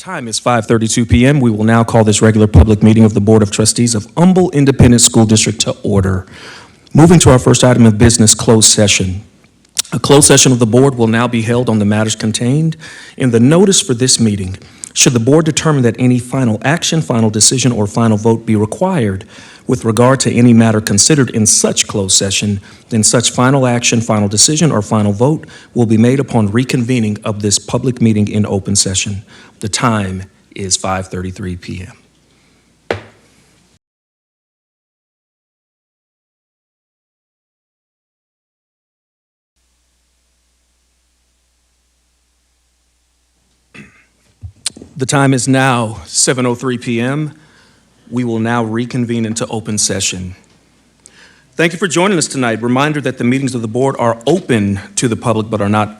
Time is 5:32 p.m. We will now call this regular public meeting of the Board of Trustees of Humble Independent School District to order. Moving to our first item of business, closed session. A closed session of the board will now be held on the matters contained in the notice for this meeting. Should the board determine that any final action, final decision, or final vote be required with regard to any matter considered in such closed session, then such final action, final decision, or final vote will be made upon reconvening of this public meeting in open session. The time is 5:33 p.m. The time is now 7:03 p.m. We will now reconvene into open session. Thank you for joining us tonight. Reminder that the meetings of the board are open to the public but are not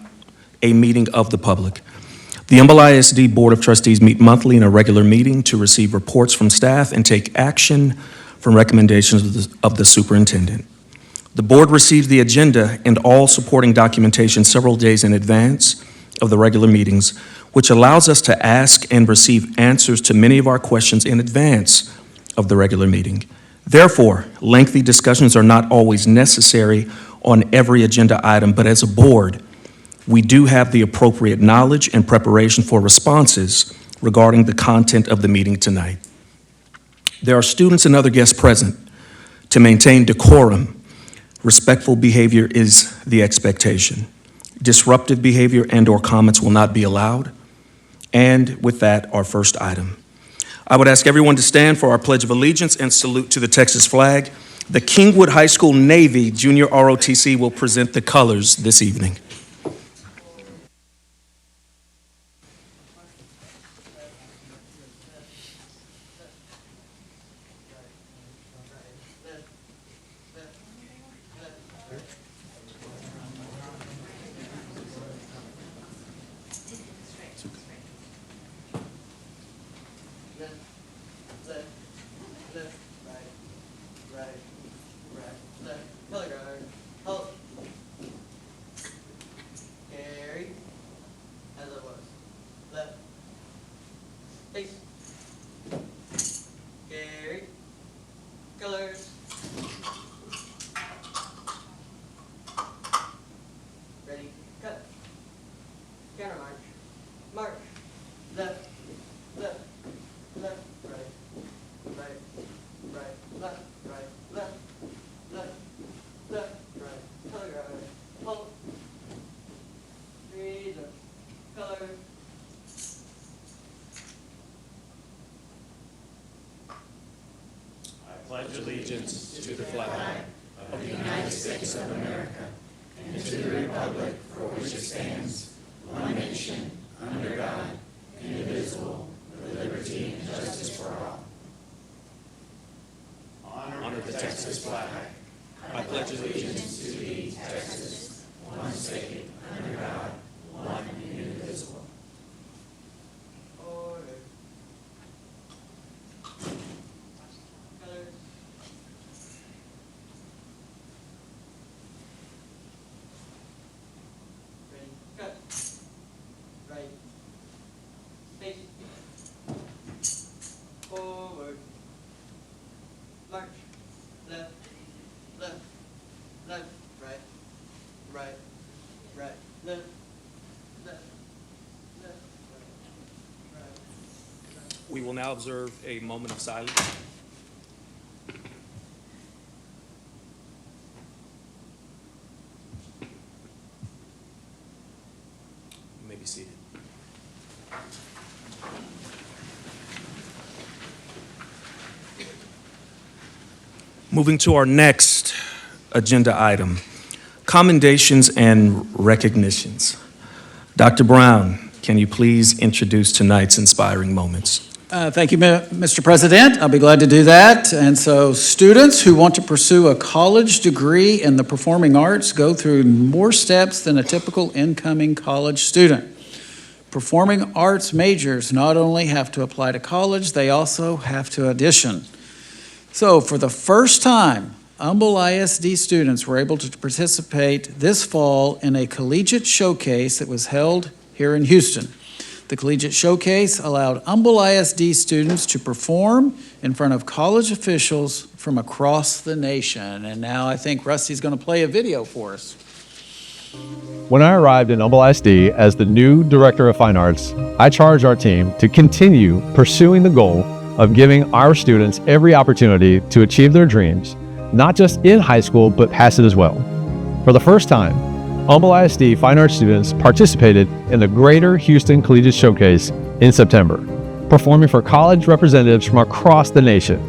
a meeting of the public. The Humble ISD Board of Trustees meet monthly in a regular meeting to receive reports from staff and take action from recommendations of the superintendent. The board receives the agenda and all supporting documentation several days in advance of the regular meetings, which allows us to ask and receive answers to many of our questions in advance of the regular meeting. Therefore, lengthy discussions are not always necessary on every agenda item, but as a board, we do have the appropriate knowledge and preparation for responses regarding the content of the meeting tonight. There are students and other guests present. To maintain decorum, respectful behavior is the expectation. Disruptive behavior and/or comments will not be allowed. And with that, our first item. I would ask everyone to stand for our Pledge of Allegiance and salute to the Texas flag. The Kingwood High School Navy Junior ROTC will present the colors this evening. Pledge allegiance to the flag of the United States of America and to the republic for which it stands, one nation, under God, indivisible, with liberty and justice for all. Honor the Texas flag. I pledge allegiance to thee, Texas, one state, under God, one and indivisible. We will now observe a moment of silence. You may be seated. Moving to our next agenda item, commendations and recognitions. Dr. Brown, can you please introduce tonight's inspiring moments? Thank you, Mr. President. I'll be glad to do that. And so students who want to pursue a college degree in the performing arts go through more steps than a typical incoming college student. Performing arts majors not only have to apply to college, they also have to audition. So for the first time, Humble ISD students were able to participate this fall in a collegiate showcase that was held here in Houston. The Collegiate Showcase allowed Humble ISD students to perform in front of college officials from across the nation. And now I think Rusty's going to play a video for us. When I arrived in Humble ISD as the new Director of Fine Arts, I charged our team to continue pursuing the goal of giving our students every opportunity to achieve their dreams, not just in high school, but past it as well. For the first time, Humble ISD Fine Arts students participated in the Greater Houston Collegiate Showcase in September, performing for college representatives from across the nation.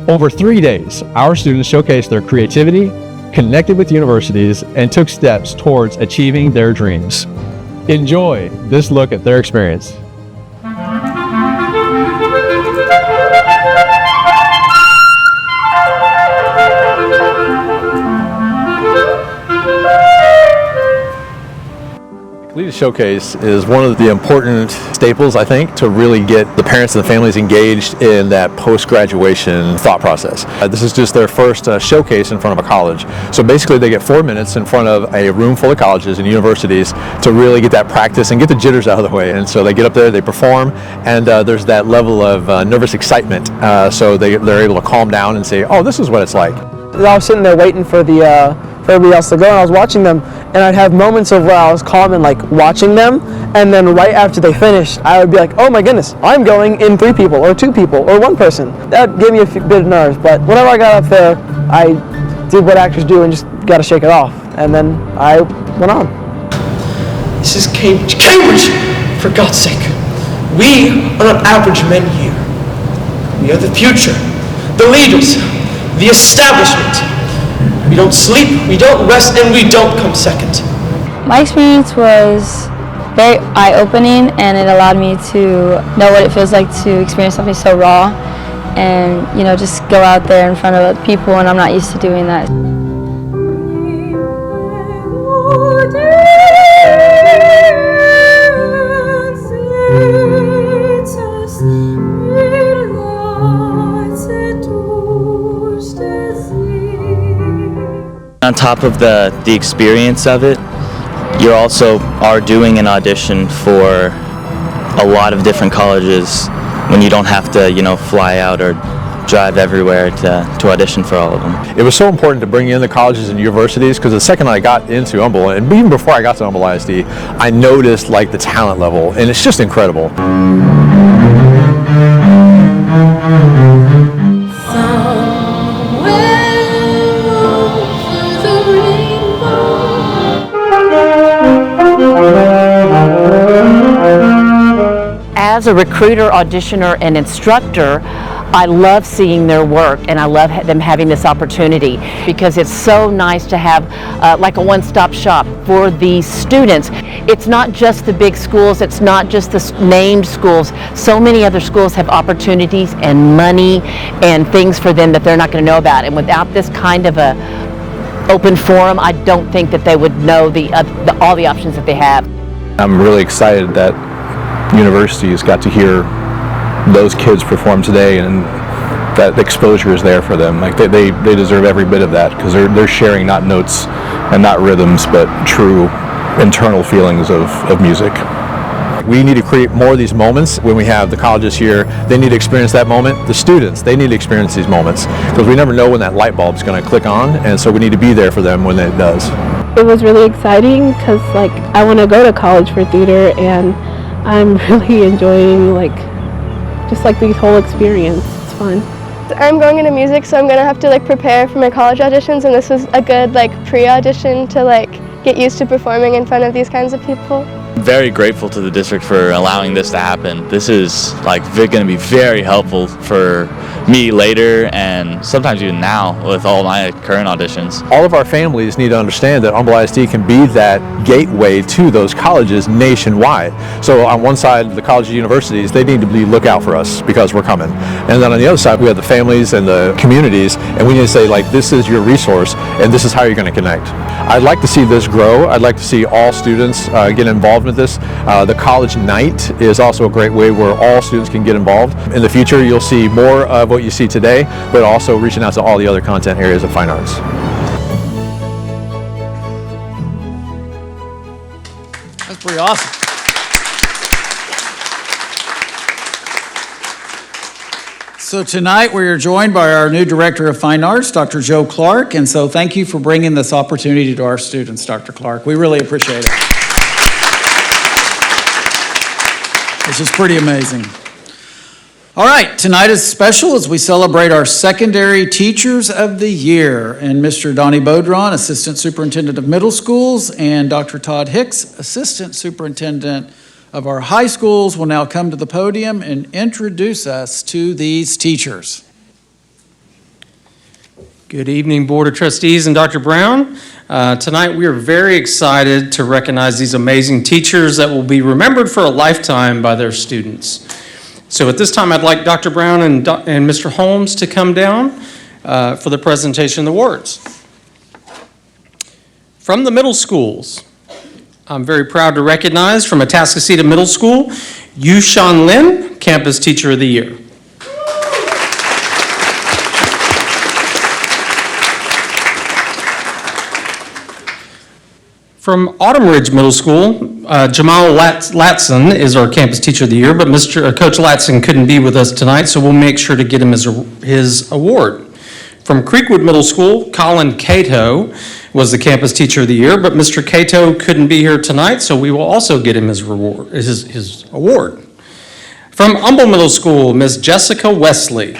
Over 3 days, our students showcased their creativity, connected with universities, and took steps towards achieving their dreams. Enjoy this look at their experience. Collegiate Showcase is one of the important staples, I think, to really get the parents and the families engaged in that post-graduation thought process. This is just their first showcase in front of a college. So basically they get 4 minutes in front of a room full of colleges and universities to really get that practice and get the jitters out of the way. And so they get up there, they perform, and there's that level of nervous excitement. So they're able to calm down and say, oh, this is what it's like. I was sitting there waiting for everybody else to go, and I was watching them, and I'd have moments of where I was calm and like watching them, and then right after they finished, I would be like, oh my goodness, I'm going in 3 people or 2 people or 1 person. That gave me a bit of nerves, but whenever I got up there, I did what actors do and just got to shake it off, and then I went on. This is Cambridge, for God's sake. We are not average men here. We are the future, the leaders, the establishment. We don't sleep, we don't rest, and we don't come second. My experience was very eye-opening, and it allowed me to know what it feels like to experience something so raw and, you know, just go out there in front of other people, and I'm not used to doing that. On top of the experience of it, you also are doing an audition for a lot of different colleges when you don't have to, you know, fly out or drive everywhere to audition for all of them. It was so important to bring in the colleges and universities because the second I got into Humble, and even before I got to Humble ISD, I noticed like the talent level, and it's just incredible. As a recruiter, auditioner, and instructor, I love seeing their work, and I love them having this opportunity because it's so nice to have like a one-stop shop for these students. It's not just the big schools, it's not just the named schools. So many other schools have opportunities and money and things for them that they're not going to know about. And without this kind of a open forum, I don't think that they would know all the options that they have. I'm really excited that universities got to hear those kids perform today, and that exposure is there for them. Like they deserve every bit of that because they're sharing not notes and not rhythms, but true internal feelings of music. We need to create more of these moments. When we have the colleges here, they need to experience that moment. The students, they need to experience these moments because we never know when that light bulb is going to click on, and so we need to be there for them when it does. It was really exciting because like I want to go to college for theater, and I'm really enjoying just the whole experience. It's fun. I'm going into music, so I'm gonna have to prepare for my college auditions, and this was a good pre-audition to get used to performing in front of these kinds of people. Very grateful to the district for allowing this to happen. This is going to be very helpful for me later and sometimes even now with all my current auditions. All of our families need to understand that Humble ISD can be that gateway to those colleges nationwide. So on one side, the colleges and universities, they need to look out for us because we're coming. And then on the other side, we have the families and the communities, and we need to say this is your resource and this is how you're going to connect. I'd like to see this grow. I'd like to see all students get involved with this. The college night is also a great way where all students can get involved. In the future, you'll see more of what you see today, but also reaching out to all the other content areas of fine arts. That's pretty awesome. So tonight we are joined by our new Director of Fine Arts, Dr. Joe Clark, and so thank you for bringing this opportunity to our students, Dr. Clark. We really appreciate it. This is pretty amazing. All right, tonight is special as we celebrate our Secondary Teachers of the Year, and Mr. Donnie Bodron, Assistant Superintendent of Middle Schools, and Dr. Todd Hicks, Assistant Superintendent of our high schools, will now come to the podium and introduce us to these teachers. Good evening, Board of Trustees and Dr. Brown. Tonight we are very excited to recognize these amazing teachers that will be remembered for a lifetime by their students. So at this time, I'd like Dr. Brown and Mr. Holmes to come down for the presentation of the awards. From the middle schools, I'm very proud to recognize from Atascocita Middle School, Yushan Lin, Campus Teacher of the Year. From Autumn Ridge Middle School, Jamal Latson is our Campus Teacher of the Year, but Coach Latson couldn't be with us tonight, so we'll make sure to get him his award. From Creekwood Middle School, Colin Cato was the Campus Teacher of the Year, but Mr. Cato couldn't be here tonight, so we will also get him his award. From Humble Middle School, Ms. Jessica Wesley.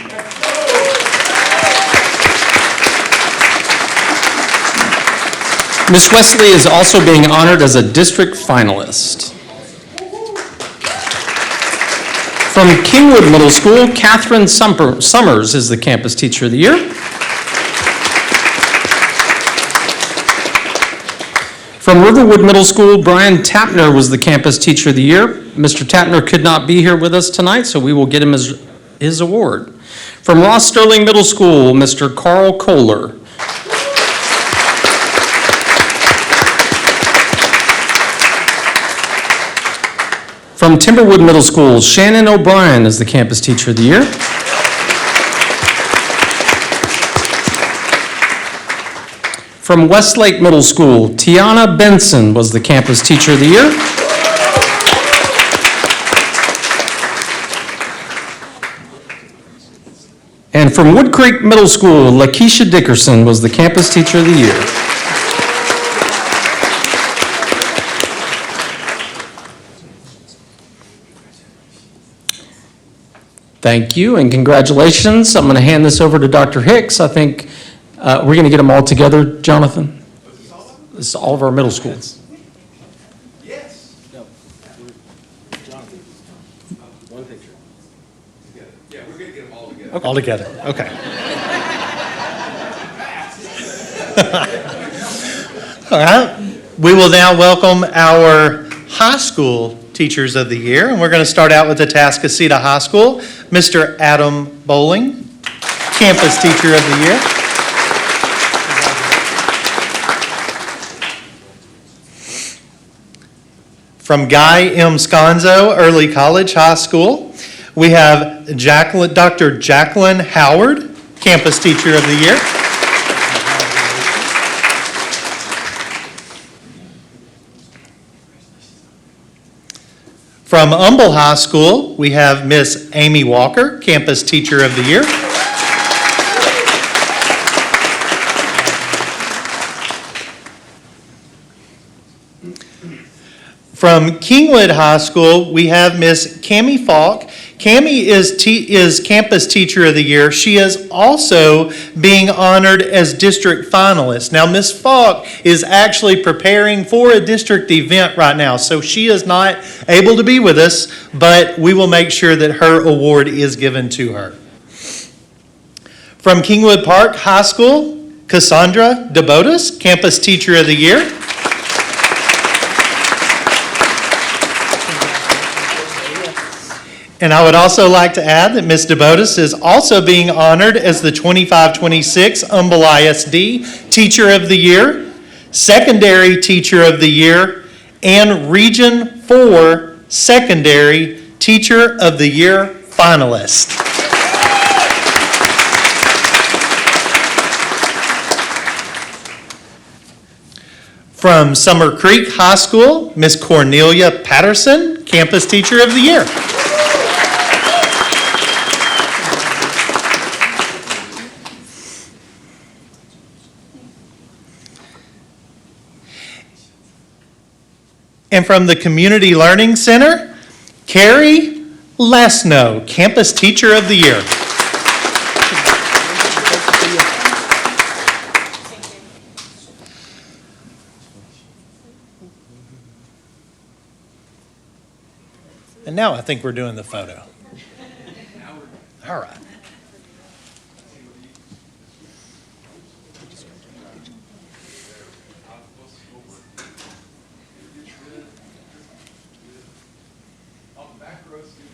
Ms. Wesley is also being honored as a district finalist. From Kingwood Middle School, Catherine Summers is the Campus Teacher of the Year. From Riverwood Middle School, Brian Tapner was the Campus Teacher of the Year. Mr. Tapner could not be here with us tonight, so we will get him his award. From Ross Sterling Middle School, Mr. Carl Kohler. From Timberwood Middle School, Shannon O'Brien is the Campus Teacher of the Year. From Westlake Middle School, Tiana Benson was the Campus Teacher of the Year. And from Wood Creek Middle School, Lakeisha Dickerson was the Campus Teacher of the Year. Thank you and congratulations. I'm going to hand this over to Dr. Hicks. I think we're going to get them all together, Jonathan. This is all of our middle schools. Yes. No. Jonathan. One picture. Yeah, we're going to get them all together. Okay. All together, okay. All right, we will now welcome our high school Teachers of the Year, and we're going to start out with Atascocita High School, Mr. Adam Bowling, Campus Teacher of the Year. From Guy M. Sconzo Early College High School, we have Dr. Jacqueline Howard, Campus Teacher of the Year. From Humble High School, we have Miss Amy Walker, Campus Teacher of the Year. From Kingwood High School, we have Miss Cammie Falk. Cammie is Campus Teacher of the Year. She is also being honored as district finalist. Now, Miss Falk is actually preparing for a district event right now, so she is not able to be with us, but we will make sure that her award is given to her. From Kingwood Park High School, Cassandra DeBotis, Campus Teacher of the Year. And I would also like to add that Ms. DeBotis is also being honored as the 25-26 Humble ISD Teacher of the Year, Secondary Teacher of the Year, and Region 4 Secondary Teacher of the Year finalist. From Summer Creek High School, Ms. Cornelia Patterson, Campus Teacher of the Year. And from the Community Learning Center, Carrie Lesno, Campus Teacher of the Year. And now I think we're doing the photo. All right. On the back row, scoot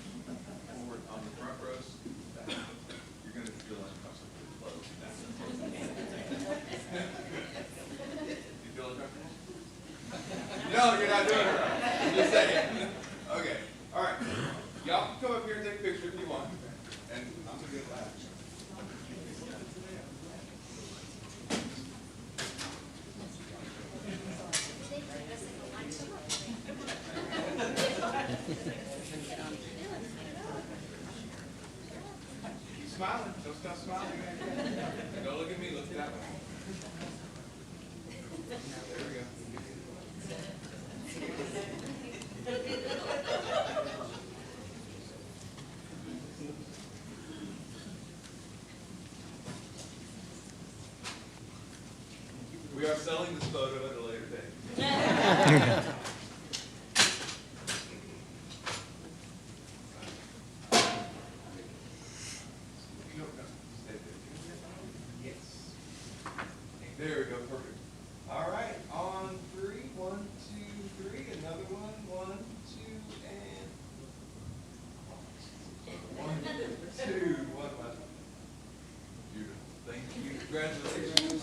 forward. On the front row, scoot back. You're going to feel uncomfortably close. You feel uncomfortable? No, you're not doing it right. I'm just saying. Okay. All right. Y'all can come up here and take a picture if you want. And I'm going to get last. Keep smiling. Don't stop smiling. Don't look at me. Look at that one. There we go. We are selling this photo at a later date. Yes. There we go, perfect. All right, on three. 1, 2, 3. Another one. 1, 2, and 1, 2. One last. Beautiful. Thank you. Congratulations.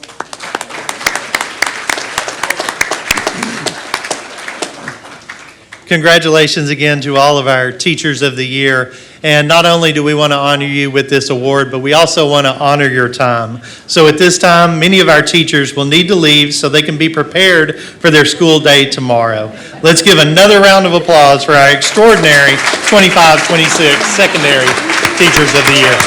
Congratulations again to all of our Teachers of the Year. And not only do we want to honor you with this award, but we also want to honor your time. So at this time, many of our teachers will need to leave so they can be prepared for their school day tomorrow. Let's give another round of applause for our extraordinary 25-26 secondary Teachers of the Year.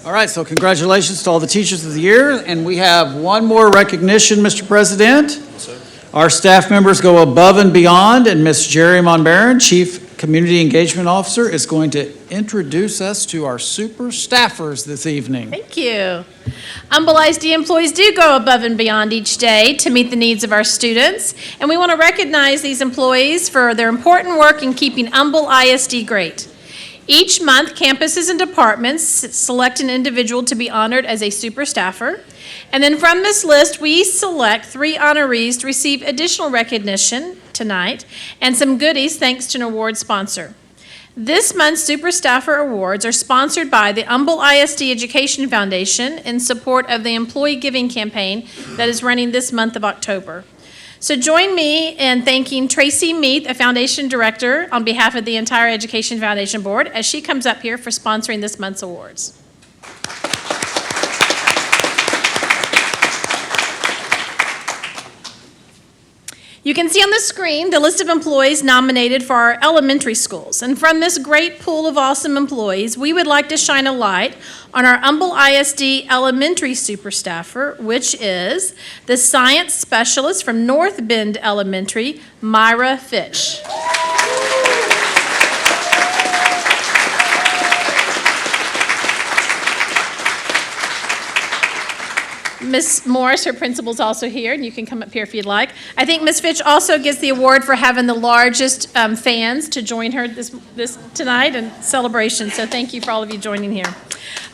All right, so congratulations to all the Teachers of the Year, and we have one more recognition, Mr. President. Yes, sir. Our staff members go above and beyond, and Ms. Jerry Monbaron, Chief Community Engagement Officer, is going to introduce us to our super staffers this evening. Thank you. Humble ISD employees do go above and beyond each day to meet the needs of our students, and we want to recognize these employees for their important work in keeping Humble ISD great. Each month, campuses and departments select an individual to be honored as a super staffer. And then from this list, we select 3 honorees to receive additional recognition tonight and some goodies thanks to an award sponsor. This month's Super Staffer Awards are sponsored by the Humble ISD Education Foundation in support of the Employee Giving Campaign that is running this month of October. So join me in thanking Tracy Meath, a foundation director, on behalf of the entire Education Foundation Board, as she comes up here for sponsoring this month's awards. You can see on the screen the list of employees nominated for our elementary schools. And from this great pool of awesome employees, we would like to shine a light on our Humble ISD elementary super staffer, which is the science specialist from North Bend Elementary, Myra Fitch. Ms. Morris, her principal, is also here, and you can come up here if you'd like. I think Ms. Fitch also gets the award for having the largest fans to join her this tonight in celebration, so thank you for all of you joining here.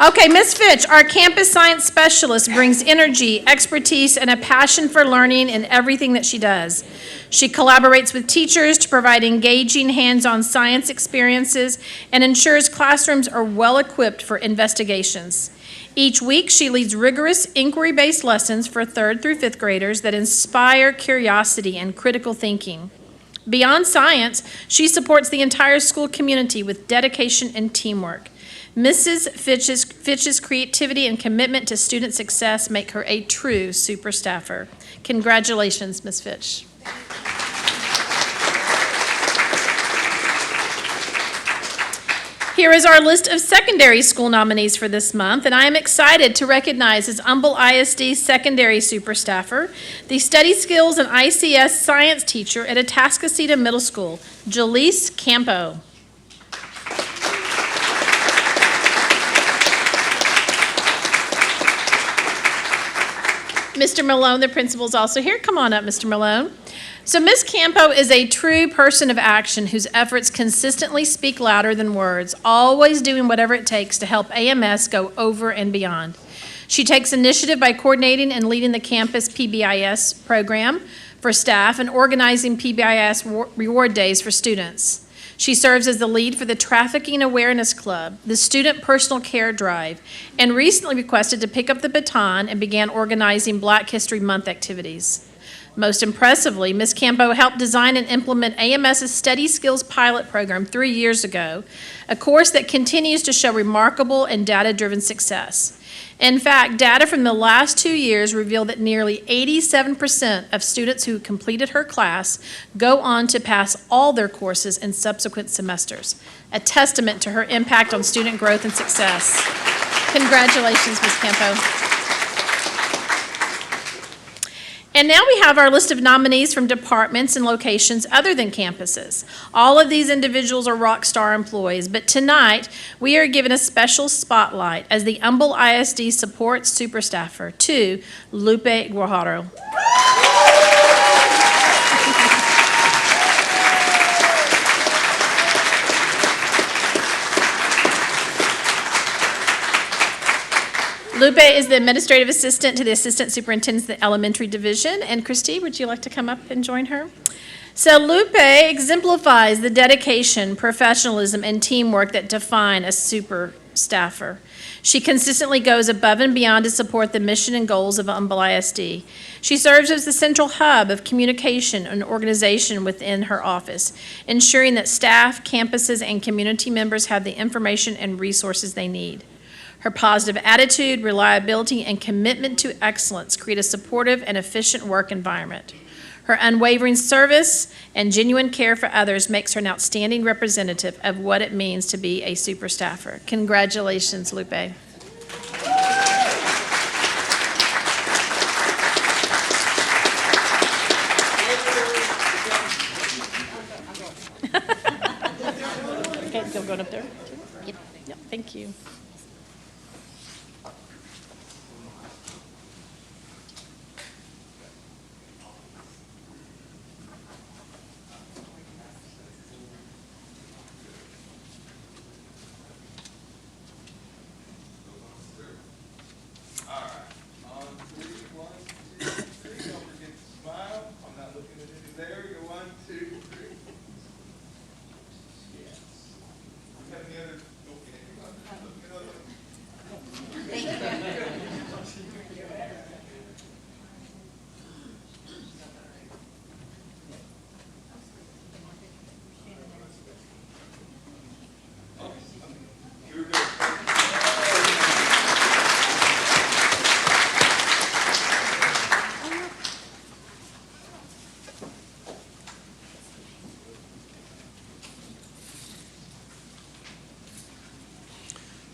Okay, Ms. Fitch, our campus science specialist, brings energy, expertise, and a passion for learning in everything that she does. She collaborates with teachers to provide engaging hands-on science experiences and ensures classrooms are well-equipped for investigations. Each week, she leads rigorous inquiry-based lessons for 3rd through 5th graders that inspire curiosity and critical thinking. Beyond science, she supports the entire school community with dedication and teamwork. Mrs. Fitch's creativity and commitment to student success make her a true super staffer. Congratulations, Ms. Fitch. Here is our list of secondary school nominees for this month, and I am excited to recognize as Humble ISD secondary super staffer, the study skills and ICS science teacher at Atascocita Middle School, Jaleese Campo. Mr. Malone, the principal, is also here. Come on up, Mr. Malone. So Ms. Campo is a true person of action whose efforts consistently speak louder than words, always doing whatever it takes to help AMS go over and beyond. She takes initiative by coordinating and leading the campus PBIS program for staff and organizing PBIS reward days for students. She serves as the lead for the Trafficking Awareness Club, the Student Personal Care Drive, and recently requested to pick up the baton and began organizing Black History Month activities. Most impressively, Ms. Campo helped design and implement AMS's Study Skills Pilot Program 3 years ago, a course that continues to show remarkable and data-driven success. In fact, data from the last 2 years reveal that nearly 87% of students who completed her class go on to pass all their courses in subsequent semesters, a testament to her impact on student growth and success. Congratulations, Ms. Campo. And now we have our list of nominees from departments and locations other than campuses. All of these individuals are rock star employees, but tonight we are given a special spotlight as the Humble ISD Support Super Staffer to Lupe Guajardo. Lupe is the administrative assistant to the assistant superintendent of the elementary division. And Christy, would you like to come up and join her? So Lupe exemplifies the dedication, professionalism, and teamwork that define a super staffer. She consistently goes above and beyond to support the mission and goals of Humble ISD. She serves as the central hub of communication and organization within her office, ensuring that staff, campuses, and community members have the information and resources they need. Her positive attitude, reliability, and commitment to excellence create a supportive and efficient work environment. Her unwavering service and genuine care for others makes her an outstanding representative of what it means to be a super staffer. Congratulations, Lupe. Okay, still going up there? Yep. Yep, thank you.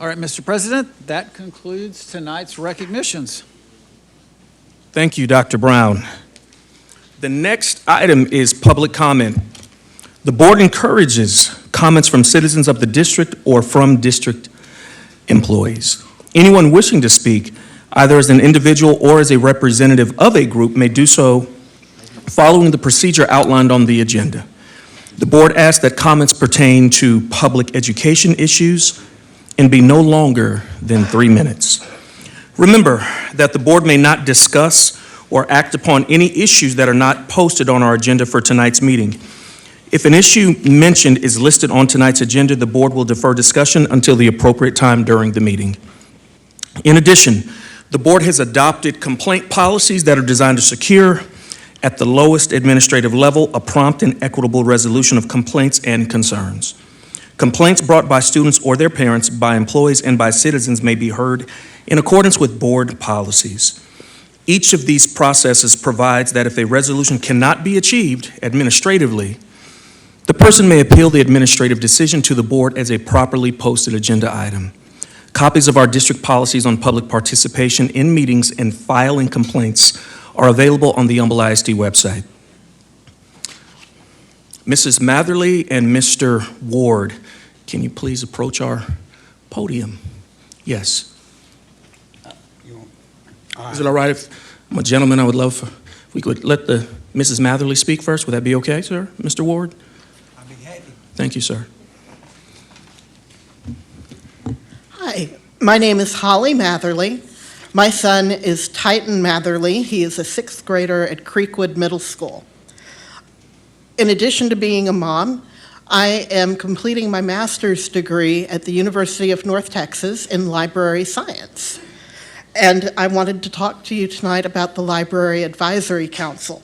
All right, Mr. President, that concludes tonight's recognitions. Thank you, Dr. Brown. The next item is public comment. The board encourages comments from citizens of the district or from district employees. Anyone wishing to speak, either as an individual or as a representative of a group, may do so following the procedure outlined on the agenda. The board asks that comments pertain to public education issues and be no longer than 3 minutes. Remember that the board may not discuss or act upon any issues that are not posted on our agenda for tonight's meeting. If an issue mentioned is listed on tonight's agenda, the board will defer discussion until the appropriate time during the meeting. In addition, the board has adopted complaint policies that are designed to secure, at the lowest administrative level, a prompt and equitable resolution of complaints and concerns. Complaints brought by students or their parents, by employees, and by citizens may be heard in accordance with board policies. Each of these processes provides that if a resolution cannot be achieved administratively, the person may appeal the administrative decision to the board as a properly posted agenda item. Copies of our district policies on public participation in meetings and filing complaints are available on the Humble ISD website. Mrs. Matherly and Mr. Ward, can you please approach our podium? Yes. Is it all right if I'm a gentleman? I would love if we could let the Mrs. Matherly speak first. Would that be okay, sir? Mr. Ward? I'd be happy. Thank you, sir. Hi, my name is Holly Matherly. My son is Titan Matherly. He is a 6th grader at Creekwood Middle School. In addition to being a mom, I am completing my master's degree at the University of North Texas in library science. And I wanted to talk to you tonight about the Library Advisory Council.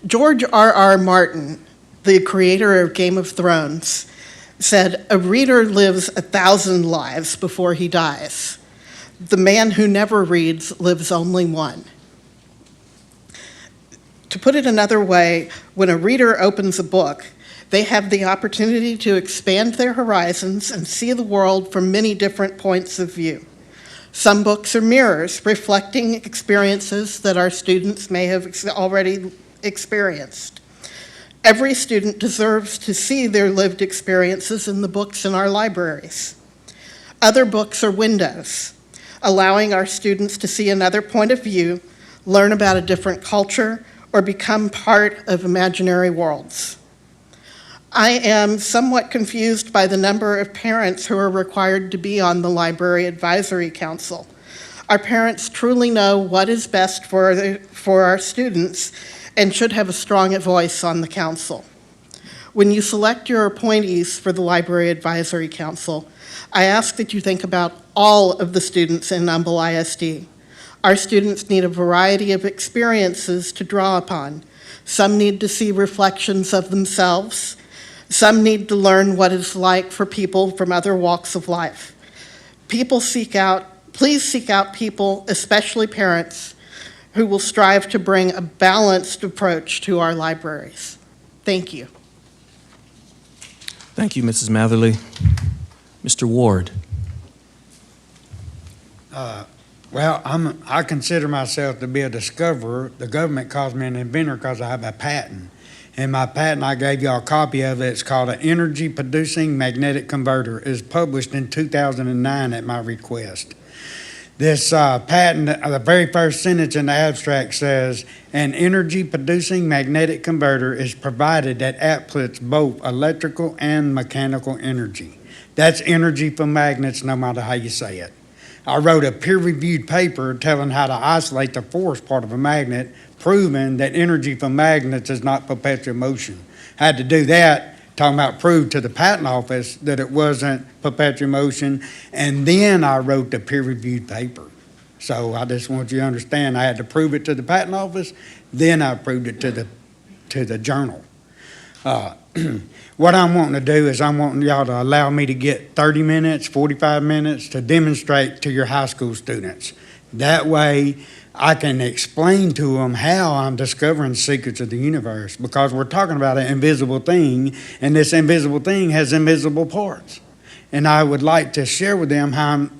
George R.R. Martin, the creator of Game of Thrones, said, "A reader lives 1,000 lives before he dies. The man who never reads lives only one." To put it another way, when a reader opens a book, they have the opportunity to expand their horizons and see the world from many different points of view. Some books are mirrors, reflecting experiences that our students may have already experienced. Every student deserves to see their lived experiences in the books in our libraries. Other books are windows, allowing our students to see another point of view, learn about a different culture, or become part of imaginary worlds. I am somewhat confused by the number of parents who are required to be on the Library Advisory Council. Our parents truly know what is best for our students and should have a strong voice on the council. When you select your appointees for the Library Advisory Council, I ask that you think about all of the students in Humble ISD. Our students need a variety of experiences to draw upon. Some need to see reflections of themselves. Some need to learn what it's like for people from other walks of life. Please seek out people, especially parents, who will strive to bring a balanced approach to our libraries. Thank you. Thank you, Mrs. Matherly. Mr. Ward. Well, I consider myself to be a discoverer. The government calls me an inventor because I have a patent. And my patent, I gave y'all a copy of it. It's called an energy producing magnetic converter. It was published in 2009 at my request. This patent, the very first sentence in the abstract says, "An energy producing magnetic converter is provided that outputs both electrical and mechanical energy." That's energy from magnets, no matter how you say it. I wrote a peer-reviewed paper telling how to isolate the force part of a magnet, proving that energy from magnets is not perpetual motion. I had to do that, talking about prove to the patent office that it wasn't perpetual motion, and then I wrote the peer-reviewed paper. So I just want you to understand, I had to prove it to the patent office, then I proved it to the journal. What I'm wanting to do is I'm wanting y'all to allow me to get 30 minutes, 45 minutes to demonstrate to your high school students. That way I can explain to them how I'm discovering secrets of the universe, because we're talking about an invisible thing, and this invisible thing has invisible parts. And I would like to share with them how I'm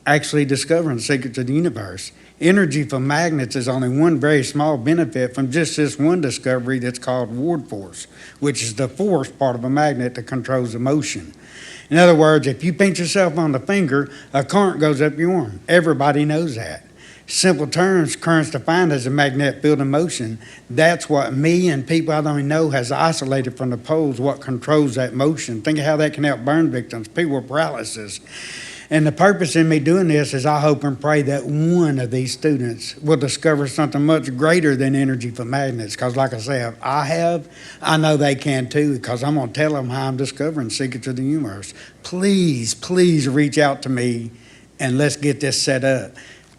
actually discovering secrets of the universe. Energy from magnets is only one very small benefit from just this one discovery that's called ward force, which is the force part of a magnet that controls the motion. In other words, if you pinch yourself on the finger, a current goes up your arm. Everybody knows that. Simple terms, current's defined as a magnetic field in motion. That's what me and people I don't even know has isolated from the poles, what controls that motion. Think of how that can help burn victims, people with paralysis. And the purpose in me doing this is I hope and pray that one of these students will discover something much greater than energy from magnets. Because like I said, I know they can too, because I'm going to tell them how I'm discovering secrets of the universe. Please, please reach out to me and let's get this set up.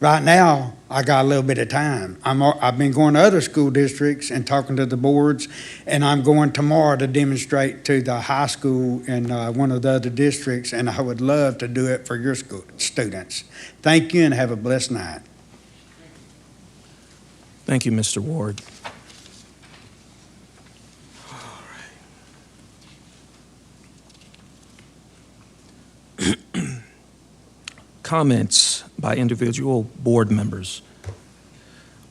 Right now, I got a little bit of time. I've been going to other school districts and talking to the boards, and I'm going tomorrow to demonstrate to the high school in one of the other districts, and I would love to do it for your school students. Thank you, and have a blessed night. Thank you, Mr. Ward. Comments by individual board members.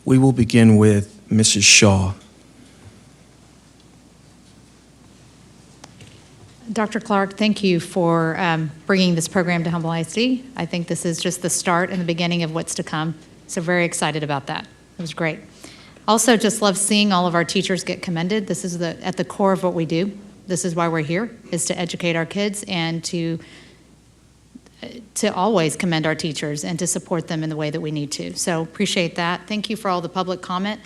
We will begin with Mrs. Shaw. Dr. Clark, thank you for bringing this program to Humble ISD. I think this is just the start and the beginning of what's to come. So very excited about that. It was great. Also, just love seeing all of our teachers get commended. This is at the core of what we do. This is why we're here, is to educate our kids and to always commend our teachers and to support them in the way that we need to. So appreciate that. Thank you for all the public comment.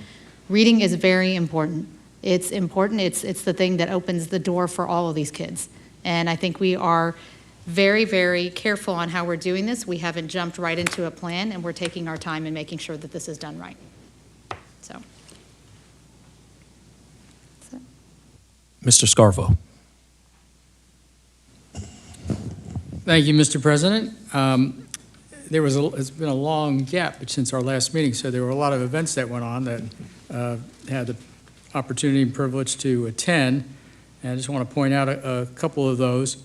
Reading is very important. It's important. It's the thing that opens the door for all of these kids. And I think we are very, very careful on how we're doing this. We haven't jumped right into a plan, and we're taking our time and making sure that this is done right. So. Mr. Scarvo. Thank you, Mr. President. It's been a long gap since our last meeting, so there were a lot of events that went on that had the opportunity and privilege to attend. And I just want to point out a couple of those.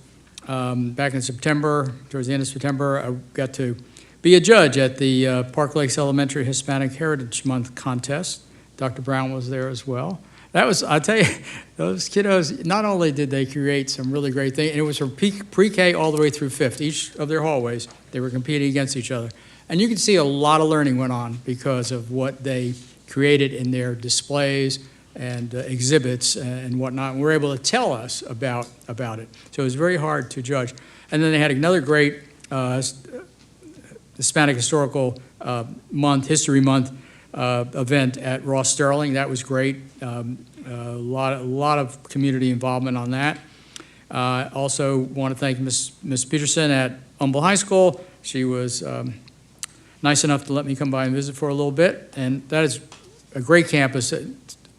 Back in September, towards the end of September, I got to be a judge at the Park Lakes Elementary Hispanic Heritage Month contest. Dr. Brown was there as well. That was, I tell you, those kiddos, not only did they create some really great things, and it was from pre-K all the way through fifth, each of their hallways, they were competing against each other. And you can see a lot of learning went on because of what they created in their displays and exhibits and whatnot, and were able to tell us about it. So it was very hard to judge. And then they had another great Hispanic Historical Month, History Month event at Ross Sterling. That was great. A lot of community involvement on that. Also want to thank Ms. Peterson at Humble High School. She was nice enough to let me come by and visit for a little bit. And that is a great campus,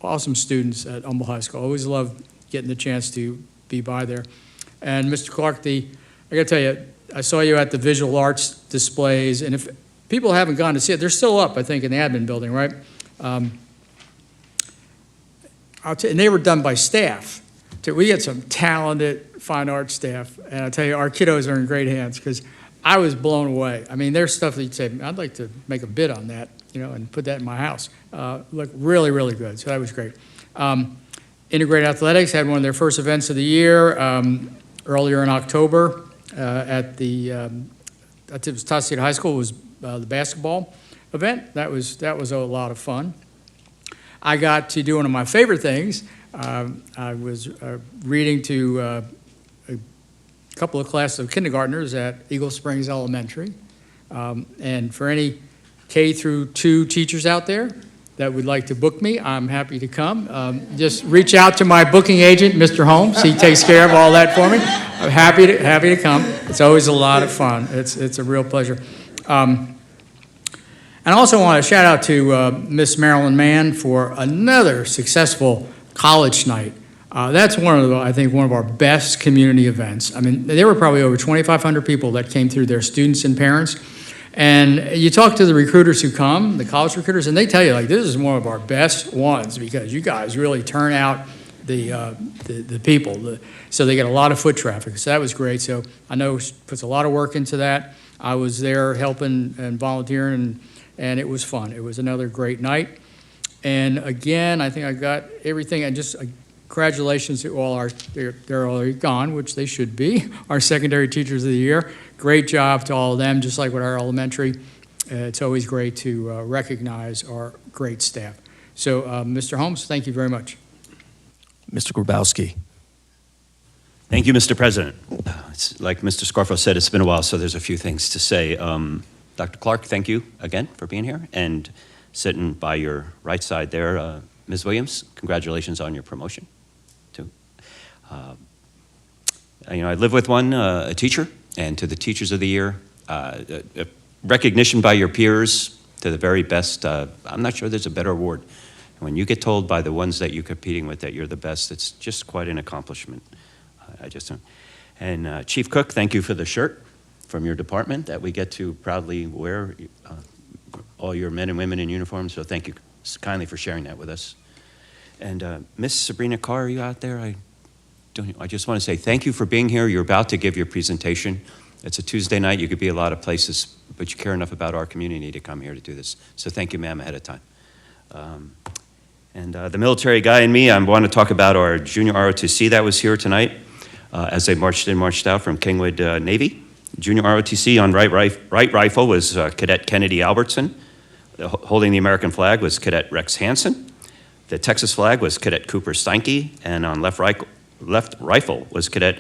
awesome students at Humble High School. Always love getting the chance to be by there. And Mr. Clark, I got to tell you, I saw you at the visual arts displays, and if people haven't gone to see it, they're still up, I think, in the admin building, right? And they were done by staff. We had some talented fine arts staff, and I tell you, our kiddos are in great hands because I was blown away. I mean, there's stuff that you'd say, I'd like to make a bid on that, and put that in my house. Looked really, really good, so that was great. Integrated Athletics had one of their first events of the year earlier in October at Tata State High School. It was the basketball event. That was a lot of fun. I got to do one of my favorite things. I was reading to a couple of classes of kindergartners at Eagle Springs Elementary. And for any K through 2 teachers out there that would like to book me, I'm happy to come. Just reach out to my booking agent, Mr. Holmes. He takes care of all that for me. I'm happy to come. It's always a lot of fun. It's a real pleasure. And I also want to shout out to Miss Marilyn Mann for another successful college night. That's I think one of our best community events. I mean, there were probably over 2,500 people that came through, their students and parents. And you talk to the recruiters who come, the college recruiters, and they tell you, like, this is one of our best ones because you guys really turn out the people. So they get a lot of foot traffic. So that was great. So I know it puts a lot of work into that. I was there helping and volunteering, and it was fun. It was another great night. And again, I think I got everything. And just congratulations to all they're already gone, which they should be, our secondary teachers of the year. Great job to all of them, just like with our elementary. It's always great to recognize our great staff. So, Mr. Holmes, thank you very much. Mr. Grabowski. Thank you, Mr. President. It's like Mr. Scarfo said, it's been a while, so there's a few things to say. Dr. Clark, thank you again for being here. And sitting by your right side there, Ms. Williams, congratulations on your promotion, too. I live with a teacher, and to the teachers of the year, recognition by your peers to the very best. I'm not sure there's a better award. When you get told by the ones that you're competing with that you're the best, it's just quite an accomplishment. I just don't. And Chief Cook, thank you for the shirt from your department that we get to proudly wear, all your men and women in uniform. So thank you kindly for sharing that with us. And Miss Sabrina Carr, are you out there? I just want to say thank you for being here. You're about to give your presentation. It's a Tuesday night. You could be a lot of places, but you care enough about our community to come here to do this. So thank you, ma'am, ahead of time. And the military guy in me, I want to talk about our junior ROTC that was here tonight as they marched in, marched out from Kingwood Navy. Junior ROTC on right rifle was Cadet Kennedy Albertson. Holding the American flag was Cadet Rex Hansen. The Texas flag was Cadet Cooper Steinke. And on left rifle was Cadet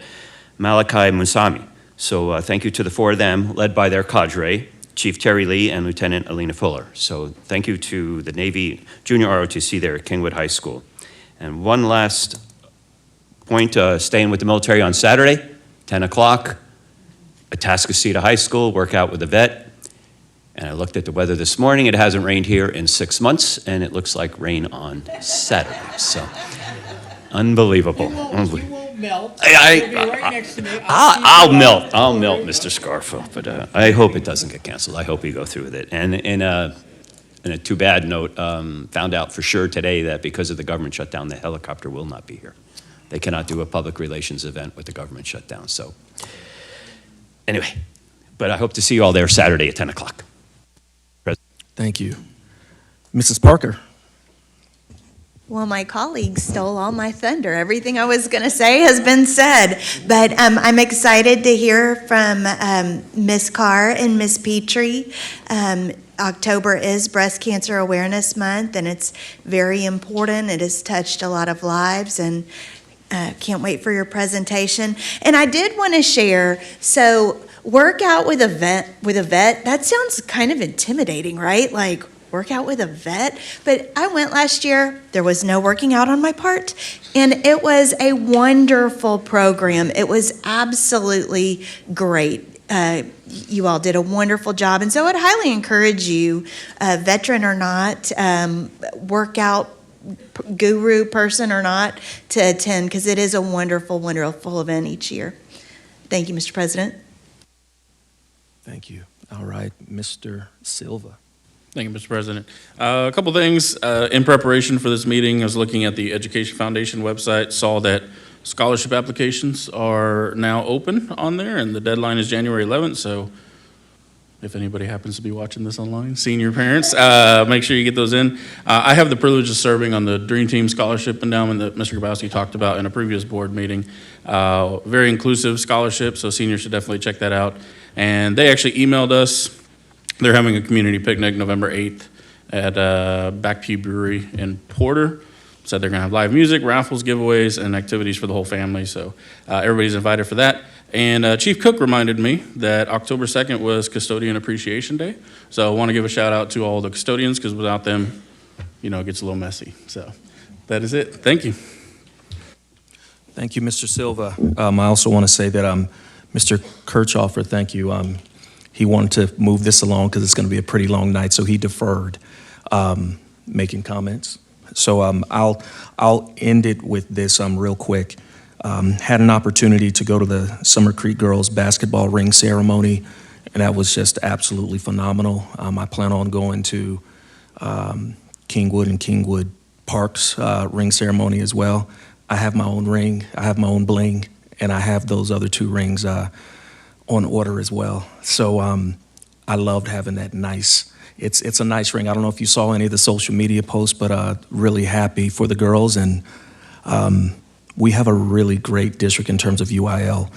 Malachi Musami. So thank you to the four of them, led by their cadre, Chief Terry Lee and Lieutenant Alina Fuller. So thank you to the Navy Junior ROTC there at Kingwood High School. And one last point, staying with the military on Saturday, 10 o'clock, Atascocita High School, workout with a vet. And I looked at the weather this morning. It hasn't rained here in 6 months, and it looks like rain on Saturday. So unbelievable. You won't melt. I'll You'll be right next to me. melt. I'll melt, Mr. Scarfo. But I hope it doesn't get canceled. I hope we go through with it. And in a too bad note, found out for sure today that because of the government shutdown, the helicopter will not be here. They cannot do a public relations event with the government shutdown. So anyway, but I hope to see you all there Saturday at 10 o'clock. Thank you. Mrs. Parker. Well, my colleagues stole all my thunder. Everything I was going to say has been said. But I'm excited to hear from Ms. Carr and Ms. Petrie. October is Breast Cancer Awareness Month, and it's very important. It has touched a lot of lives, and can't wait for your presentation. And I did want to share, so work out with a vet, that sounds kind of intimidating, right? Like, work out with a vet? But I went last year, there was no working out on my part, and it was a wonderful program. It was absolutely great. You all did a wonderful job, and so I'd highly encourage you, veteran or not, workout guru person or not, to attend, because it is a wonderful, wonderful event each year. Thank you, Mr. President. Thank you. All right, Mr. Silva. Thank you, Mr. President. A couple things in preparation for this meeting. I was looking at the Education Foundation website, saw that scholarship applications are now open on there, and the deadline is January 11th. So if anybody happens to be watching this online, senior parents, make sure you get those in. I have the privilege of serving on the Dream Team Scholarship Endowment that Mr. Grabowski talked about in a previous board meeting. Very inclusive scholarship, so seniors should definitely check that out. And they actually emailed us. They're having a community picnic November 8th at Back Pew Brewery in Porter. Said they're going to have live music, raffles, giveaways, and activities for the whole family. So everybody's invited for that. And Chief Cook reminded me that October 2nd was Custodian Appreciation Day. So I want to give a shout out to all the custodians, because without them, it gets a little messy. So that is it. Thank you. Thank you, Mr. Silva. I also want to say that Mr. Kirchhoffer, thank you. He wanted to move this along because it's going to be a pretty long night, so he deferred making comments. So I'll end it with this real quick. Had an opportunity to go to the Summer Creek Girls basketball ring ceremony, and that was just absolutely phenomenal. I plan on going to Kingwood and Kingwood Park's ring ceremony as well. I have my own ring, I have my own bling, and I have those other two rings on order as well. So I loved having that nice, it's a nice ring. I don't know if you saw any of the social media posts, but really happy for the girls. And we have a really great district in terms of UIL.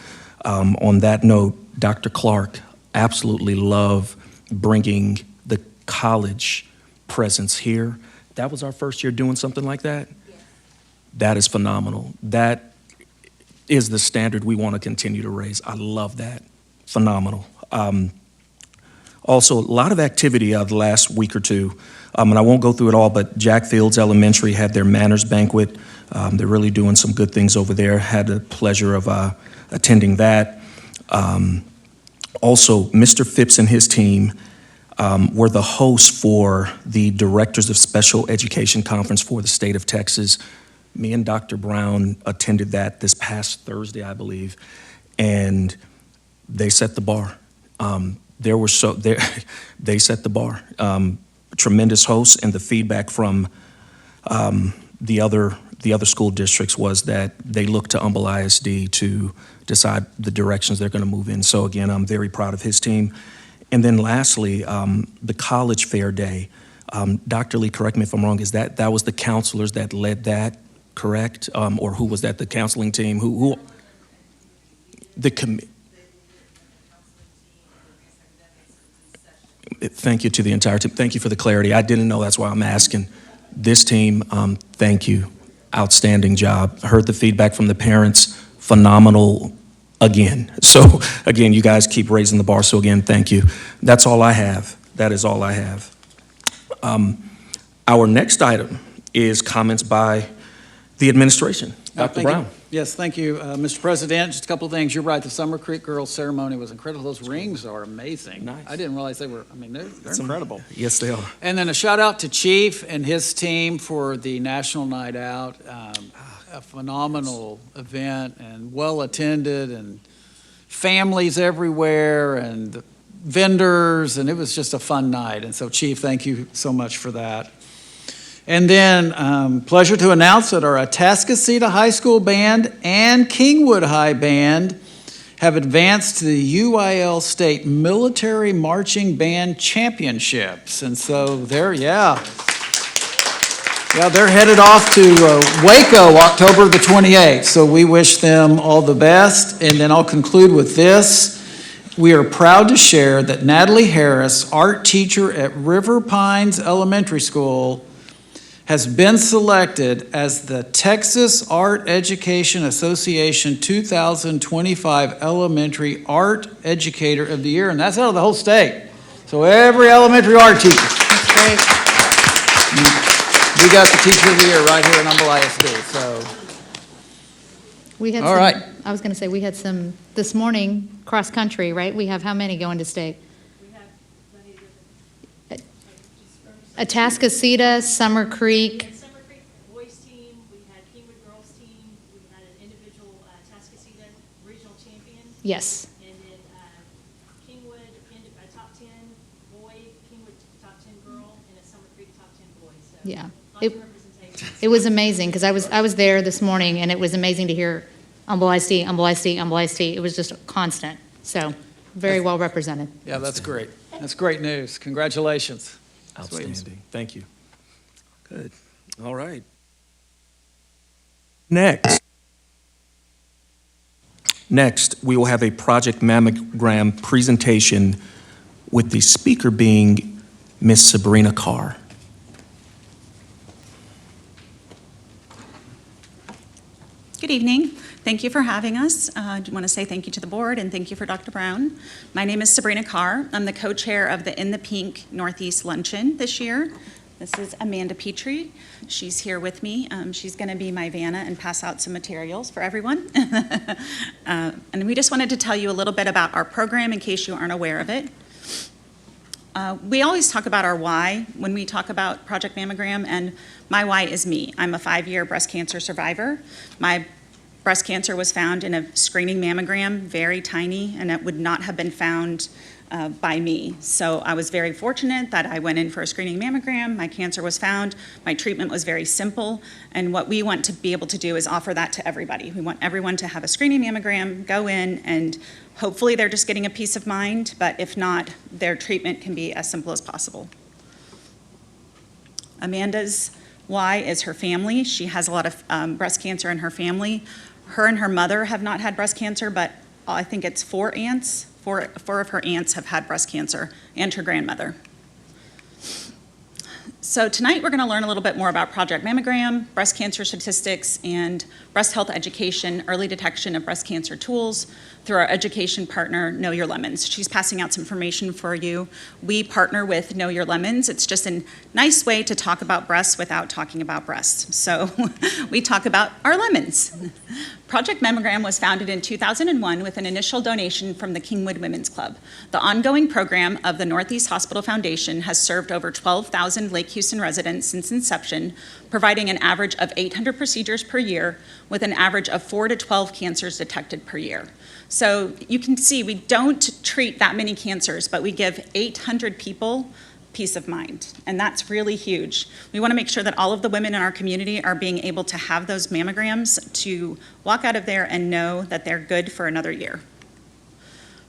On that note, Dr. Clark, absolutely love bringing the college presence here. That was our first year doing something like that. Yes. That is phenomenal. That is the standard we want to continue to raise. I love that. Phenomenal. Also, a lot of activity the last week or two, and I won't go through it all, but Jack Fields Elementary had their Manners Banquet. They're really doing some good things over there. Had the pleasure of attending that. Also, Mr. Phipps and his team were the hosts for the Directors of Special Education Conference for the state of Texas. Me and Dr. Brown attended that this past Thursday, I believe, and they set the bar. They set the bar. Tremendous hosts, and the feedback from the other school districts was that they look to Humble ISD to decide the directions they're going to move in. So again, I'm very proud of his team. And then lastly, the College Fair Day. Dr. Lee, correct me if I'm wrong, is that was the counselors that led that, correct? Or who was that, the counseling team? Who the committee? Thank you to the entire team. Thank you for the clarity. I didn't know, that's why I'm asking. This team, thank you. Outstanding job. Heard the feedback from the parents, phenomenal again. So again, you guys keep raising the bar. So again, thank you. That's all I have. That is all I have. Our next item is comments by the administration. Dr. Brown. Yes, thank you, Mr. President. Just a couple of things. You're right, the Summer Creek Girls ceremony was incredible. Those rings are amazing. Nice. I didn't realize they were, they're incredible. Yes, they are. And then a shout out to Chief and his team for the National Night Out. A phenomenal event and well attended, and families everywhere and vendors, and it was just a fun night. And so Chief, thank you so much for that. And then pleasure to announce that our Atascocita High School Band and Kingwood High Band have advanced to the UIL State Military Marching Band Championships. And so they're headed off to Waco, October the 28th. So we wish them all the best. And then I'll conclude with this. We are proud to share that Natalie Harris, art teacher at River Pines Elementary School, has been selected as the Texas Art Education Association 2025 Elementary Art Educator of the Year, and that's out of the whole state. So every elementary art teacher. That's great. We got the Teacher of the Year right here in Humble ISD, so. We had All right. I was going to say, we had some this morning, cross-country, right? We have how many going to state? Atascocita, Summer Creek. Summer Creek boys team, we had Kingwood girls team, we had an individual Atascocita regional champion. Yes. And then Kingwood top 10 boy, Kingwood top 10 girl, and a Summer Creek top 10 boy. So Yeah. lots of representation. It was amazing because I was there this morning, and it was amazing to hear Humble ISD, Humble ISD, Humble ISD. It was just constant. So very well represented. Yeah, that's great. That's great news. Congratulations. Outstanding. Thank you. Good. All right. Next, we will have a project mammogram presentation with the speaker being Miss Sabrina Carr. Good evening. Thank you for having us. I want to say thank you to the board and thank you for Dr. Brown. My name is Sabrina Carr. I'm the co-chair of the In the Pink Northeast Luncheon this year. This is Amanda Petrie. She's here with me. She's going to be my Vanna and pass out some materials for everyone. And we just wanted to tell you a little bit about our program in case you aren't aware of it. We always talk about our why when we talk about Project Mammogram, and my why is me. I'm a 5-year breast cancer survivor. My breast cancer was found in a screening mammogram, very tiny, and it would not have been found by me. So I was very fortunate that I went in for a screening mammogram, my cancer was found, my treatment was very simple, and what we want to be able to do is offer that to everybody. We want everyone to have a screening mammogram, go in, and hopefully they're just getting a peace of mind, but if not, their treatment can be as simple as possible. Amanda's why is her family. She has a lot of breast cancer in her family. Her and her mother have not had breast cancer, but I think it's 4 aunts. Four of her aunts have had breast cancer, and her grandmother. So tonight we're going to learn a little bit more about Project Mammogram, breast cancer statistics, and breast health education, early detection of breast cancer tools through our education partner, Know Your Lemons. She's passing out some information for you. We partner with Know Your Lemons. It's just a nice way to talk about breasts without talking about breasts. So we talk about our lemons. Project Mammogram was founded in 2001 with an initial donation from the Kingwood Women's Club. The ongoing program of the Northeast Hospital Foundation has served over 12,000 Lake Houston residents since inception, providing an average of 800 procedures per year with an average of 4 to 12 cancers detected per year. So you can see we don't treat that many cancers, but we give 800 people peace of mind, and that's really huge. We want to make sure that all of the women in our community are being able to have those mammograms to walk out of there and know that they're good for another year.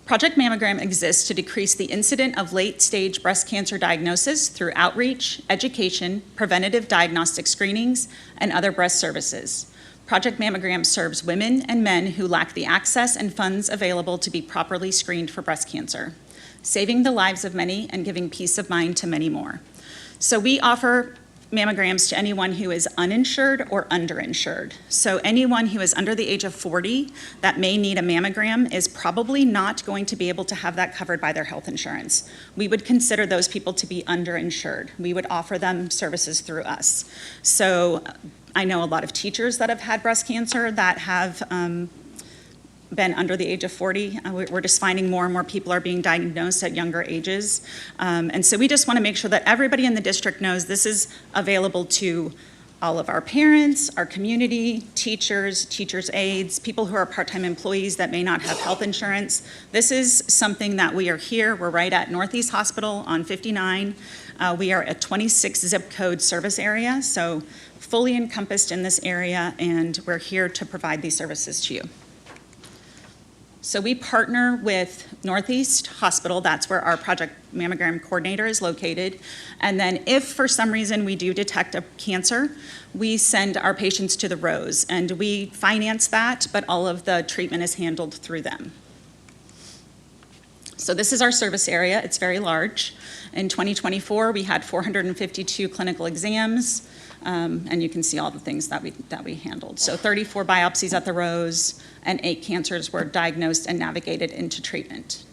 Project Mammogram exists to decrease the incident of late-stage breast cancer diagnosis through outreach, education, preventative diagnostic screenings, and other breast services. Project Mammogram serves women and men who lack the access and funds available to be properly screened for breast cancer, saving the lives of many and giving peace of mind to many more. So we offer mammograms to anyone who is uninsured or underinsured. So anyone who is under the age of 40 that may need a mammogram is probably not going to be able to have that covered by their health insurance. We would consider those people to be underinsured. We would offer them services through us. So I know a lot of teachers that have had breast cancer that have been under the age of 40. We're just finding more and more people are being diagnosed at younger ages. And so we just want to make sure that everybody in the district knows this is available to all of our parents, our community, teachers, teachers' aides, people who are part-time employees that may not have health insurance. This is something that we are here. We're right at Northeast Hospital on 59. We are a 26 zip code service area, so fully encompassed in this area, and we're here to provide these services to you. So we partner with Northeast Hospital, that's where our Project Mammogram coordinator is located. And then if for some reason we do detect a cancer, we send our patients to the Rose, and we finance that, but all of the treatment is handled through them. So this is our service area. It's very large. In 2024, we had 452 clinical exams, and you can see all the things that we handled. So 34 biopsies at the Rose, and 8 cancers were diagnosed and navigated into treatment.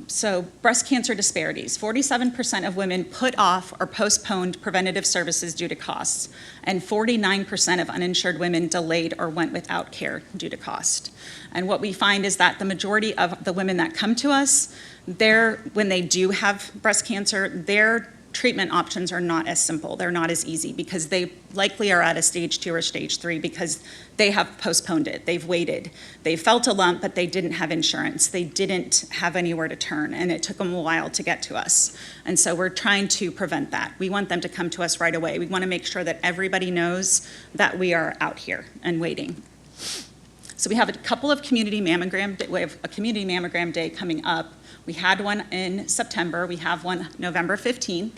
So breast cancer disparities. 47% of women put off or postponed preventative services due to costs, and 49% of uninsured women delayed or went without care due to cost. And what we find is that the majority of the women that come to us, when they do have breast cancer, their treatment options are not as simple. They're not as easy because they likely are at a stage 2 or stage 3 because they have postponed it. They've waited. They felt a lump, but they didn't have insurance. They didn't have anywhere to turn, and it took them a while to get to us. And so we're trying to prevent that. We want them to come to us right away. We want to make sure that everybody knows that we are out here and waiting. So we have a couple of community mammogram, we have a community mammogram day coming up. We had one in September. We have one November 15th.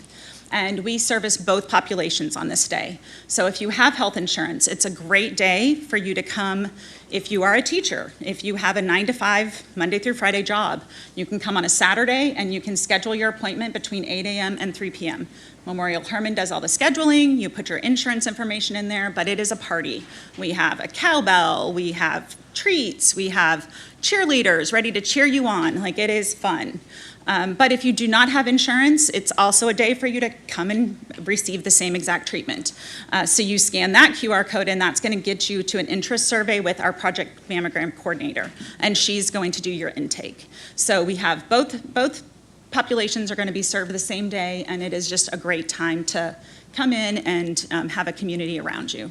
And we service both populations on this day. So if you have health insurance, it's a great day for you to come. If you are a teacher, if you have a 9 to 5 Monday through Friday job, you can come on a Saturday and you can schedule your appointment between 8 a.m. and 3 p.m. Memorial Hermann does all the scheduling. You put your insurance information in there, but it is a party. We have a cowbell, we have treats, we have cheerleaders ready to cheer you on. Like, it is fun. But if you do not have insurance, it's also a day for you to come and receive the same exact treatment. So you scan that QR code, and that's going to get you to an interest survey with our Project Mammogram coordinator, and she's going to do your intake. So we have both populations are going to be served the same day, and it is just a great time to come in and have a community around you.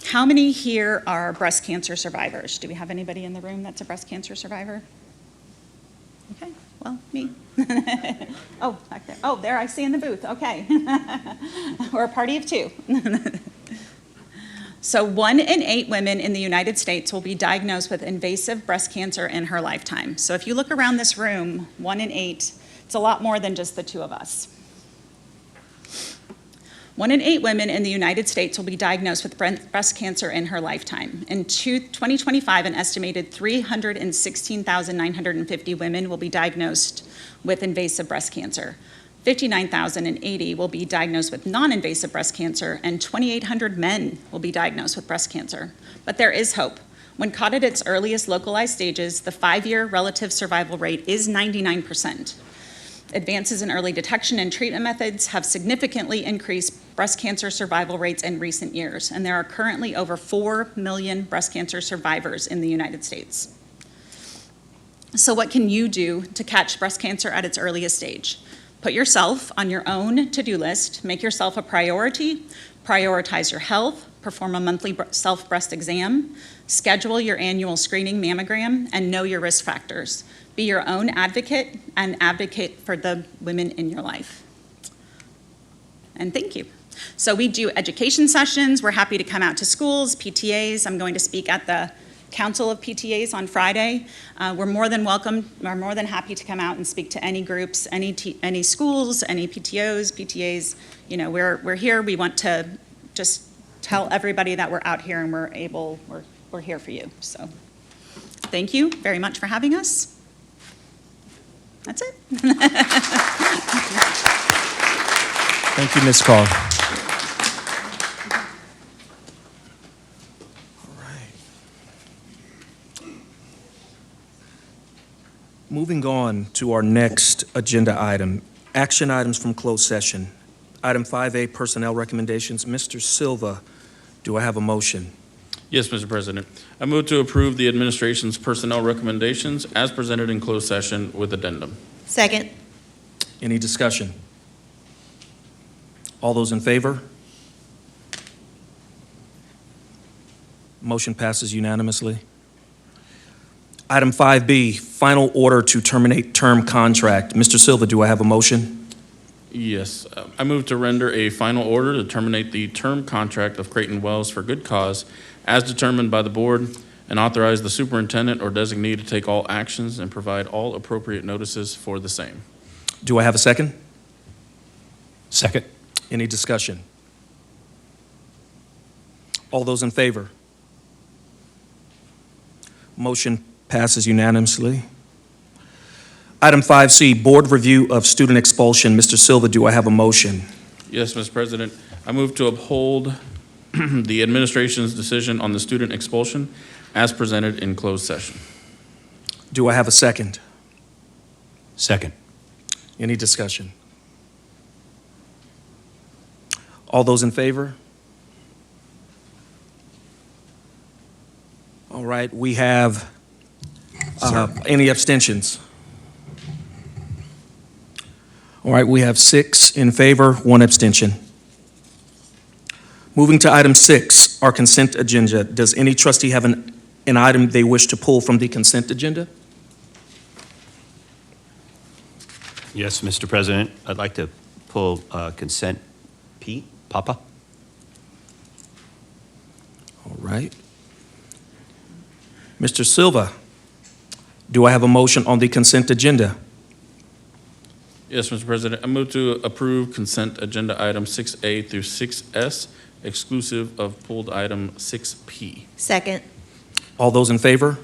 How many here are breast cancer survivors? Do we have anybody in the room that's a breast cancer survivor? Okay, well, me. Oh, back there. Oh, there I see in the booth. Okay. We're a party of 2. So 1 in 8 women in the United States will be diagnosed with invasive breast cancer in her lifetime. So if you look around this room, 1 in 8, it's a lot more than just the 2 of us. 1 in 8 women in the United States will be diagnosed with breast cancer in her lifetime. In 2025, an estimated 316,950 women will be diagnosed with invasive breast cancer. 59,080 will be diagnosed with non-invasive breast cancer, and 2,800 men will be diagnosed with breast cancer. But there is hope. When caught at its earliest localized stages, the 5-year relative survival rate is 99%. Advances in early detection and treatment methods have significantly increased breast cancer survival rates in recent years, and there are currently over 4 million breast cancer survivors in the United States. So what can you do to catch breast cancer at its earliest stage? Put yourself on your own to-do list, make yourself a priority, prioritize your health, perform a monthly self-breast exam, schedule your annual screening mammogram, and know your risk factors. Be your own advocate and advocate for the women in your life. And thank you. So we do education sessions. We're happy to come out to schools, PTAs. I'm going to speak at the Council of PTAs on Friday. We're more than welcome, we're more than happy to come out and speak to any groups, any schools, any PTAs. You know, we're here. We want to just tell everybody that we're out here and we're here for you. So thank you very much for having us. That's it. Thank you, Ms. Carr. Moving on to our next agenda item, action items from closed session. Item 5A, personnel recommendations. Mr. Silva, do I have a motion? Yes, Mr. President. I move to approve the administration's personnel recommendations as presented in closed session with addendum. Second. Any discussion? All those in favor? Motion passes unanimously. Item 5B, final order to terminate term contract. Mr. Silva, do I have a motion? Yes. I move to render a final order to terminate the term contract of Creighton Wells for good cause as determined by the board and authorize the superintendent or designee to take all actions and provide all appropriate notices for the same. Do I have a second? Second. Any discussion? All those in favor? Motion passes unanimously. Item 5C, board review of student expulsion. Mr. Silva, do I have a motion? Yes, Mr. President. I move to uphold the administration's decision on the student expulsion as presented in closed session. Do I have a second? Second. Any discussion? All those in favor? All right, we have any abstentions? All right, we have 6 in favor, 1 abstention. Moving to item 6, our consent agenda. Does any trustee have an item they wish to pull from the consent agenda? Yes, Mr. President. I'd like to pull consent P, Papa. All right. Mr. Silva, do I have a motion on the consent agenda? Yes, Mr. President. I move to approve consent agenda item 6A through 6S, exclusive of pulled item 6P. Second. All those in favor?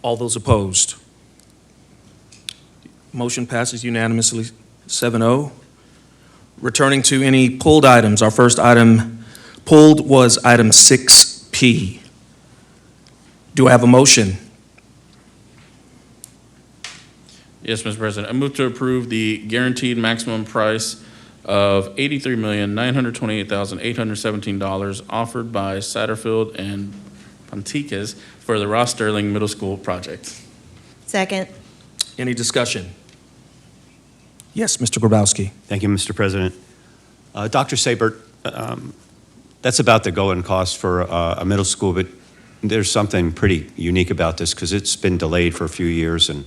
All those opposed? Motion passes unanimously 7-0. Returning to any pulled items, our first item pulled was item 6P. Do I have a motion? Yes, Mr. President. I move to approve the guaranteed maximum price of $83,928,817 offered by Satterfield and Ponticas for the Ross Sterling Middle School project. Second. Any discussion? Yes, Mr. Grabowski. Thank you, Mr. President. Dr. Sabert, that's about the going cost for a middle school, but there's something pretty unique about this because it's been delayed for a few years. And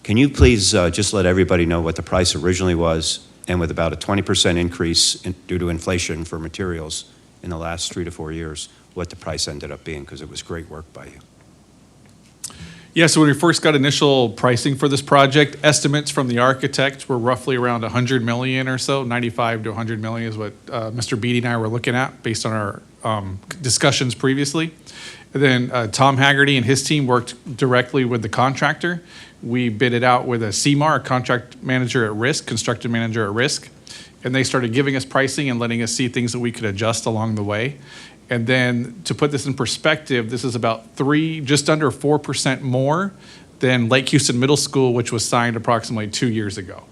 can you please just let everybody know what the price originally was, and with about a 20% increase due to inflation for materials in the last 3 to 4 years, what the price ended up being, because it was great work by you. Yeah, so when we first got initial pricing for this project, estimates from the architect were roughly around 100 million or so. 95 to 100 million is what Mr. Beatty and I were looking at based on our discussions previously. And then Tom Haggerty and his team worked directly with the contractor. we bid it out with a CMAR, a contract manager at risk, construction manager at risk. And they started giving us pricing and letting us see things that we could adjust along the way. And then to put this in perspective, this is about just under 4% more than Lake Houston Middle School, which was signed approximately 2 years ago.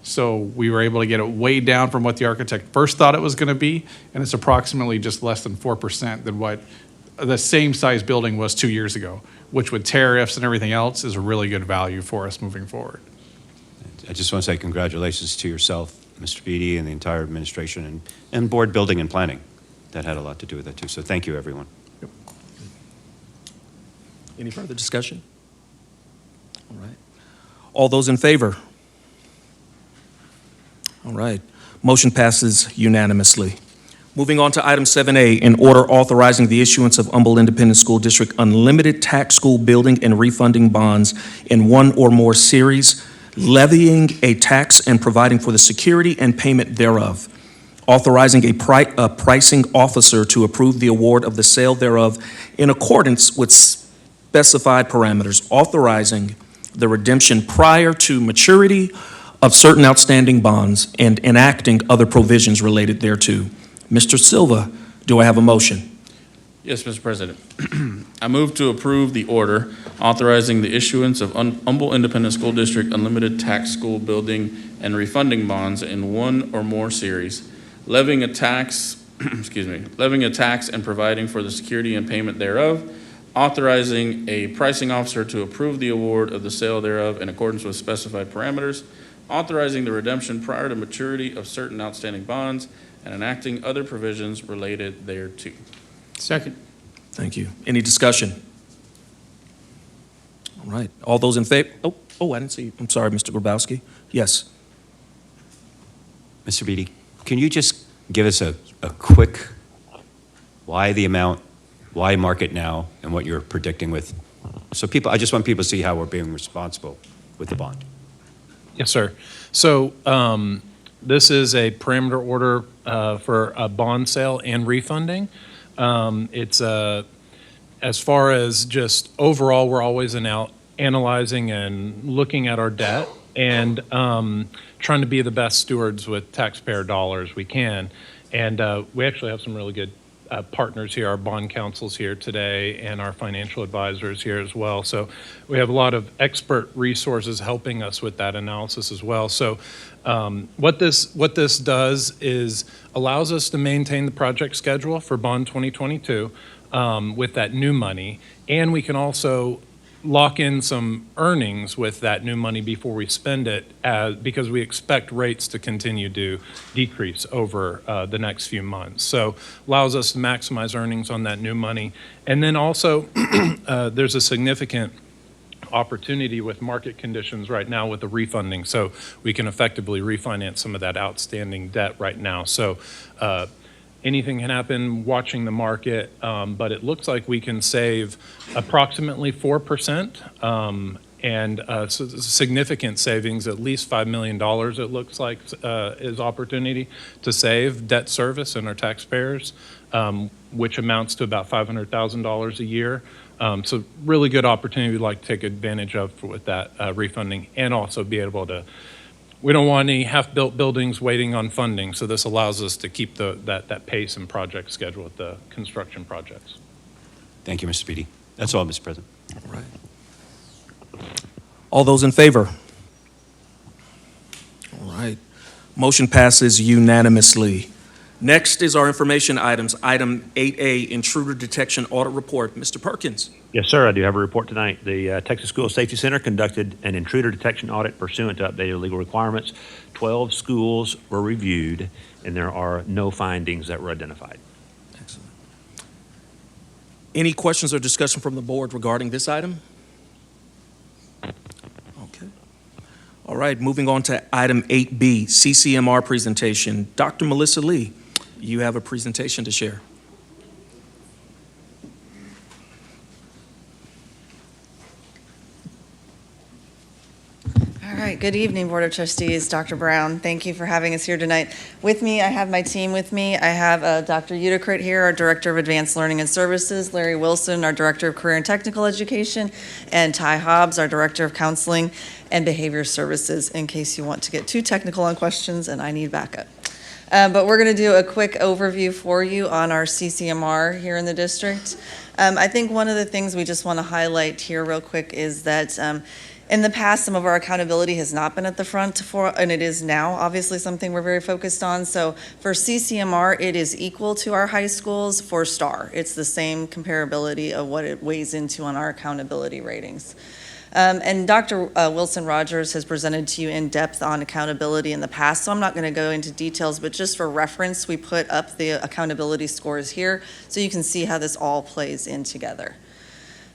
So we were able to get it way down from what the architect first thought it was going to be, and it's approximately just less than 4% than what the same size building was 2 years ago, which with tariffs and everything else is a really good value for us moving forward. I just want to say congratulations to yourself, Mr. Beatty, and the entire administration and board building and planning. That had a lot to do with that too. So thank you, everyone. Any further discussion? All right. All those in favor? All right. Motion passes unanimously. Moving on to item 7A, an order authorizing the issuance of Humboldt Independent School District unlimited tax school building and refunding bonds in one or more series, levying a tax and providing for the security and payment thereof, authorizing a pricing officer to approve the award of the sale thereof in accordance with specified parameters, authorizing the redemption prior to maturity of certain outstanding bonds, and enacting other provisions related thereto. Mr. Silva, do I have a motion? Yes, Mr. President. I move to approve the order authorizing the issuance of Humboldt Independent School District unlimited tax school building and refunding bonds in one or more series, levying a tax, levying a tax and providing for the security and payment thereof, authorizing a pricing officer to approve the award of the sale thereof in accordance with specified parameters, authorizing the redemption prior to maturity of certain outstanding bonds, and enacting other provisions related thereto. Second. Thank you. Any discussion? All right. All those in favor? I didn't see you. I'm sorry, Mr. Grabowski. Yes. Mr. Beatty, can you just give us a quick, why the amount, why market now, and what you're predicting with, so people, I just want people to see how we're being responsible with the bond. Yes, sir. So this is a parameter order for a bond sale and refunding. It's as far as just overall, we're always analyzing and looking at our debt and trying to be the best stewards with taxpayer dollars we can. And we actually have some really good partners here, our bond counsels here today, and our financial advisors here as well. So we have a lot of expert resources helping us with that analysis as well. So what this does is allows us to maintain the project schedule for Bond 2022 with that new money, and we can also lock in some earnings with that new money before we spend it, because we expect rates to continue to decrease over the next few months. So allows us to maximize earnings on that new money. And then also there's a significant opportunity with market conditions right now with the refunding. So we can effectively refinance some of that outstanding debt right now. So anything can happen watching the market, but it looks like we can save approximately 4%, and so significant savings, at least $5 million it looks like is opportunity to save debt service in our taxpayers, which amounts to about $500,000 a year. So really good opportunity we'd like to take advantage of with that refunding, and also be able to, we don't want any half-built buildings waiting on funding, so this allows us to keep that pace and project schedule with the construction projects. Thank you, Mr. Beatty. That's all, Mr. President. All right. All those in favor? All right. Motion passes unanimously. Next is our information items. Item 8A, Intruder Detection Audit Report. Mr. Perkins. Yes, sir. I do have a report tonight. The Texas School Safety Center conducted an intruder detection audit pursuant to updated legal requirements. 12 schools were reviewed, and there are no findings that were identified. Excellent. Any questions or discussion from the board regarding this item? Okay. All right, moving on to item 8B, CCMR presentation. Dr. Melissa Lee, you have a presentation to share. All right, Good evening, Board of Trustees, Dr. Brown. Thank you for having us here tonight. With me, I have my team with me. I have Dr. Udicrit here, our Director of Advanced Learning and Services, Larry Wilson, our Director of Career and Technical Education, and Ty Hobbs, our Director of Counseling and Behavior Services, in case you want to get too technical on questions and I need backup. But we're going to do a quick overview for you on our CCMR here in the district. I think one of the things we just want to highlight here real quick is that in the past, some of our accountability has not been at the front and it is now obviously something we're very focused on. So for CCMR, it is equal to our high schools for STAR. It's the same comparability of what it weighs into on our accountability ratings. And Dr. Wilson Rogers has presented to you in depth on accountability in the past, so I'm not going to go into details, but just for reference, we put up the accountability scores here so you can see how this all plays in together.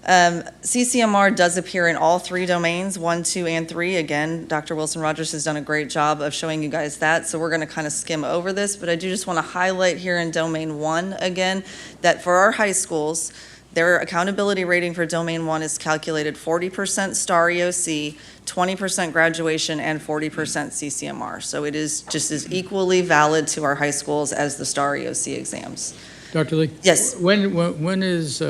CCMR does appear in all three domains, 1, 2, and 3. Again, Dr. Wilson Rogers has done a great job of showing you guys that, so we're going to kind of skim over this, but I do just want to highlight here in domain 1 again that for our high schools, their accountability rating for domain 1 is calculated 40% STAR EOC, 20% graduation, and 40% CCMR. So it is just as equally valid to our high schools as the STAR EOC exams. Dr. Lee? Yes. When is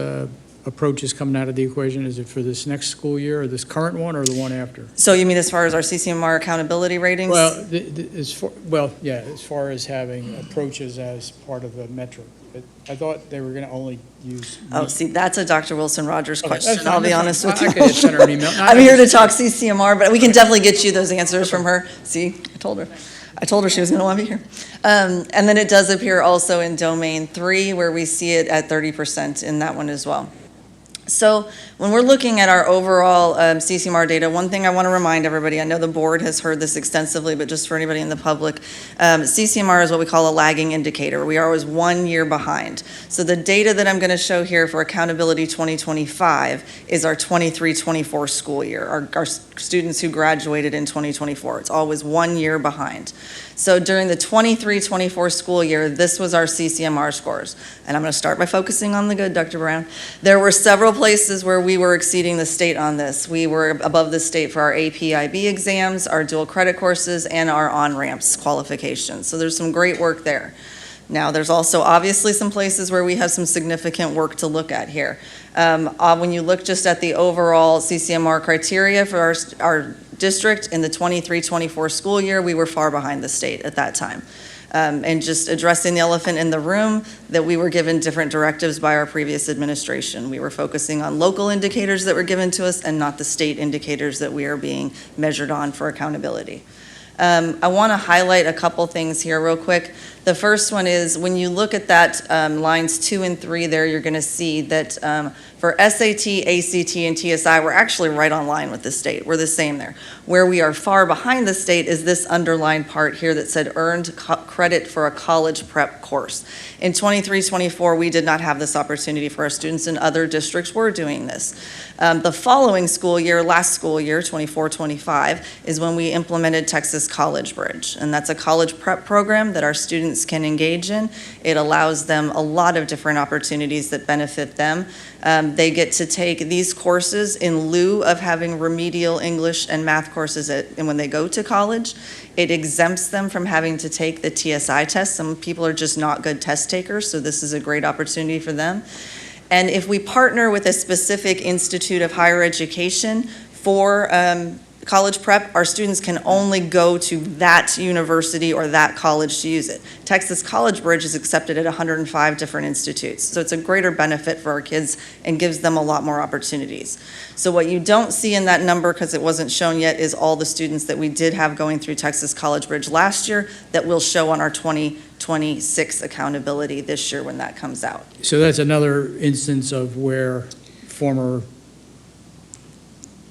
approaches coming out of the equation? Is it for this next school year, or this current one, or the one after? So you mean as far as our CCMR accountability ratings? Well, as far as having approaches as part of a metric. I thought they were going to only use. Oh, see, that's a Dr. Wilson Rogers Okay, question, that's fine, I'll be that's honest fine. with I you. could send her an email. No, I'm here to talk CCMR, but we can definitely get you those answers from her. See, I told her she was going to want to be here. And then it does appear also in domain 3, where we see it at 30% in that one as well. So when we're looking at our overall CCMR data, one thing I want to remind everybody, I know the board has heard this extensively, but just for anybody in the public, CCMR is what we call a lagging indicator. We are always 1 year behind. So the data that I'm going to show here for Accountability 2025 is our 23-24 school year, our students who graduated in 2024. It's always 1 year behind. So during the 23-24 school year, this was our CCMR scores. And I'm going to start by focusing on the good, Dr. Brown. There were several places where we were exceeding the state on this. We were above the state for our AP/IB exams, our dual credit courses, and our on-ramps qualifications. So there's some great work there. Now, there's also obviously some places where we have some significant work to look at here. When you look just at the overall CCMR criteria for our district in the 23-24 school year, we were far behind the state at that time. And just addressing the elephant in the room, that we were given different directives by our previous administration. We were focusing on local indicators that were given to us and not the state indicators that we are being measured on for accountability. I want to highlight a couple things here real quick. The first one is when you look at that lines 2 and 3 there, you're going to see that for SAT, ACT, and TSI, we're actually right on line with the state. We're the same there. Where we are far behind the state is this underlined part here that said earned credit for a college prep course. In 23-24, we did not have this opportunity for our students, and other districts were doing this. The following school year, last school year, 24-25, is when we implemented Texas College Bridge, and that's a college prep program that our students can engage in. It allows them a lot of different opportunities that benefit them. They get to take these courses in lieu of having remedial English and math courses and when they go to college. It exempts them from having to take the TSI test. Some people are just not good test takers, so this is a great opportunity for them. And if we partner with a specific institute of higher education for college prep, our students can only go to that university or that college to use it. Texas College Bridge is accepted at 105 different institutes, so it's a greater benefit for our kids and gives them a lot more opportunities. So what you don't see in that number, because it wasn't shown yet, is all the students that we did have going through Texas College Bridge last year that will show on our 2026 accountability this year when that comes out. So that's another instance of where former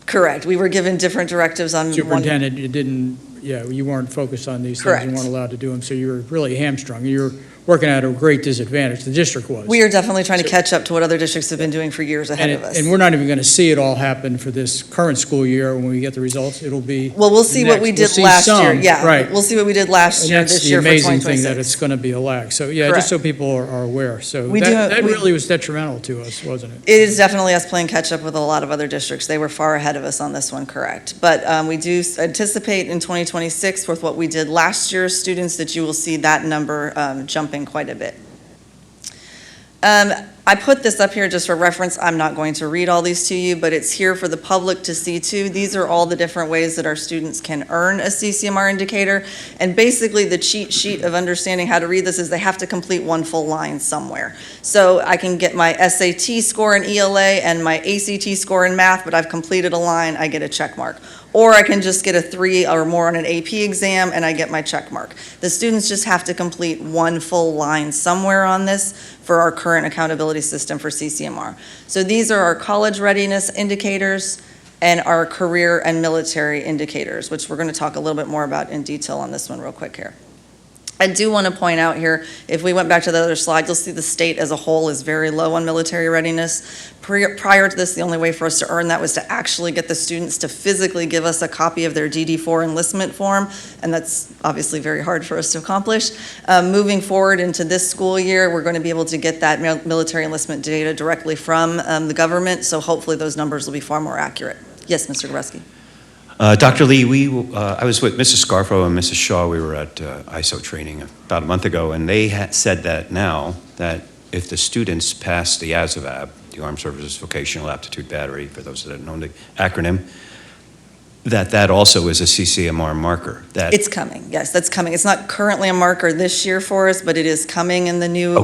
Correct. We were given different directives on superintendent didn't you weren't focused on these things. Correct. You weren't allowed to do them, so you were really hamstrung. You were working at a great disadvantage. The district was. We are definitely trying to catch up to what other districts have been doing for years ahead of us. And we're not even going to see it all happen for this current school year when we get the results. It'll be. Well, we'll see what we next. We'll did see last year. some, Yeah, right. we'll see what we did last year, this year for That's the amazing thing, 2026. that it's going to be a lag. So, yeah, Correct. just so people are aware. So We that do- we- really was detrimental to us, wasn't it? It is definitely us playing catch-up with a lot of other districts. They were far ahead of us on this one, correct. But we do anticipate in 2026 with what we did last year's students that you will see that number jumping quite a bit. I put this up here just for reference. I'm not going to read all these to you, but it's here for the public to see too. These are all the different ways that our students can earn a CCMR indicator. And basically the cheat sheet of understanding how to read this is they have to complete one full line somewhere. So I can get my SAT score in ELA and my ACT score in math, but I've completed a line, I get a check mark. Or I can just get a 3 or more on an AP exam and I get my check mark. The students just have to complete one full line somewhere on this for our current accountability system for CCMR. So these are our college readiness indicators and our career and military indicators, which we're going to talk a little bit more about in detail on this one real quick here. I do want to point out here, if we went back to the other slide, you'll see the state as a whole is very low on military readiness. Prior to this, the only way for us to earn that was to actually get the students to physically give us a copy of their DD4 enlistment form, and that's obviously very hard for us to accomplish. Moving forward into this school year, we're going to be able to get that military enlistment data directly from the government, so hopefully those numbers will be far more accurate. Yes, Mr. Goreski. Dr. Lee, I was with Mrs. Scarfo and Mrs. Shaw. We were at ISO training about a month ago, and they said that now that if the students pass the ASVAB, the Armed Services Vocational Aptitude Battery, for those that don't know the acronym, that also is a CCMR marker. It's coming, yes, that's coming. It's not currently a marker this year for us, but it is coming in the new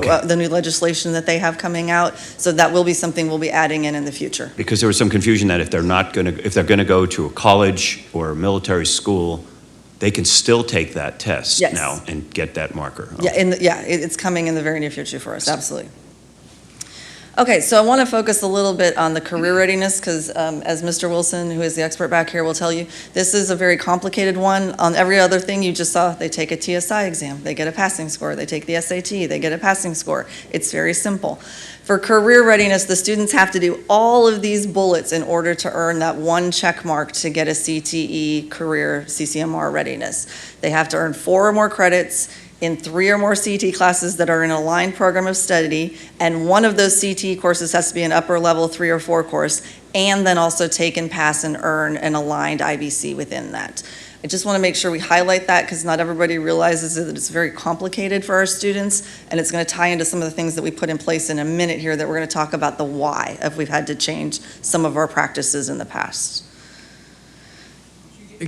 legislation that they have coming out. So that will be something we'll be adding in the future. Because there was some confusion that if they're going to go to a college or a military school, they can still take that test Yes. now and get that marker. Yeah, it's coming in the very near future for us, absolutely. Okay, so I want to focus a little bit on the career readiness because as Mr. Wilson, who is the expert back here, will tell you, this is a very complicated one. On every other thing you just saw, they take a TSI exam, they get a passing score. They take the SAT, they get a passing score. It's very simple. For career readiness, the students have to do all of these bullets in order to earn that one check mark to get a CTE career CCMR readiness. They have to earn 4 or more credits in 3 or more CT classes that are in an aligned program of study, and one of those CT courses has to be an upper level 3 or 4 course, and then also take and pass and earn an aligned IBC within that. I just want to make sure we highlight that because not everybody realizes that it's very complicated for our students, and it's going to tie into some of the things that we put in place in a minute here that we're going to talk about the why if we've had to change some of our practices in the past.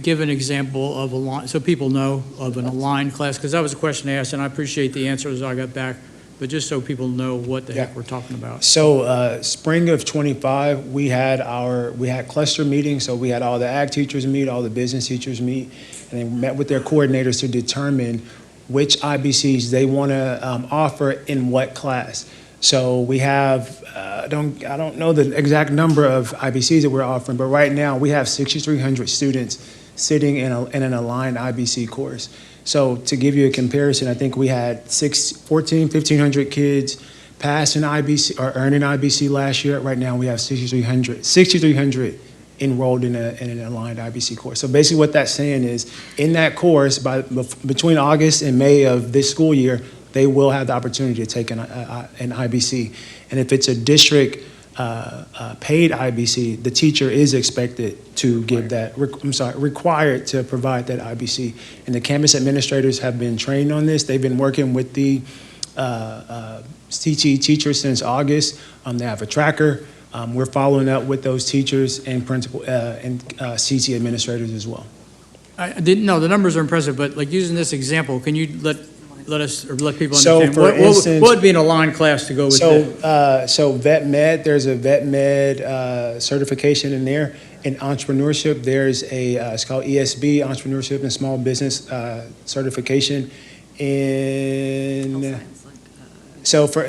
Give an example of a line, so people know of an aligned class, because that was a question asked, and I appreciate the answers I got back, but just so people know what the heck we're talking about. So spring of '25, we had cluster meetings, so we had all the ag teachers meet, all the business teachers meet, and they met with their coordinators to determine which IBCs they want to offer in what class. So we have, I don't know the exact number of IBCs that we're offering, but right now we have 6,300 students sitting in an aligned IBC course. So to give you a comparison, I think we had 1,500 kids pass an IBC or earn an IBC last year. Right now we have 6,300 enrolled in an aligned IBC course. So basically what that's saying is in that course, between August and May of this school year, they will have the opportunity to take an IBC. And if it's a district paid IBC, the teacher is expected to give that, required to provide that IBC. And the campus administrators have been trained on this. They've been working with the CTE teachers since August. They have a tracker. We're following up with those teachers and principal and CTE administrators as well. I didn't know, the numbers are impressive, but like using this example, can you let us, or let people So, understand, for instance, what would be an aligned class to go with that? So Vet Med, there's a Vet Med certification in there. In entrepreneurship, there's it's called ISD, Entrepreneurship and Small Business certification. In So for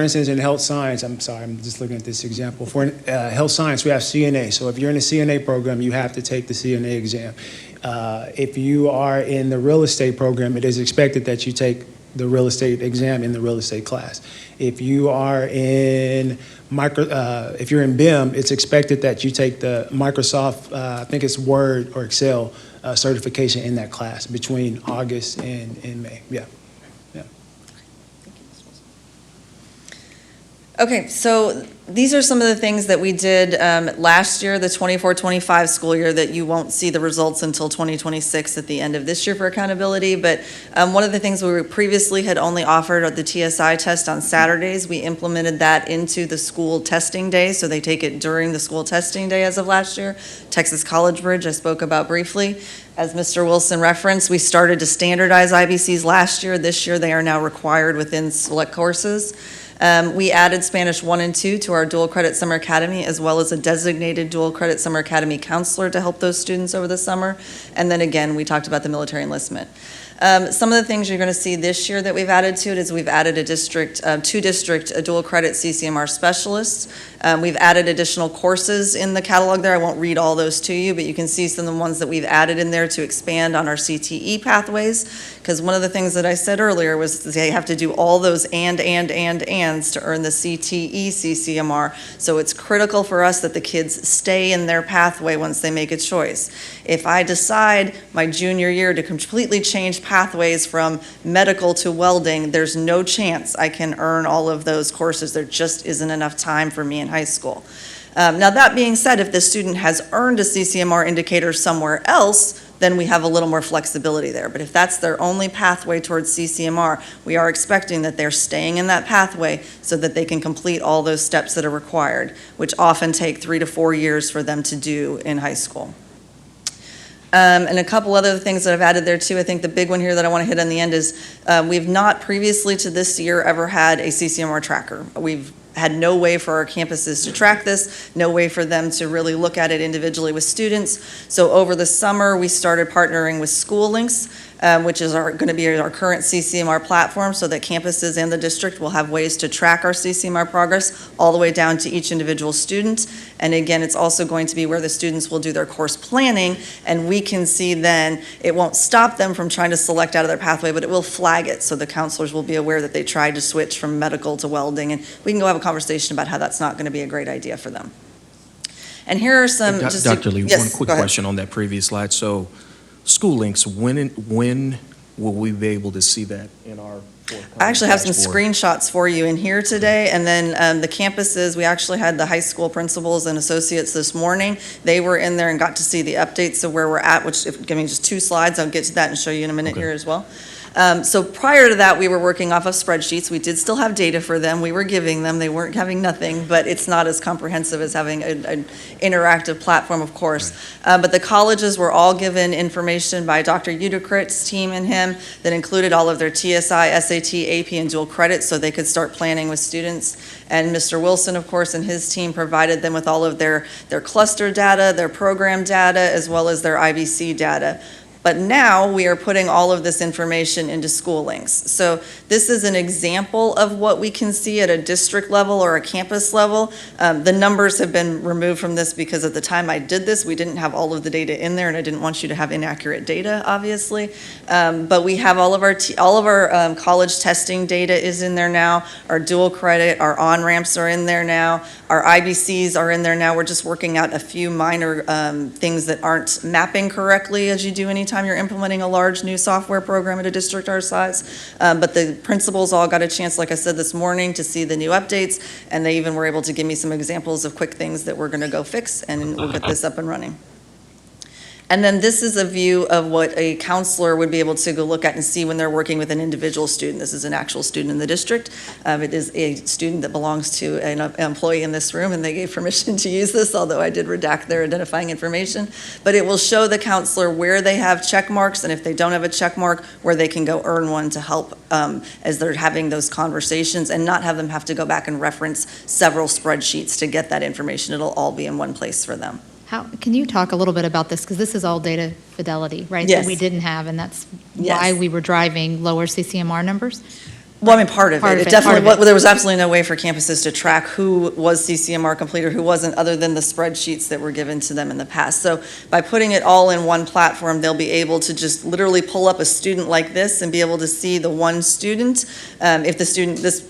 instance, in health science, I'm sorry, I'm just looking at this example. For health science, we have CNA. So if you're in a CNA program, you have to take the CNA exam. If you are in the real estate program, it is expected that you take the real estate exam in the real estate class. If you are in if you're in BIM, it's expected that you take the Microsoft, I think it's Word or Excel certification in that class between August and May. Yeah. Okay, so these are some of the things that we did last year, the 24-25 school year, that you won't see the results until 2026 at the end of this year for accountability. But one of the things we previously had only offered the TSI test on Saturdays, we implemented that into the school testing day, so they take it during the school testing day as of last year. Texas College Bridge, I spoke about briefly. As Mr. Wilson referenced, we started to standardize IBCs last year. This year, they are now required within select courses. We added Spanish 1 and 2 to our dual credit summer academy, as well as a designated dual credit summer academy counselor to help those students over the summer. And then again, we talked about the military enlistment. Some of the things you're going to see this year that we've added to it is we've added two district dual credit CCMR specialists. We've added additional courses in the catalog there. I won't read all those to you, but you can see some of the ones that we've added in there to expand on our CTE pathways. Because one of the things that I said earlier was they have to do all those ands to earn the CTE CCMR. So it's critical for us that the kids stay in their pathway once they make a choice. If I decide my junior year to completely change pathways from medical to welding, there's no chance I can earn all of those courses. There just isn't enough time for me in high school. Now that being said, if the student has earned a CCMR indicator somewhere else, then we have a little more flexibility there. But if that's their only pathway towards CCMR, we are expecting that they're staying in that pathway so that they can complete all those steps that are required, which often take 3 to 4 years for them to do in high school. And a couple other things that I've added there too. I think the big one here that I want to hit on the end is we've not previously to this year ever had a CCMR tracker. We've had no way for our campuses to track this, no way for them to really look at it individually with students. So over the summer, we started partnering with School Links, which is going to be our current CCMR platform, so that campuses and the district will have ways to track our CCMR progress all the way down to each individual student. And again, it's also going to be where the students will do their course planning, and we can see then, it won't stop them from trying to select out of their pathway, but it will flag it, so the counselors will be aware that they tried to switch from medical to welding, and we can go have a conversation about how that's not going to be a great idea for them. And here are some... Dr. Lee, Yes, one quick go ahead. question on that previous slide. So School Links, when will we be able to see that in our forthcoming I actually have some dashboard? screenshots for you in here today, and then the campuses, we actually had the high school principals and associates this morning. They were in there and got to see the updates of where we're at, which, give me just 2 slides, I'll get to that and show you in a minute here as well. So prior to that, we were working off of spreadsheets. We did still have data for them. We were giving them. They weren't having nothing, but it's not as comprehensive as having an interactive platform, of course. But the colleges were all given information by Dr. Udikrit's team and him that included all of their TSI, SAT, AP, and dual credit, so they could start planning with students. And Mr. Wilson, of course, and his team provided them with all of their cluster data, their program data, as well as their IBC data. But now we are putting all of this information into School Links. So this is an example of what we can see at a district level or a campus level. The numbers have been removed from this because at the time I did this, we didn't have all of the data in there, and I didn't want you to have inaccurate data, obviously. But we have all of our college testing data is in there now. Our dual credit, our on-ramps are in there now. Our IBCs are in there now. We're just working out a few minor things that aren't mapping correctly as you do anytime you're implementing a large new software program at a district our size. But the principals all got a chance, like I said this morning, to see the new updates, and they even were able to give me some examples of quick things that we're going to go fix, and we'll get this up and running. And then this is a view of what a counselor would be able to go look at and see when they're working with an individual student. This is an actual student in the district. It is a student that belongs to an employee in this room, and they gave permission to use this, although I did redact their identifying information. But it will show the counselor where they have check marks, and if they don't have a check mark, where they can go earn one to help as they're having those conversations, and not have them have to go back and reference several spreadsheets to get that information. It'll all be in one place for them. Can you talk a little bit about this? Because this is all data fidelity, right? Yes. That we didn't have, and that's Yes. why we were driving lower CCMR numbers? Well, I mean, part of Part it. of It it, definitely, part of it. there was absolutely no way for campuses to track who was CCMR complete or who wasn't, other than the spreadsheets that were given to them in the past. So by putting it all in one platform, they'll be able to just literally pull up a student like this and be able to see the one student. If this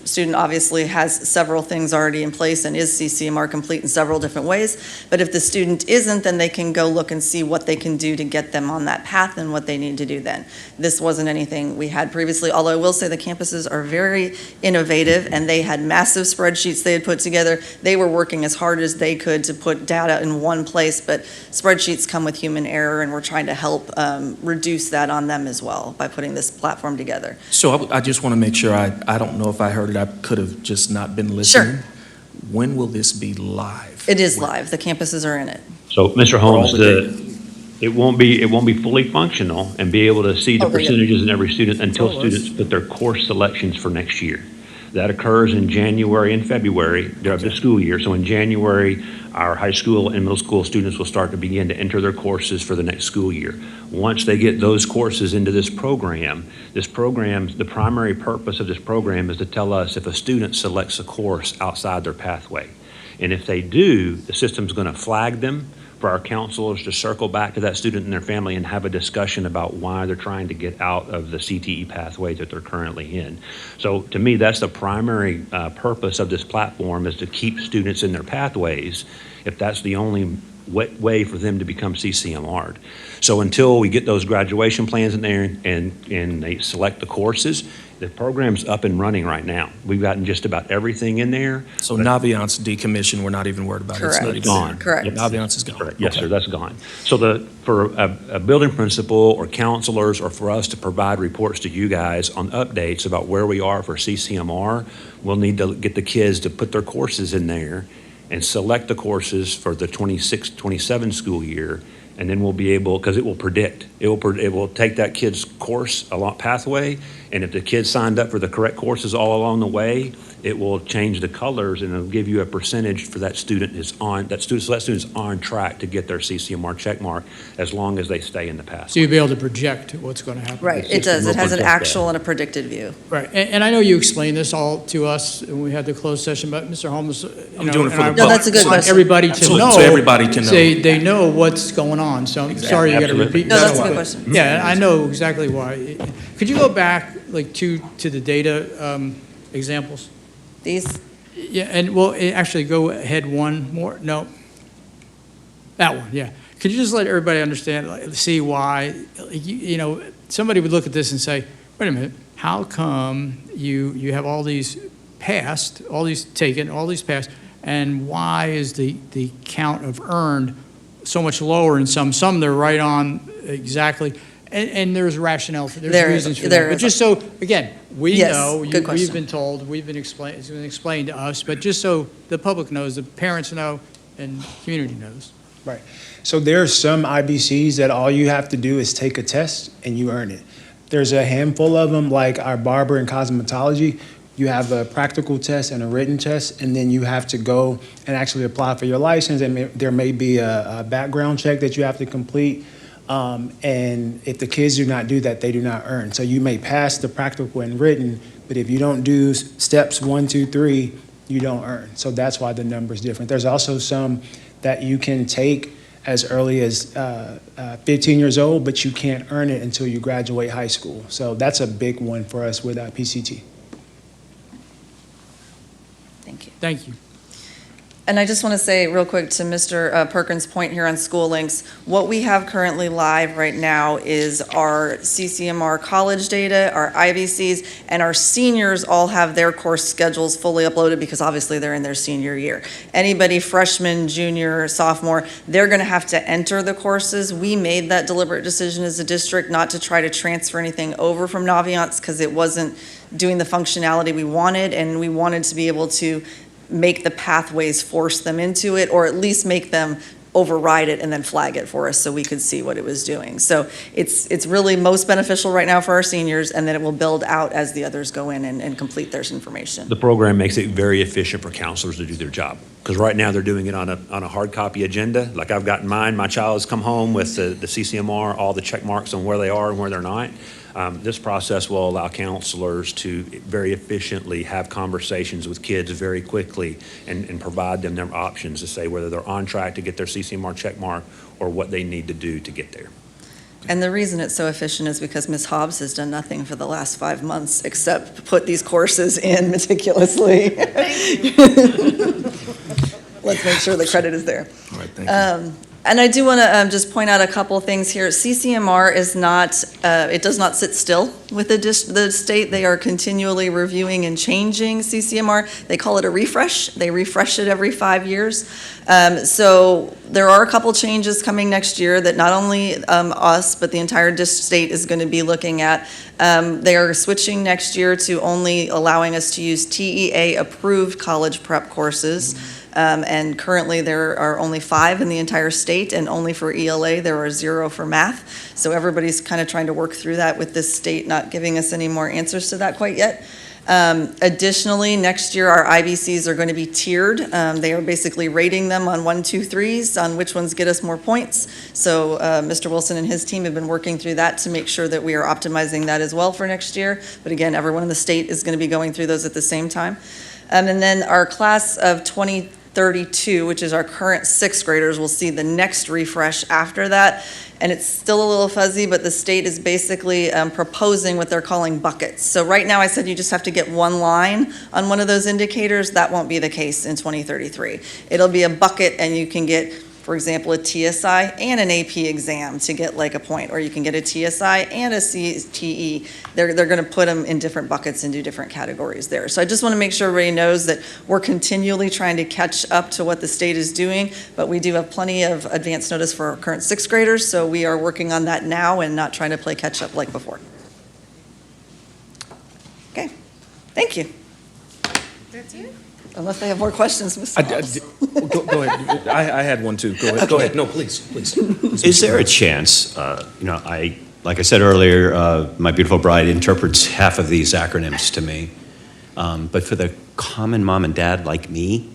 student obviously has several things already in place and is CCMR complete in several different ways. But if the student isn't, then they can go look and see what they can do to get them on that path and what they need to do then. This wasn't anything we had previously, although I will say the campuses are very innovative, and they had massive spreadsheets they had put together. They were working as hard as they could to put data in one place, but spreadsheets come with human error, and we're trying to help reduce that on them as well by putting this platform together. So I just want to make sure, I don't know if I heard it, I could have just not been listening. Sure. When will this be live? It is live. The campuses are in it. So, Mr. all Holmes, the it won't be fully functional and be able to see the Oh, there you go. percentages in every student until all it was. students put their course selections for next year. That occurs in January and February of the school year. So in January, our high school and middle school students will start to begin to enter their courses for the next school year. Once they get those courses into this program, the primary purpose of this program is to tell us if a student selects a course outside their pathway. And if they do, the system's going to flag them for our counselors to circle back to that student and their family and have a discussion about why they're trying to get out of the CTE pathway that they're currently in. So to me, that's the primary purpose of this platform, is to keep students in their pathways if that's the only way for them to become CCMR'd. So until we get those graduation plans in there and they select the courses, the program's up and running right now. We've gotten just about everything in there. So Naviance decommission, we're not even worried about it. It's not Correct. even Gone. there. Correct. Yep, Naviance is gone. Correct. Yes, Okay. sir, that's gone. So for a building principal or counselors, or for us to provide reports to you guys on updates about where we are for CCMR, we'll need to get the kids to put their courses in there and select the courses for the 26-27 school year. And then we'll be able, because it will predict. It will take that kid's course along pathway, and if the kid signed up for the correct courses all along the way, it will change the colors, and it'll give you a percentage for that student so that student's on track to get their CCMR check mark as long as they stay in the pathway. So you'll be able to project what's going to happen. Right, it does. It has an actual and a predicted view. Right, and I know you explained this all to us when we had the closed session, but Mr. Holmes, I'm doing it for the No, that's a good want question. everybody to Absolutely, know. so everybody can know. They know what's going on, so I'm sorry you got to Absolutely. repeat. No, that. that's a good question. Yeah, I know exactly why. Could you go back, like, to the data examples? These, Yeah, and, well, actually, go ahead one more, no. That one, yeah. Could you just let everybody understand, like, see why, like, you know, somebody would look at this and say, wait a minute, how come you have all these passed, all these taken, all these passed, and why is the count of earned so much lower in some? Some they're right on exactly, and there's rationale, there's There is- reasons for there that. But is. just so, again, we Yes, know, good we've question. been told, it's been explained to us, but just so the public knows, the parents know, and community knows. Right. So there are some IBCs that all you have to do is take a test and you earn it. There's a handful of them, like our barber and cosmetology. You have a practical test and a written test, and then you have to go and actually apply for your license, and there may be a background check that you have to complete. And if the kids do not do that, they do not earn. So you may pass the practical and written, but if you don't do steps 1, 2, 3, you don't earn. So that's why the number's different. There's also some that you can take as early as 15 years old, but you can't earn it until you graduate high school. So that's a big one for us with PCT. thank you. Thank you. And I just want to say real quick to Mr. Perkins' point here on School Links, what we have currently live right now is our CCMR college data, our IVCs, and our seniors all have their course schedules fully uploaded because obviously they're in their senior year. Anybody freshman, junior, sophomore, they're going to have to enter the courses. We made that deliberate decision as a district not to try to transfer anything over from Naviance because it wasn't doing the functionality we wanted, and we wanted to be able to make the pathways force them into it, or at least make them override it and then flag it for us so we could see what it was doing. So it's really most beneficial right now for our seniors, and then it will build out as the others go in and complete their information. The program makes it very efficient for counselors to do their job. Because right now they're doing it on a hard copy agenda. Like I've gotten mine, my child has come home with the CCMR, all the check marks on where they are and where they're not. This process will allow counselors to very efficiently have conversations with kids very quickly and provide them their options to say whether they're on track to get their CCMR check mark or what they need to do to get there. And the reason it's so efficient is because Ms. Hobbs has done nothing for the last 5 months except put these courses in meticulously. Let's make sure the credit is there. All right, thank you. And I do want to just point out a couple things here. CCMR is not, it does not sit still with the state. They are continually reviewing and changing CCMR. They call it a refresh. They refresh it every 5 years. So there are a couple changes coming next year that not only us, but the entire state is going to be looking at. They are switching next year to only allowing us to use TEA-approved college prep courses. And currently there are only 5 in the entire state, and only for ELA there are 0 for math. So everybody's kind of trying to work through that with this state not giving us any more answers to that quite yet. Additionally, next year our IBCs are going to be tiered. They are basically rating them on 1, 2, 3s on which ones get us more points. So Mr. Wilson and his team have been working through that to make sure that we are optimizing that as well for next year. But again, everyone in the state is going to be going through those at the same time. And then our class of 2032, which is our current 6th graders, will see the next refresh after that. And it's still a little fuzzy, but the state is basically proposing what they're calling buckets. So right now I said you just have to get 1 line on one of those indicators. That won't be the case in 2033. It'll be a bucket, and you can get, for example, a TSI and an AP exam to get like a point, or you can get a TSI and a CTE. They're going to put them in different buckets and do different categories there. So I just want to make sure everybody knows that we're continually trying to catch up to what the state is doing, but we do have plenty of advance notice for our current 6th graders, so we are working on that now and not trying to play catch up like before. Okay, thank you. That's you? Unless they have more questions, Mr. Hobbs. Go ahead. I had one too. Go ahead. Go ahead. No, please. Is there a chance, like I said earlier, my beautiful bride interprets half of these acronyms to me, but for the common mom and dad like me,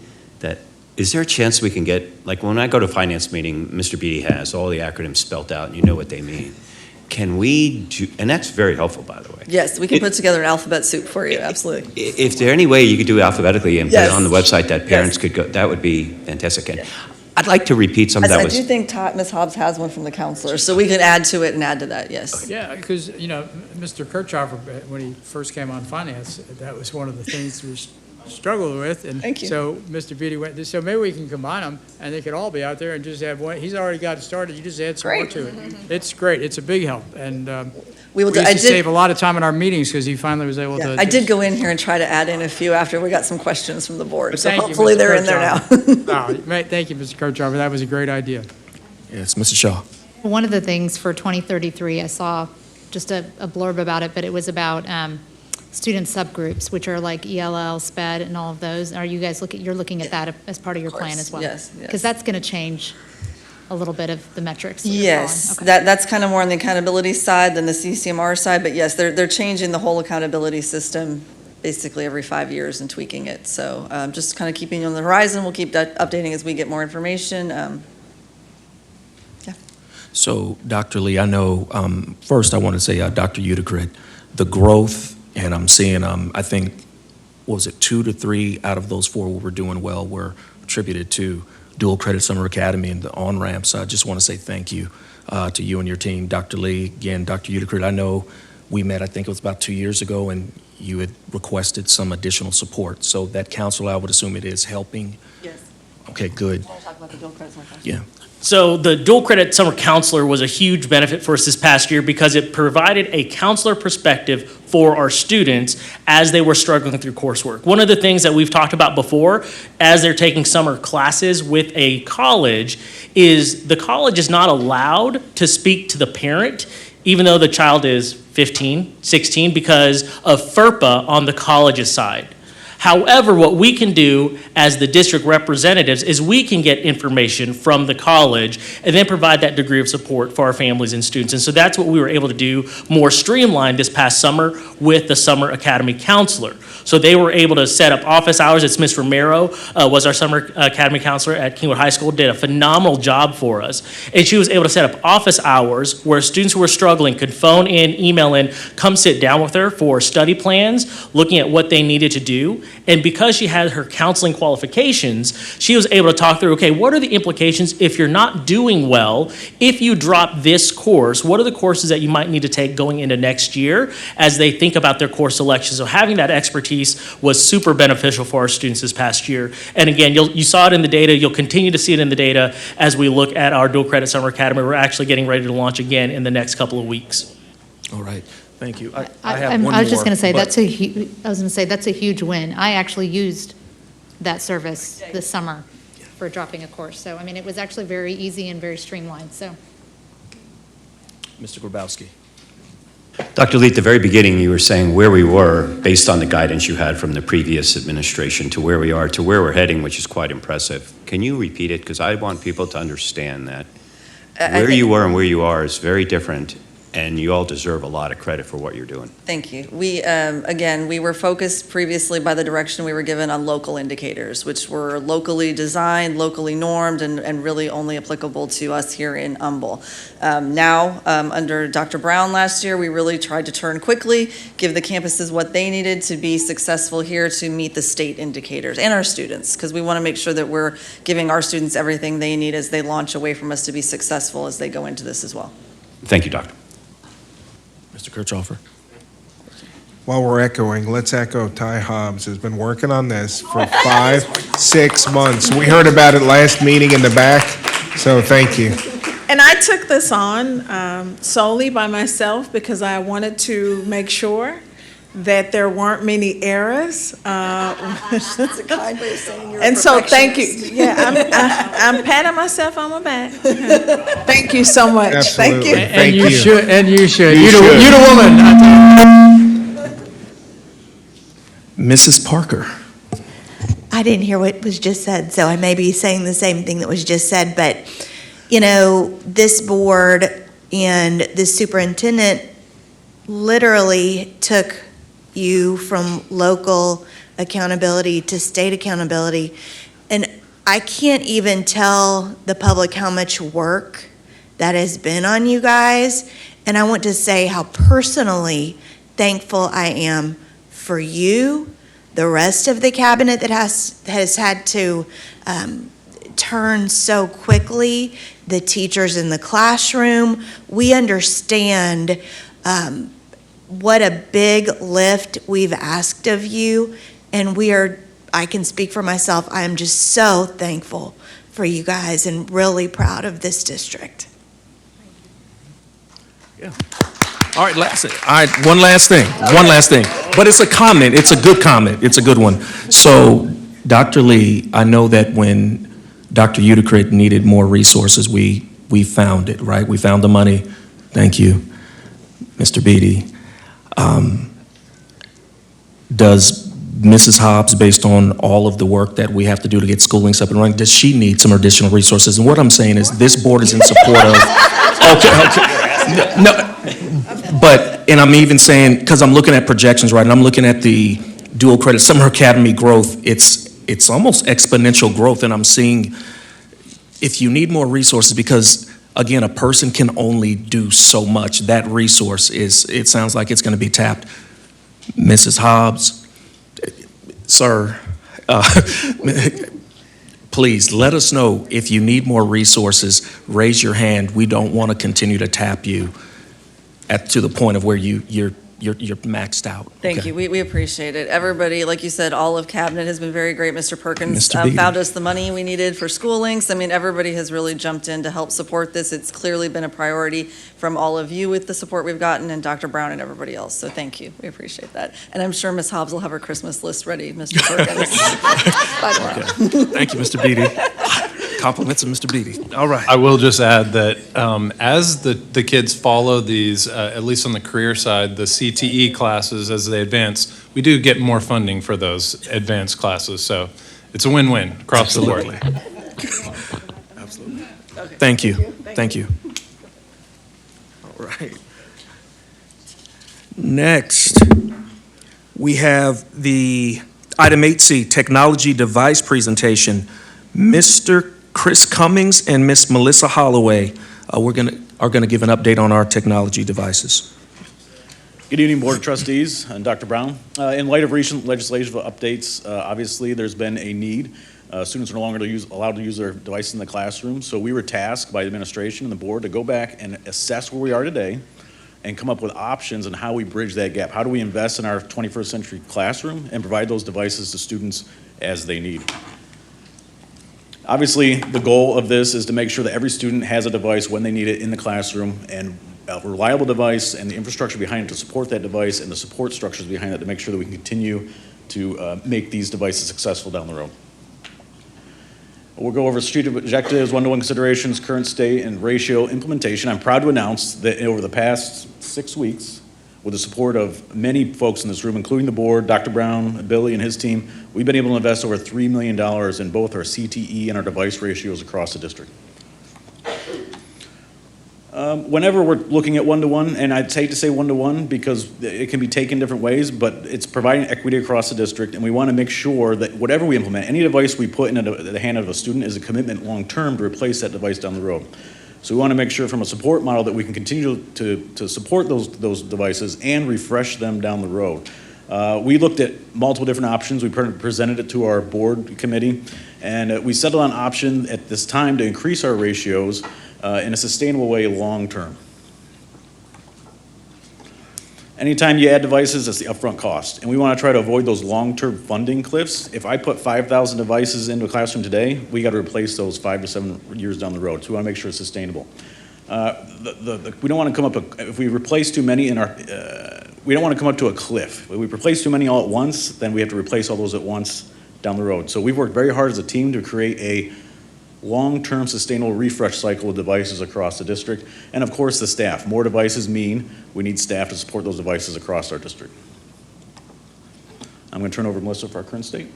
is there a chance we can get, like when I go to a finance meeting, Mr. Beatty has all the acronyms spelled out and you know what they mean. Can we do, and that's very helpful, by the way. Yes, we can put together an alphabet soup for you, absolutely. If there any way you could do it alphabetically and put Yes. it on the website that parents could go, that would be fantastic. And I'd like to repeat some of that I was. do think Ms. Hobbs has one from the counselor, so we could add to it and add to that, yes. Yeah, because, Mr. Kirchhoffer, when he first came on finance, that was one of the things we struggled with. And Thank you. so Mr. Beatty went, so maybe we can combine them, and they could all be out there and just have one. He's already got it started. You just add some more Great. to it. It's great. It's a big help. And We will we do- used I to did- save a lot of time in our meetings because he finally was able to. I did go in here and try to add in a few after we got some questions from the board, But so thank you, hopefully Mr. they're in there now. Kirchhoffer. Thank you, Mr. Kirchhoffer. That was a great idea. Yes, Mr. Shaw. One of the things for 2033, I saw just a blurb about it, but it was about student subgroups, which are like ELL, SPED, and all of those. Are you guys you're looking at that as part of your plan as well? yes, yes. Because that's going to change a little bit of the metrics. that you're Yes, following. Okay. that's kind of more on the accountability side than the CCMR side, but yes, they're changing the whole accountability system basically every 5 years and tweaking it. So just kind of keeping you on the horizon. We'll keep that updating as we get more information. So, Dr. Lee, I know, first I want to say, Dr. Uticred, the growth, and I'm seeing, I think, what was it, 2 to 3 out of those 4 where we're doing well were attributed to Dual Credit Summer Academy and the on-ramp. So I just want to say thank you to you and your team. Dr. Lee, again, Dr. Uticred, I know we met, I think it was about 2 years ago, and you had requested some additional support. So that council, I would assume it is helping? Yes. Okay, good. Want to talk about the dual credit summer Yeah. So the dual credit summer counselor was a huge benefit for us this past year because it provided a counselor perspective for our students as they were struggling through coursework. One of the things that we've talked about before as they're taking summer classes with a college is the college is not allowed to speak to the parent even though the child is 15, 16 because of FERPA on the college's side. However, what we can do as the district representatives is we can get information from the college and then provide that degree of support for our families and students. And so that's what we were able to do more streamlined this past summer with the Summer Academy Counselor. So they were able to set up office hours. It's Ms. Romero was our Summer Academy Counselor at Kingwood High School, did a phenomenal job for us. And she was able to set up office hours where students who were struggling could phone in, email in, come sit down with her for study plans, looking at what they needed to do. And because she had her counseling qualifications, she was able to talk through, okay, what are the implications if you're not doing well, if you drop this course, what are the courses that you might need to take going into next year as they think about their course selection. So having that expertise was super beneficial for our students this past year. And again, you saw it in the data, you'll continue to see it in the data as we look at our dual credit summer academy. We're actually getting ready to launch again in the next couple of weeks. All right, thank you. I was just going to say, that's a huge win. I actually used that service this summer for dropping a course. So, I mean, it was actually very easy and very streamlined, so. Mr. Grabowski. Dr. Lee, at the very beginning, you were saying where we were based on the guidance you had from the previous administration to where we are, to where we're heading, which is quite impressive. Can you repeat it? Because I want people to understand that where you were and where you are is very different, and you all deserve a lot of credit for what you're doing. Thank you. We, again, we were focused previously by the direction we were given on local indicators, which were locally designed, locally normed, and really only applicable to us here in Humble. Now, under Dr. Brown last year, we really tried to turn quickly, give the campuses what they needed to be successful here to meet the state indicators and our students, because we want to make sure that we're giving our students everything they need as they launch away from us to be successful as they go into this as well. Thank you, Doctor. Mr. Kirchhoffer. While we're echoing, let's echo Ty Hobbs has been working on this for 5-6 months. We heard about it last meeting in the back, so thank you. And I took this on solely by myself because I wanted to make sure that there weren't many errors. That's a kind way of saying you're a And so thank you. perfectionist. Yeah, I'm patting myself on my back. Thank you so much. Absolutely. Thank you. Thank you. And you should. You You're should. the woman. I tell you. Mrs. Parker. I didn't hear what was just said, so I may be saying the same thing that was just said, but, you know, this board and this superintendent literally took you from local accountability to state accountability. And I can't even tell the public how much work that has been on you guys. And I want to say how personally thankful I am for you, the rest of the cabinet that has had to turn so quickly, the teachers in the classroom. We understand what a big lift we've asked of you, and I can speak for myself, I am just so thankful for you guys and really proud of this district. Yeah. All right, one last thing, but it's a comment, it's a good comment, it's a good one. So, Dr. Lee, I know that when Dr. Uticrit needed more resources, we found it, right? We found the money. Thank you, Mr. Beatty. Does Mrs. Hobbs, based on all of the work that we have to do to get schooling up and running, does she need some additional resources? And what I'm saying is this board is in support of, okay. No, but, and I'm even saying, because I'm looking at projections, right, and I'm looking at the dual credit summer academy growth, it's almost exponential growth, and I'm seeing if you need more resources, because again, a person can only do so much. That resource it sounds like it's going to be tapped. Mrs. Hobbs, sir, please let us know if you need more resources. Raise your hand. We don't want to continue to tap you to the point of where you're maxed out. Thank you. We appreciate it. Everybody, like you said, all of cabinet has been very great. Mr. Perkins Mr. Beatty. found us the money we needed for school links. I mean, everybody has really jumped in to help support this. It's clearly been a priority from all of you with the support we've gotten, and Dr. Brown and everybody else. So thank you. We appreciate that. And I'm sure Ms. Hobbs will have her Christmas list ready, Mr. Perkins, by tomorrow. Thank you, Mr. Beatty. Compliments of Mr. Beatty. All right. I will just add that as the kids follow these, at least on the career side, the CTE classes as they advance, we do get more funding for those advanced classes. So it's a win-win across the board. Absolutely. Thank you. Thank you. All right. Next, we have the item 8C, technology device presentation. Mr. Chris Cummings and Miss Melissa Holloway are going to give an update on our technology devices. Good evening, Board of Trustees and Dr. Brown. In light of recent legislative updates, obviously there's been a need. Students are no longer allowed to use their device in the classroom, so we were tasked by the administration and the board to go back and assess where we are today and come up with options on how we bridge that gap. How do we invest in our 21st century classroom and provide those devices to students as they need? Obviously, the goal of this is to make sure that every student has a device when they need it in the classroom, and a reliable device and the infrastructure behind it to support that device and the support structures behind it to make sure that we can continue to make these devices successful down the road. We'll go over strategic objectives, one-to-one considerations, current state, and ratio implementation. I'm proud to announce that over the past 6 weeks, with the support of many folks in this room, including the board, Dr. Brown, Billy, and his team, we've been able to invest over $3 million in both our CTE and our device ratios across the district. Whenever we're looking at one-to-one, and I'd hate to say one-to-one because it can be taken different ways, but it's providing equity across the district, and we want to make sure that whatever we implement, any device we put in the hand of a student is a commitment long-term to replace that device down the road. So we want to make sure from a support model that we can continue to support those devices and refresh them down the road. We looked at multiple different options. We presented it to our board committee, and we settled on an option at this time to increase our ratios in a sustainable way long-term. Anytime you add devices, that's the upfront cost. And we want to try to avoid those long-term funding cliffs. If I put 5,000 devices into a classroom today, we got to replace those 5 to 7 years down the road. So we want to make sure it's sustainable. We don't want to come up, if we replace too many in our, we don't want to come up to a cliff. If we replace too many all at once, then we have to replace all those at once down the road. So we've worked very hard as a team to create a long-term sustainable refresh cycle of devices across the district. And of course, the staff. More devices mean we need staff to support those devices across our district. I'm going to turn over to Melissa for our current state.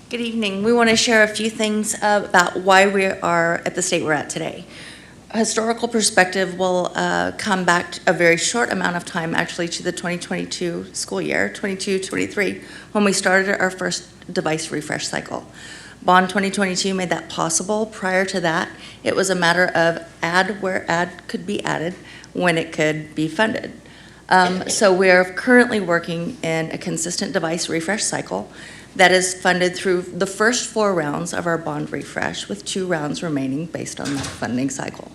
Good evening. We want to share a few things about why we are at the state we're at today. A historical perspective will come back a very short amount of time, actually, to the 2022 school year, 22-23, when we started our first device refresh cycle. Bond 2022 made that possible. Prior to that, it was a matter of add where add could be added when it could be funded. So we're currently working in a consistent device refresh cycle that is funded through the first 4 rounds of our bond refresh, with 2 rounds remaining based on that funding cycle.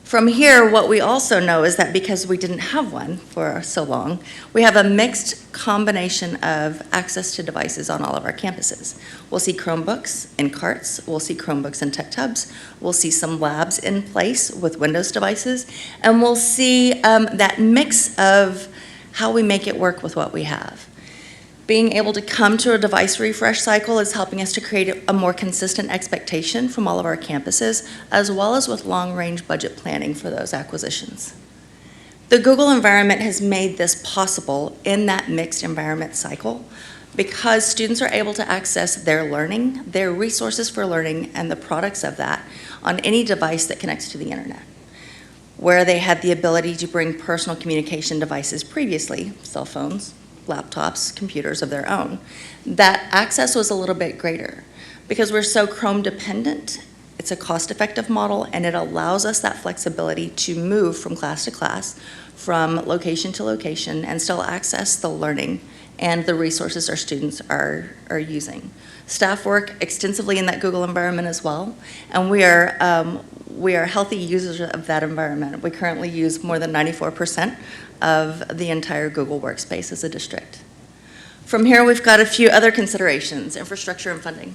From here, what we also know is that because we didn't have one for so long, we have a mixed combination of access to devices on all of our campuses. We'll see Chromebooks in carts, we'll see Chromebooks in tech tubs, we'll see some labs in place with Windows devices, and we'll see that mix of how we make it work with what we have. Being able to come to a device refresh cycle is helping us to create a more consistent expectation from all of our campuses, as well as with long-range budget planning for those acquisitions. The Google environment has made this possible in that mixed environment cycle because students are able to access their learning, their resources for learning, and the products of that on any device that connects to the internet. Where they had the ability to bring personal communication devices previously, cell phones, laptops, computers of their own, that access was a little bit greater. Because we're so Chrome dependent, it's a cost-effective model, and it allows us that flexibility to move from class to class, from location to location, and still access the learning and the resources our students are using. Staff work extensively in that Google environment as well, and we are healthy users of that environment. We currently use more than 94% of the entire Google workspace as a district. From here, we've got a few other considerations, infrastructure and funding.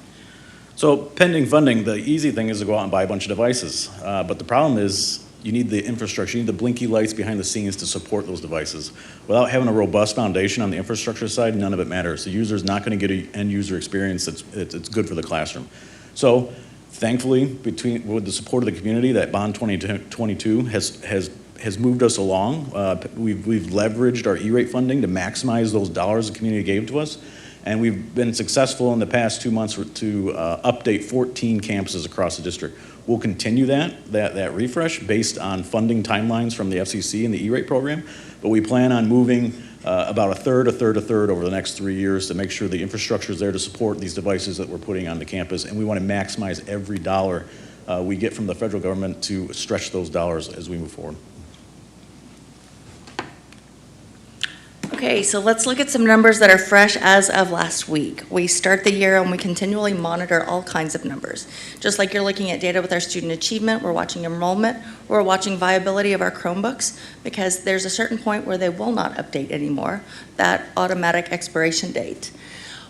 So pending funding, the easy thing is to go out and buy a bunch of devices. But the problem is you need the infrastructure, you need the blinky lights behind the scenes to support those devices. Without having a robust foundation on the infrastructure side, none of it matters. The user's not going to get an end user experience that's good for the classroom. So Thankfully, with the support of the community, that Bond 2022 has moved us along. We've leveraged our E-rate funding to maximize those dollars the community gave to us. And we've been successful in the past 2 months to update 14 campuses across the district. We'll continue that refresh based on funding timelines from the FCC and the E-rate program, but we plan on moving about a third over the next 3 years to make sure the infrastructure is there to support these devices that we're putting on the campus, and we want to maximize every dollar we get from the federal government to stretch those dollars as we move forward. Okay, so let's look at some numbers that are fresh as of last week. We start the year and we continually monitor all kinds of numbers. Just like you're looking at data with our student achievement, we're watching enrollment, we're watching viability of our Chromebooks, because there's a certain point where they will not update anymore, that automatic expiration date.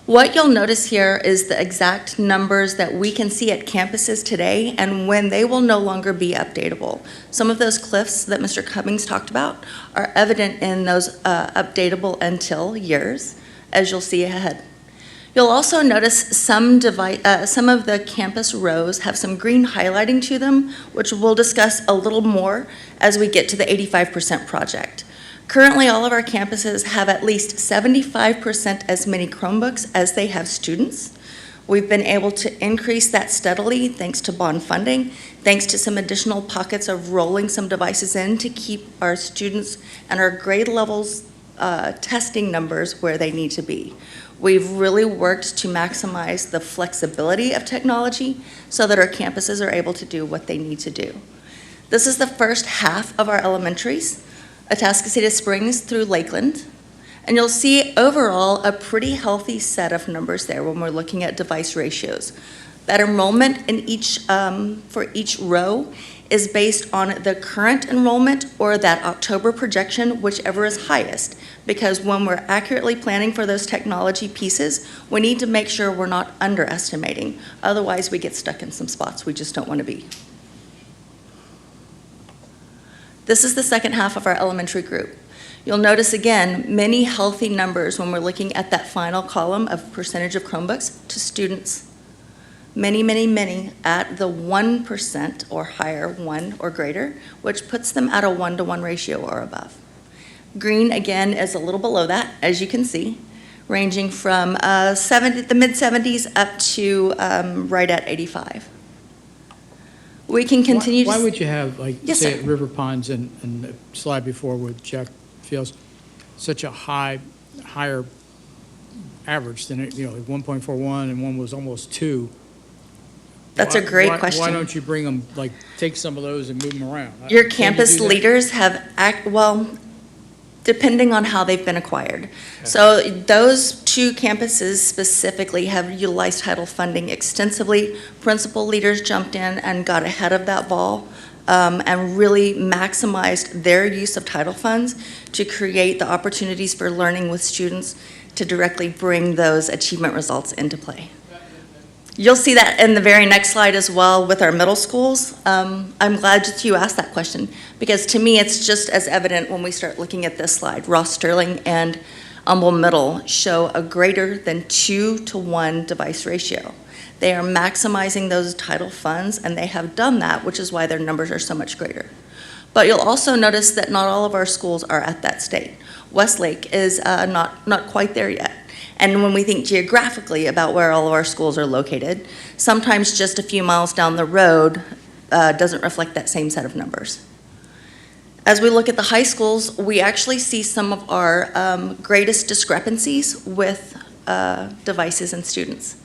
What you'll notice here is the exact numbers that we can see at campuses today and when they will no longer be updatable. Some of those cliffs that Mr. Cummings talked about are evident in those updatable until years, as you'll see ahead. You'll also notice some of the campus rows have some green highlighting to them, which we'll discuss a little more as we get to the 85% project. Currently, all of our campuses have at least 75% as many Chromebooks as they have students. We've been able to increase that steadily thanks to bond funding, thanks to some additional pockets of rolling some devices in to keep our students and our grade levels testing numbers where they need to be. We've really worked to maximize the flexibility of technology so that our campuses are able to do what they need to do. This is the first half of our elementaries, Atascocita Springs through Lakeland. And you'll see overall a pretty healthy set of numbers there when we're looking at device ratios. That enrollment in for each row is based on the current enrollment or that October projection, whichever is highest. Because when we're accurately planning for those technology pieces, we need to make sure we're not underestimating. Otherwise, we get stuck in some spots we just don't want to be. This is the second half of our elementary group. You'll notice again, many healthy numbers when we're looking at that final column of percentage of Chromebooks to students. Many, many, many at the 1% or higher, 1 or greater, which puts them at a 1-to-1 ratio or above. Green, again, is a little below that, as you can see, ranging from the mid-70s up to right at 85. We can continue. Why would you have, like, Yes, say sir. at River Ponds and the slide before with Jack Fields, such a higher average than, 1.41 and one was almost 2? That's a great question. Why don't you bring them, like, take some of those and move them around? Your Can you campus do that? leaders have, depending on how they've been acquired. So those 2 campuses specifically have utilized title funding extensively. Principal leaders jumped in and got ahead of that ball and really maximized their use of title funds to create the opportunities for learning with students to directly bring those achievement results into play. You'll see that in the very next slide as well with our middle schools. I'm glad that you asked that question, because to me it's just as evident when we start looking at this slide. Ross Sterling and Humble Middle show a greater than 2-to-1 device ratio. They are maximizing those title funds, and they have done that, which is why their numbers are so much greater. But you'll also notice that not all of our schools are at that state. Westlake is not quite there yet. And when we think geographically about where all of our schools are located, sometimes just a few miles down the road doesn't reflect that same set of numbers. As we look at the high schools, we actually see some of our greatest discrepancies with devices and students.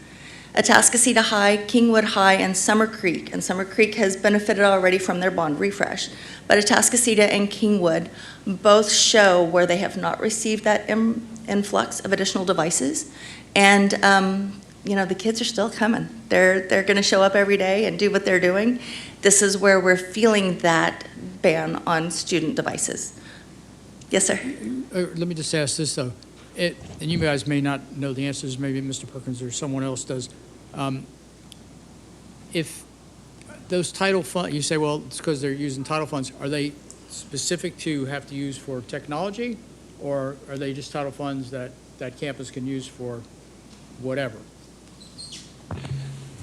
Atascocita High, Kingwood High, and Summer Creek. And Summer Creek has benefited already from their bond refresh. But Atascocita and Kingwood both show where they have not received that influx of additional devices. And, the kids are still coming. They're going to show up every day and do what they're doing. This is where we're feeling that ban on student devices. Yes, sir? Let me just ask this, though. And you guys may not know the answers, maybe Mr. Perkins or someone else does. If those title funds, you say, well, it's because they're using title funds, are they specific to have to use for technology, or are they just title funds that campus can use for whatever?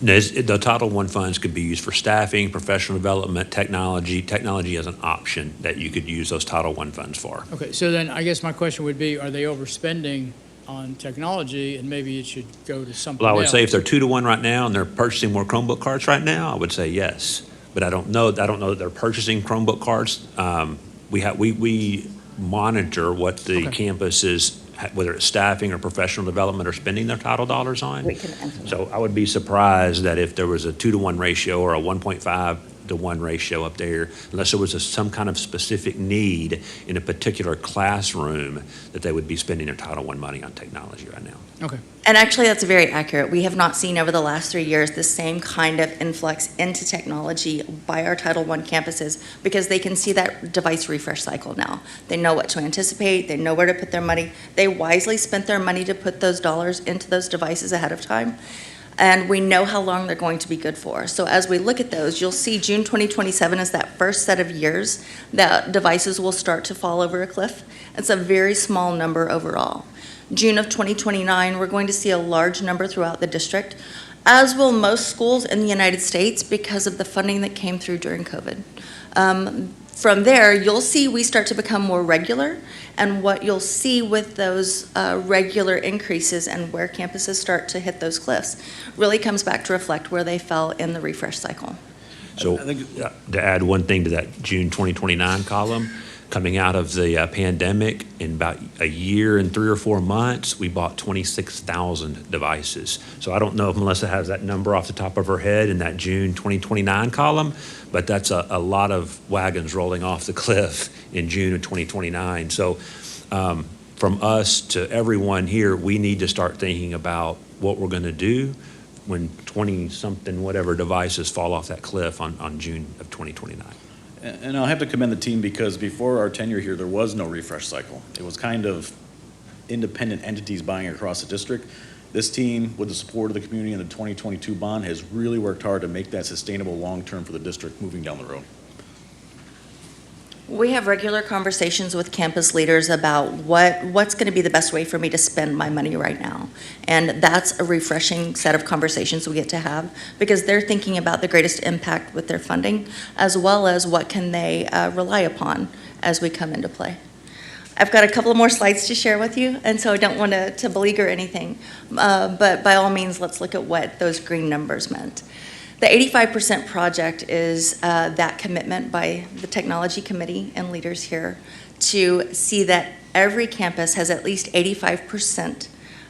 The Title I funds could be used for staffing, professional development, technology. Technology is an option that you could use those Title I funds for. Okay, so then I guess my question would be, are they overspending on technology and maybe it should go to something Well, I would else? say if they're 2-to-1 right now and they're purchasing more Chromebook cards right now, I would say yes. But I don't know that they're purchasing Chromebook cards. We monitor what the campuses, whether it's staffing or professional development, are spending their title dollars on. We can answer. So I would be surprised that if there was a 2-to-1 ratio or a 1.5-to-1 ratio up there, unless there was some kind of specific need in a particular classroom, that they would be spending their Title I money on technology right now. Okay. And actually, that's very accurate. We have not seen over the last 3 years the same kind of influx into technology by our Title I campuses because they can see that device refresh cycle now. They know what to anticipate. They know where to put their money. They wisely spent their money to put those dollars into those devices ahead of time. And we know how long they're going to be good for. So as we look at those, you'll see June 2027 is that first set of years that devices will start to fall over a cliff. It's a very small number overall. June of 2029, we're going to see a large number throughout the district, as will most schools in the United States because of the funding that came through during COVID. From there, you'll see we start to become more regular, and what you'll see with those regular increases and where campuses start to hit those cliffs really comes back to reflect where they fell in the refresh cycle. So to add one thing to that June 2029 column, coming out of the pandemic, in about a year and 3 or 4 months, we bought 26,000 devices. So I don't know if Melissa has that number off the top of her head in that June 2029 column, but that's a lot of wagons rolling off the cliff in June of 2029. So from us to everyone here, we need to start thinking about what we're going to do when 20-something whatever devices fall off that cliff on June of 2029. And I'll have to commend the team because before our tenure here, there was no refresh cycle. It was kind of independent entities buying across the district. This team, with the support of the community and the 2022 bond, has really worked hard to make that sustainable long-term for the district moving down the road. We have regular conversations with campus leaders about what's going to be the best way for me to spend my money right now. And that's a refreshing set of conversations we get to have because they're thinking about the greatest impact with their funding as well as what can they rely upon as we come into play. I've got a couple of more slides to share with you, and so I don't want to beleaguer anything. But by all means, let's look at what those green numbers meant. The 85% project is that commitment by the technology committee and leaders here to see that every campus has at least 85%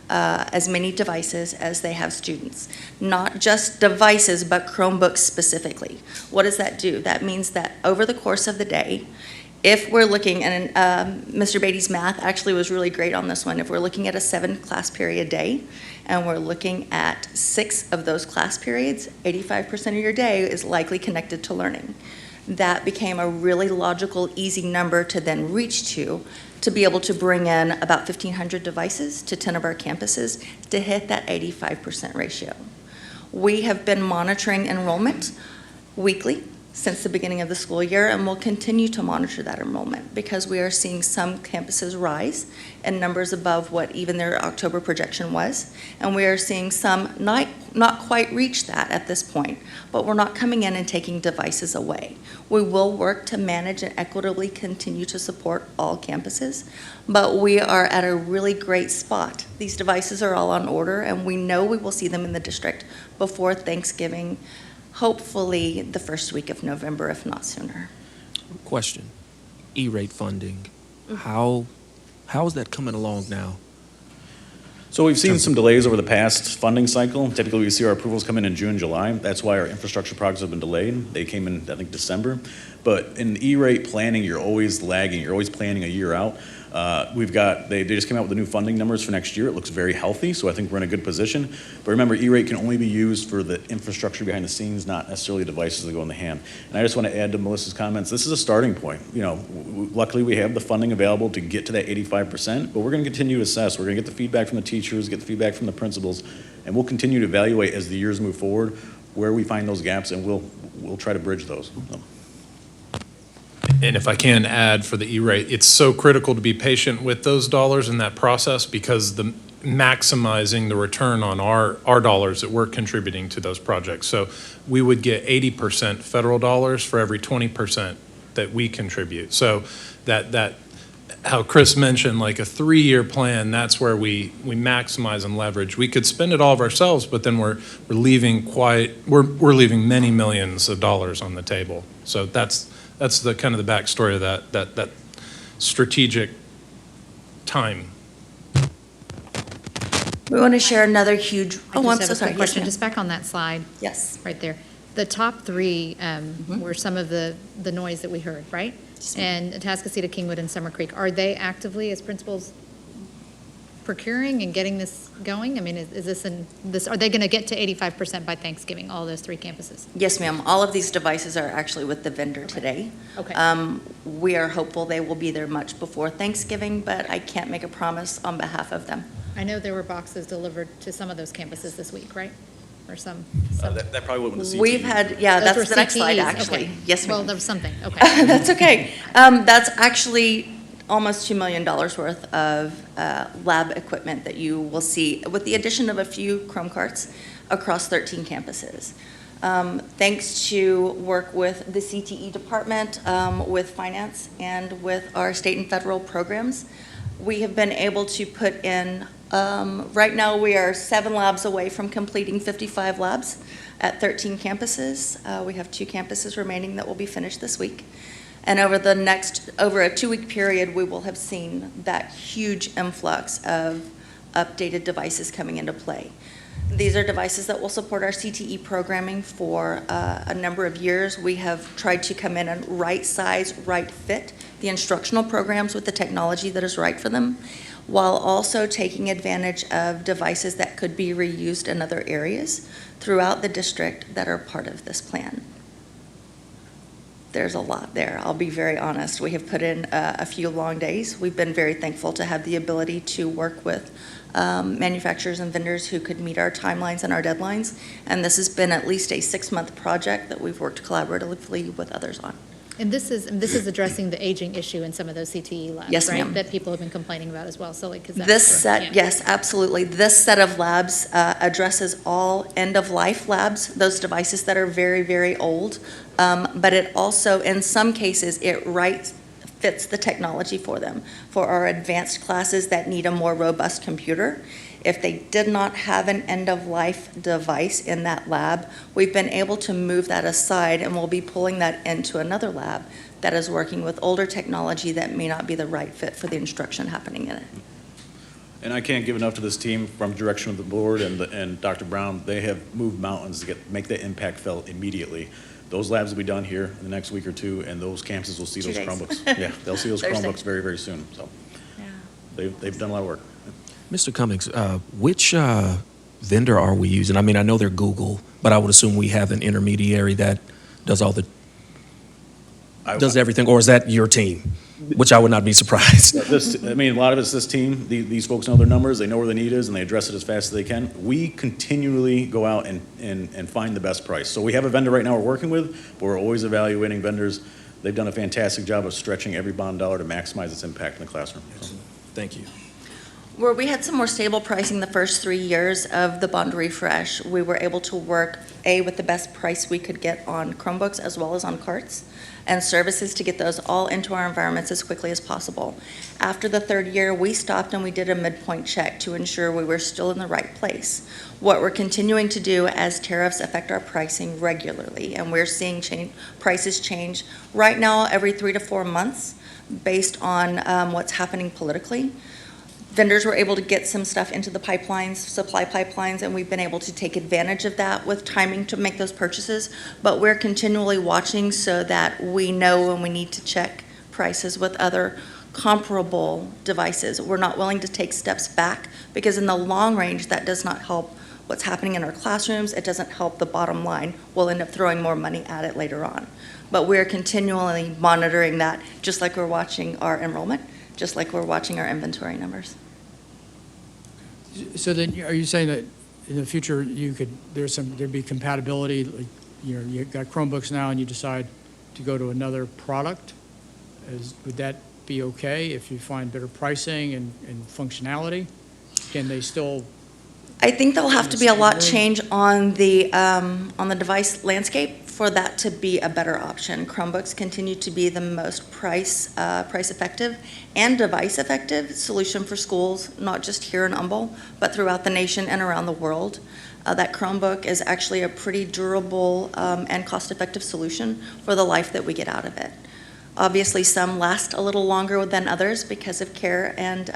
as many devices as they have students. Not just devices, but Chromebooks specifically. What does that do? That means that over the course of the day, if we're looking, and Mr. Beatty's math actually was really great on this one, if we're looking at a 7-class period day, and we're looking at 6 of those class periods, 85% of your day is likely connected to learning. That became a really logical, easy number to then reach to be able to bring in about 1,500 devices to 10 of our campuses to hit that 85% ratio. We have been monitoring enrollment weekly since the beginning of the school year, and we'll continue to monitor that enrollment because we are seeing some campuses rise in numbers above what even their October projection was, and we are seeing some not quite reach that at this point, but we're not coming in and taking devices away. We will work to manage and equitably continue to support all campuses, but we are at a really great spot. These devices are all on order, and we know we will see them in the district before Thanksgiving, hopefully the first week of November, if not sooner. Question, E-rate funding, how is that coming along now? So we've seen some delays over the past funding cycle. Typically, we see our approvals come in June, July. That's why our infrastructure projects have been delayed. They came in, I think, December. But in E-rate planning, you're always lagging. You're always planning a year out. They just came out with the new funding numbers for next year. It looks very healthy, so I think we're in a good position. But remember, E-rate can only be used for the infrastructure behind the scenes, not necessarily devices that go in the hand. And I just want to add to Melissa's comments, this is a starting point. Luckily we have the funding available to get to that 85%, but we're going to continue to assess. We're going to get the feedback from the teachers, get the feedback from the principals, and we'll continue to evaluate as the years move forward where we find those gaps, and we'll try to bridge those. And if I can add for the E-rate, it's so critical to be patient with those dollars in that process because maximizing the return on our dollars that we're contributing to those projects. So we would get 80% federal dollars for every 20% that we contribute. So that how Chris mentioned, like a 3-year plan, that's where we maximize and leverage. We could spend it all of ourselves, but then we're leaving many millions of dollars on the table. So that's the kind of the backstory of that strategic time. We want to share another huge, I oh, I'm just so have a sorry. quick Yes, question, ma'am. just back on that slide. Yes. Right there. The top three were some of the noise that we heard, right? And Atascocita, Kingwood, and Summer Creek. Are they actively, as principals, procuring and getting this going? I mean, is this are they going to get to 85% by Thanksgiving, all those 3 campuses? Yes, ma'am. All of these devices are actually with the vendor today. Okay. We are hopeful they will be there much before Thanksgiving, but I can't make a promise on behalf of them. I know there were boxes delivered to some of those campuses this week, right? Or some. That probably went with the CTE. We've had, yeah, Those were that's the next slide, CTEs, actually. okay. Yes, ma'am. Well, there was something, okay. That's okay. That's actually almost $2 million worth of lab equipment that you will see, with the addition of a few Chrome carts across 13 campuses. Thanks to work with the CTE department, with finance, and with our state and federal programs, we have been able to put in, right now we are 7 labs away from completing 55 labs at 13 campuses. We have 2 campuses remaining that will be finished this week. And over a 2-week period, we will have seen that huge influx of updated devices coming into play. These are devices that will support our CTE programming for a number of years. We have tried to come in and right size, right fit the instructional programs with the technology that is right for them, while also taking advantage of devices that could be reused in other areas throughout the district that are part of this plan. There's a lot there. I'll be very honest. We have put in a few long days. We've been very thankful to have the ability to work with manufacturers and vendors who could meet our timelines and our deadlines. And this has been at least a 6-month project that we've worked collaboratively with others on. And this is addressing the aging issue in some of those CTE labs, Yes, right? ma'am. That people have been complaining about as well. So like, is that This correct? set, Yeah. yes, absolutely. This set of labs addresses all end-of-life labs, those devices that are very, very old. But it also, in some cases, it fits the technology for them. For our advanced classes that need a more robust computer, if they did not have an end-of-life device in that lab, we've been able to move that aside, and we'll be pulling that into another lab that is working with older technology that may not be the right fit for the instruction happening in it. And I can't give enough to this team from direction of the board and Dr. Brown. They have moved mountains to make that impact felt immediately. Those labs will be done here in the next week or 2, and those campuses will see 2 those days. Chromebooks. Yeah, they'll see those Thursday. Chromebooks very, very soon. So they've done a lot of work. Mr. Cummings, which vendor are we using? I mean, I know they're Google, but I would assume we have an intermediary that does does everything, or is that your team? Which I would not be surprised. A lot of it's this team. These folks know their numbers, they know where the need is, and they address it as fast as they can. We continually go out and find the best price. So we have a vendor right now we're working with, but we're always evaluating vendors. They've done a fantastic job of stretching every bond dollar to maximize its impact in the classroom. So. Thank you. Where we had some more stable pricing the first 3 years of the bond refresh, we were able to work, with the best price we could get on Chromebooks as well as on carts and services to get those all into our environments as quickly as possible. After the 3rd year, we stopped and we did a midpoint check to ensure we were still in the right place. What we're continuing to do as tariffs affect our pricing regularly, and we're seeing prices change right now every 3 to 4 months based on what's happening politically. Vendors were able to get some stuff into the pipelines, supply pipelines, and we've been able to take advantage of that with timing to make those purchases. But we're continually watching so that we know when we need to check prices with other comparable devices. We're not willing to take steps back because in the long range, that does not help what's happening in our classrooms. It doesn't help the bottom line. We'll end up throwing more money at it later on. But we're continually monitoring that, just like we're watching our enrollment, just like we're watching our inventory numbers. So then, are you saying that in the future, there'd be compatibility, like, you've got Chromebooks now and you decide to go to another product? Would that be okay if you find better pricing and functionality? can they still? I think there'll have to be a lot change on the device landscape for that to be a better option. Chromebooks continue to be the most price effective and device effective solution for schools, not just here in Humble, but throughout the nation and around the world. That Chromebook is actually a pretty durable and cost-effective solution for the life that we get out of it. Obviously, some last a little longer than others because of care and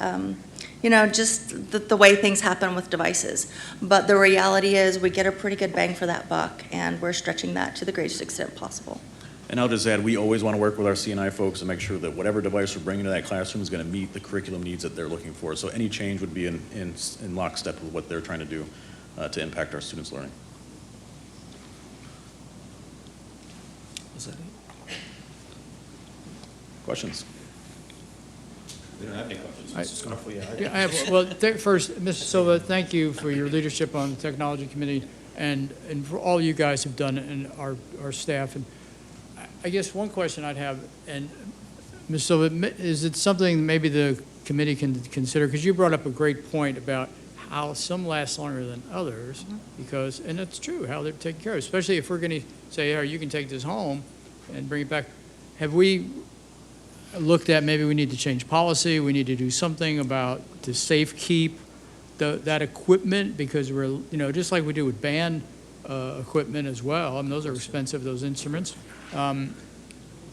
just the way things happen with devices. But the reality is we get a pretty good bang for that buck, and we're stretching that to the greatest extent possible. And I'll just add, we always want to work with our CNI folks to make sure that whatever device we're bringing to that classroom is going to meet the curriculum needs that they're looking for. So any change would be in lockstep with what they're trying to do to impact our students' learning. Was that it? Questions? We don't have any questions. Yeah, I have, well, first, Mr. Silva, thank you for your leadership on the Technology Committee and for all you guys have done and our staff. And I guess one question I'd have, and Ms. Silva, is it something maybe the committee can consider? Because you brought up a great point about how some last longer than others, because, and it's true, how they're taken care of, especially if we're going to say, oh, you can take this home and bring it back. Have we looked at maybe we need to change policy, we need to do something about to safe keep that equipment, because we're, just like we do with band equipment as well. I mean, those are expensive, those instruments. I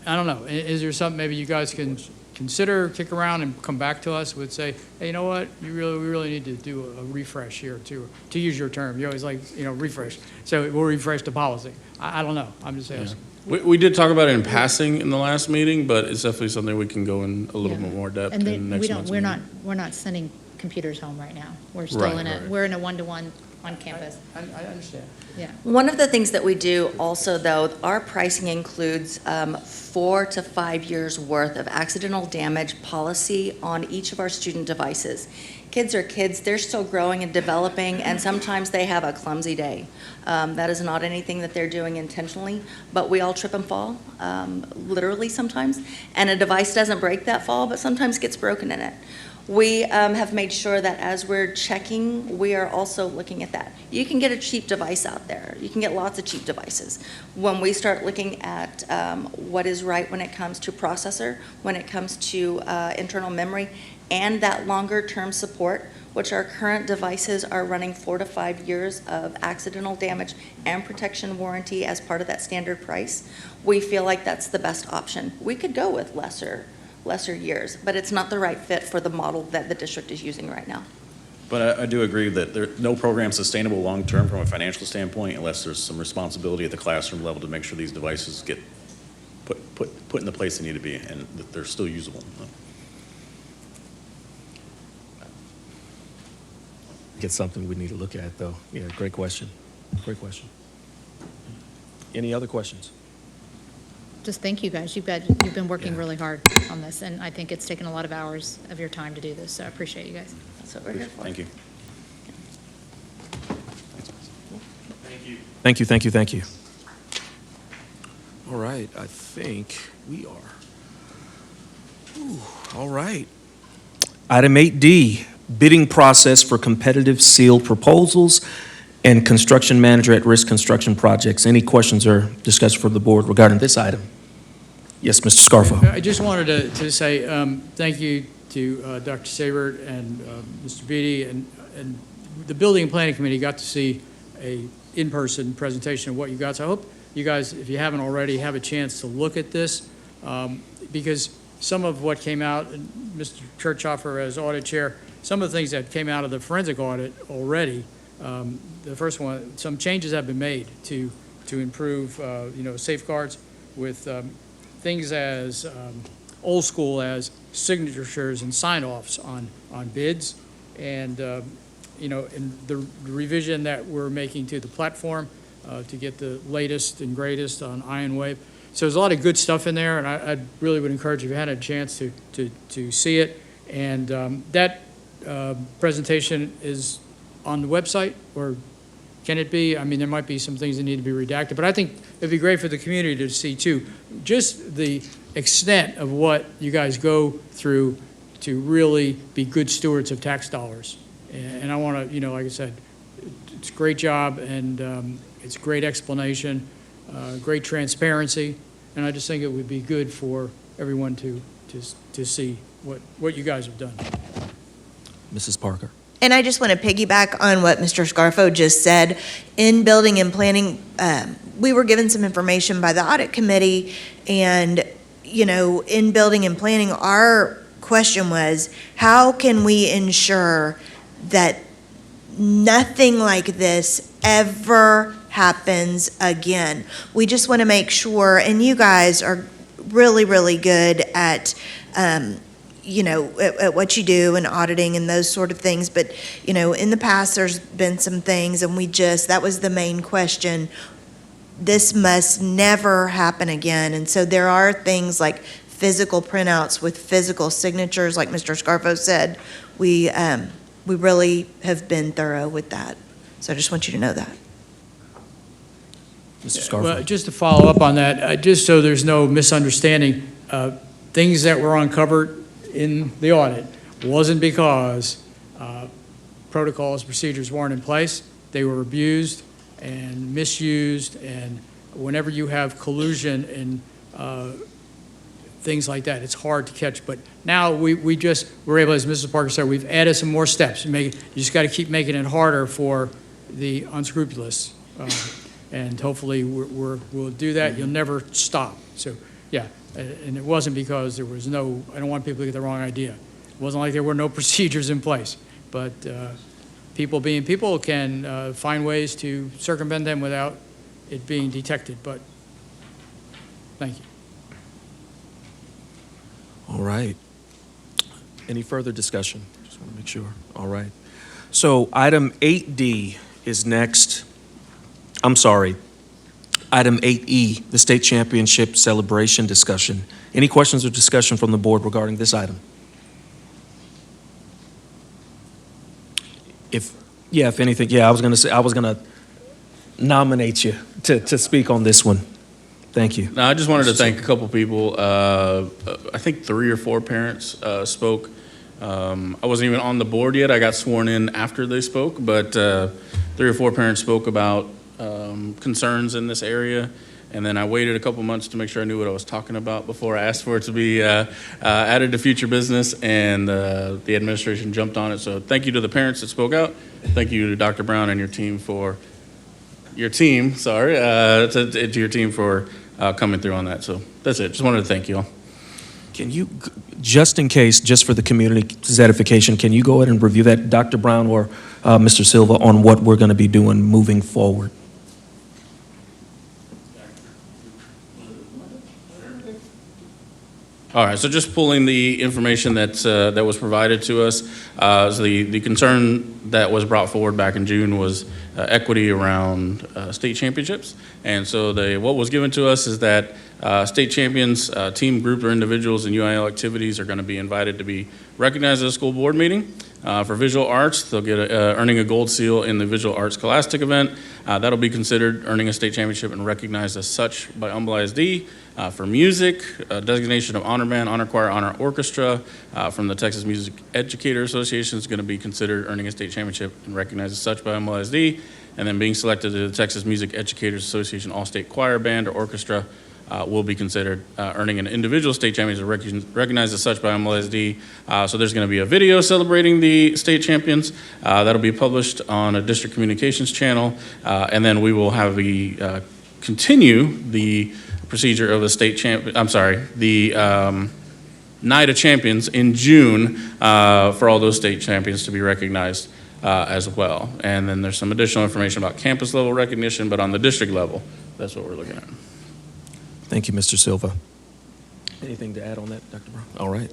don't know, is there something maybe you guys can consider, kick around and come back to us with, say, hey, you know what, we really need to do a refresh here to use your term. You always like, refresh. So we'll refresh the policy. I don't know, I'm just asking. We did talk about it in passing in the last meeting, but it's definitely something we can go in a little bit more depth And in then next month's meeting. we're not sending computers home right now. We're still Right. we're in a one-to-one on campus. I understand. Yeah. One of the things that we do also, though, our pricing includes 4 to 5 years worth of accidental damage policy on each of our student devices. Kids are kids, they're still growing and developing, and sometimes they have a clumsy day. That is not anything that they're doing intentionally, but we all trip and fall, literally sometimes, and a device doesn't break that fall, but sometimes gets broken in it. We have made sure that as we're checking, we are also looking at that. You can get a cheap device out there. You can get lots of cheap devices. When we start looking at what is right when it comes to processor, when it comes to internal memory, and that longer-term support, which our current devices are running 4 to 5 years of accidental damage and protection warranty as part of that standard price, we feel like that's the best option. We could go with lesser years, but it's not the right fit for the model that the district is using right now. But I do agree that no program is sustainable long-term from a financial standpoint unless there's some responsibility at the classroom level to make sure these devices get put in the place they need to be and that they're still usable. It's something we need to look at, though. Yeah, great question. Great question. Any other questions? Just thank you guys. You've been working really hard on this, and I think it's taken a lot of hours of your time to do this, so I appreciate you guys. That's what we're here for. Thank you. Thank you, thank you, thank you. All right, I think we are. All right. Item 8D, bidding process for competitive sealed proposals and construction manager at risk construction projects. Any questions or discussion from the board regarding this item? Yes, Mr. Scarfo. I just wanted to say thank you to Dr. Sabert and Mr. Beatty, and the Building and Planning Committee got to see a in-person presentation of what you got. So I hope you guys, if you haven't already, have a chance to look at this, because some of what came out, and Mr. Kirchhoffer as audit chair, some of the things that came out of the forensic audit already, the first one, some changes have been made to improve, safeguards with things as old school as signatures and sign-offs on bids, and and the revision that we're making to the platform to get the latest and greatest on Iron Wave. So there's a lot of good stuff in there, and I really would encourage you, if you had a chance to see it. And that presentation is on the website, or can it be? I mean, there might be some things that need to be redacted, but I think it'd be great for the community to see too, just the extent of what you guys go through to really be good stewards of tax dollars And I want to, like I said, it's a great job, and it's great explanation, great transparency, and I just think it would be good for everyone to see what you guys have done. Mrs. Parker. And I just want to piggyback on what Mr. Scarfo just said. In building and planning, we were given some information by the audit committee, and, in building and planning, our question was, how can we ensure that nothing like this ever happens again? We just want to make sure, and you guys are really, really good at, at what you do and auditing and those sort of things. But, in the past, there's been some things, and that was the main question. This must never happen again. And so there are things like physical printouts with physical signatures, like Mr. Scarfo said. We really have been thorough with that. So I just want you to know that. Mr. Scarfo. Well, just to follow up on that, just so there's no misunderstanding, things that were uncovered in the audit wasn't because protocols, procedures weren't in place. They were abused and misused, and whenever you have collusion and things like that, it's hard to catch. But now we're able, as Mrs. Parker said, we've added some more steps. You just got to keep making it harder for the unscrupulous. And hopefully we'll do that. You'll never stop. So, yeah, and it wasn't because there was I don't want people to get the wrong idea. It wasn't like there were no procedures in place. But people being people can find ways to circumvent them without it being detected. But thank you. All right. Any further discussion? Just want to make sure. All right. So item 8D is next. I'm sorry. Item 8E, the state championship celebration discussion. Any questions or discussion from the board regarding this item? If anything, I was going to nominate you to speak on this one. Thank you. No, I just wanted to thank a couple people. I think 3 or 4 parents spoke. I wasn't even on the board yet. I got sworn in after they spoke, but 3 or 4 parents spoke about concerns in this area. And then I waited a couple months to make sure I knew what I was talking about before I asked for it to be added to future business, and the administration jumped on it. So thank you to the parents that spoke out. Thank you to Dr. Brown and your team for coming through on that. So that's it. Just wanted to thank you all. Can you, just in case, just for the community's edification, can you go ahead and review that, Dr. Brown or Mr. Silva, on what we're going to be doing moving forward? All right, so just pulling the information that was provided to us. So the concern that was brought forward back in June was equity around state championships. And so what was given to us is that state champions, team, group, or individuals in UIL activities are going to be invited to be recognized at a school board meeting. For visual arts, they'll get earning a gold seal in the visual arts scholastic event. That'll be considered earning a state championship and recognized as such by Humble ISD. For music, designation of honor band, honor choir, honor orchestra from the Texas Music Educator Association is going to be considered earning a state championship and recognized as such by Humble ISD. And then being selected to the Texas Music Educators Association All-State Choir Band or Orchestra will be considered earning an individual state championship recognized as such by Humble ISD. So there's going to be a video celebrating the state champions. That'll be published on a district communications channel. And then we will have continue the procedure of the Night of Champions in June for all those state champions to be recognized as well. And then there's some additional information about campus level recognition, but on the district level, that's what we're looking at. Thank you, Mr. Silva. Anything to add on that, Dr. Brown? All right.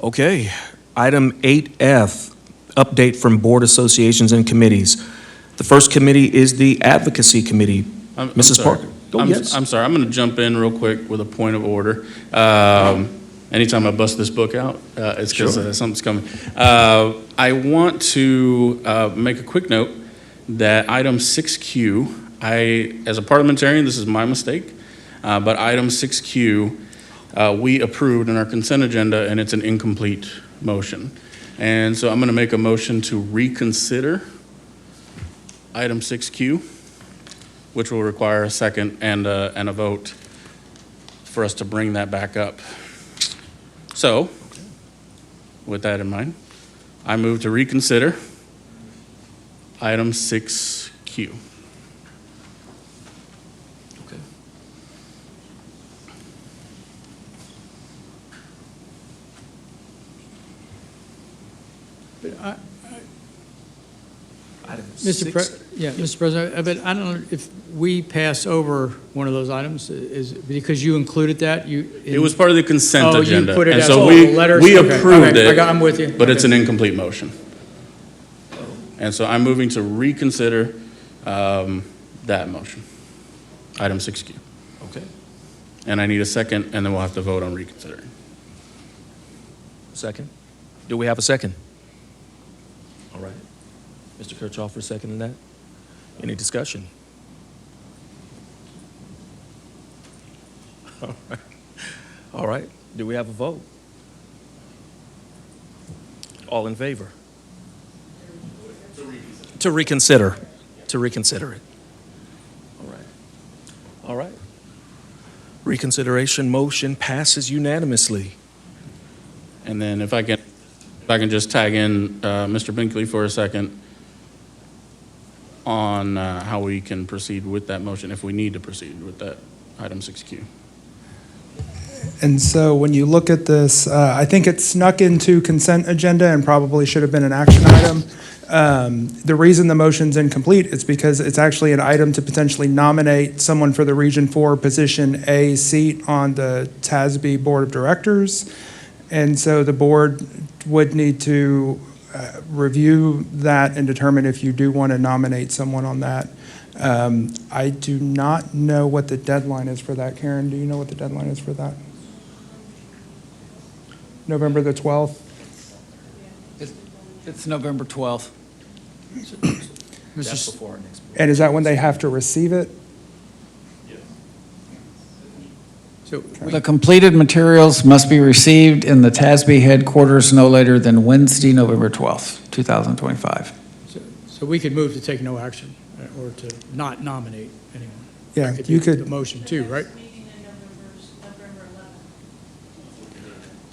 Okay. Item 8F, update from board associations and committees. The first committee is the Advocacy Committee. Mrs. Parker. I'm sorry. I'm going to jump in real quick with a point of order. Anytime I bust this book out, it's because something's coming. I want to make a quick note that item 6Q, as a parliamentarian, this is my mistake, but item 6Q, we approved in our consent agenda, and it's an incomplete motion. And so I'm going to make a motion to reconsider item 6Q, which will require a second and a vote for us to bring that back up. So, with that in mind, I move to reconsider item 6Q. Okay. Item Mr. six. Mr. President, but I don't know if we pass over one of those items, is because you included that, It was part of the consent Oh, you agenda. put it and as so all we letters? we Okay, approved okay, it, I'm with you. but it's Okay. an incomplete motion. And so I'm moving to reconsider that motion, item 6Q. Okay. And I need a second, and then we'll have to vote on reconsidering. Second. Do we have a second? All right. Mr. Kirchhoff, seconding that. Any discussion? All right. All right. Do we have a vote? All in favor? To reconsider. To reconsider it. All right. All right. Reconsideration motion passes unanimously. And then if I can just tag in Mr. Binkley for a second on how we can proceed with that motion, if we need to proceed with that item 6Q. And so when you look at this, I think it snuck into consent agenda and probably should have been an action item. The reason the motion's incomplete is because it's actually an item to potentially nominate someone for the Region 4 Position A seat on the TASB Board of Directors. And so the board would need to review that and determine if you do want to nominate someone on that. I do not know what the deadline is for that. Karen, do you know what the deadline is for that? November the 12th? It's November 12th. That's before our next meeting. And is that when they have to receive it? So The completed materials must be received in the TASB headquarters no later than Wednesday, November 12th, 2025. so we could move to take no action, or to not nominate anyone. Yeah, That you be could. The motion too, right?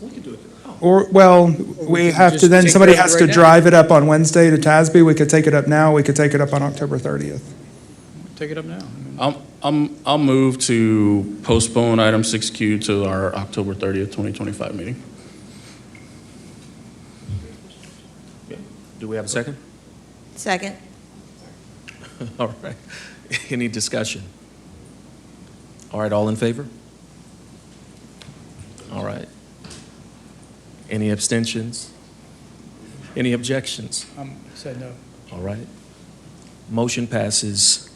We could do it. Oh, Or, well, we could have to, just then take somebody care of has it to right now. drive it up on Wednesday to TASB. We could take it up now. We could take it up on October 30th. Take it up now. I'll move to postpone item 6Q to our October 30th, 2025 meeting. do we have a second? Second. All right. Any discussion? All right, all in favor? All right. Any abstentions? Any objections? Said no. All right. Motion passes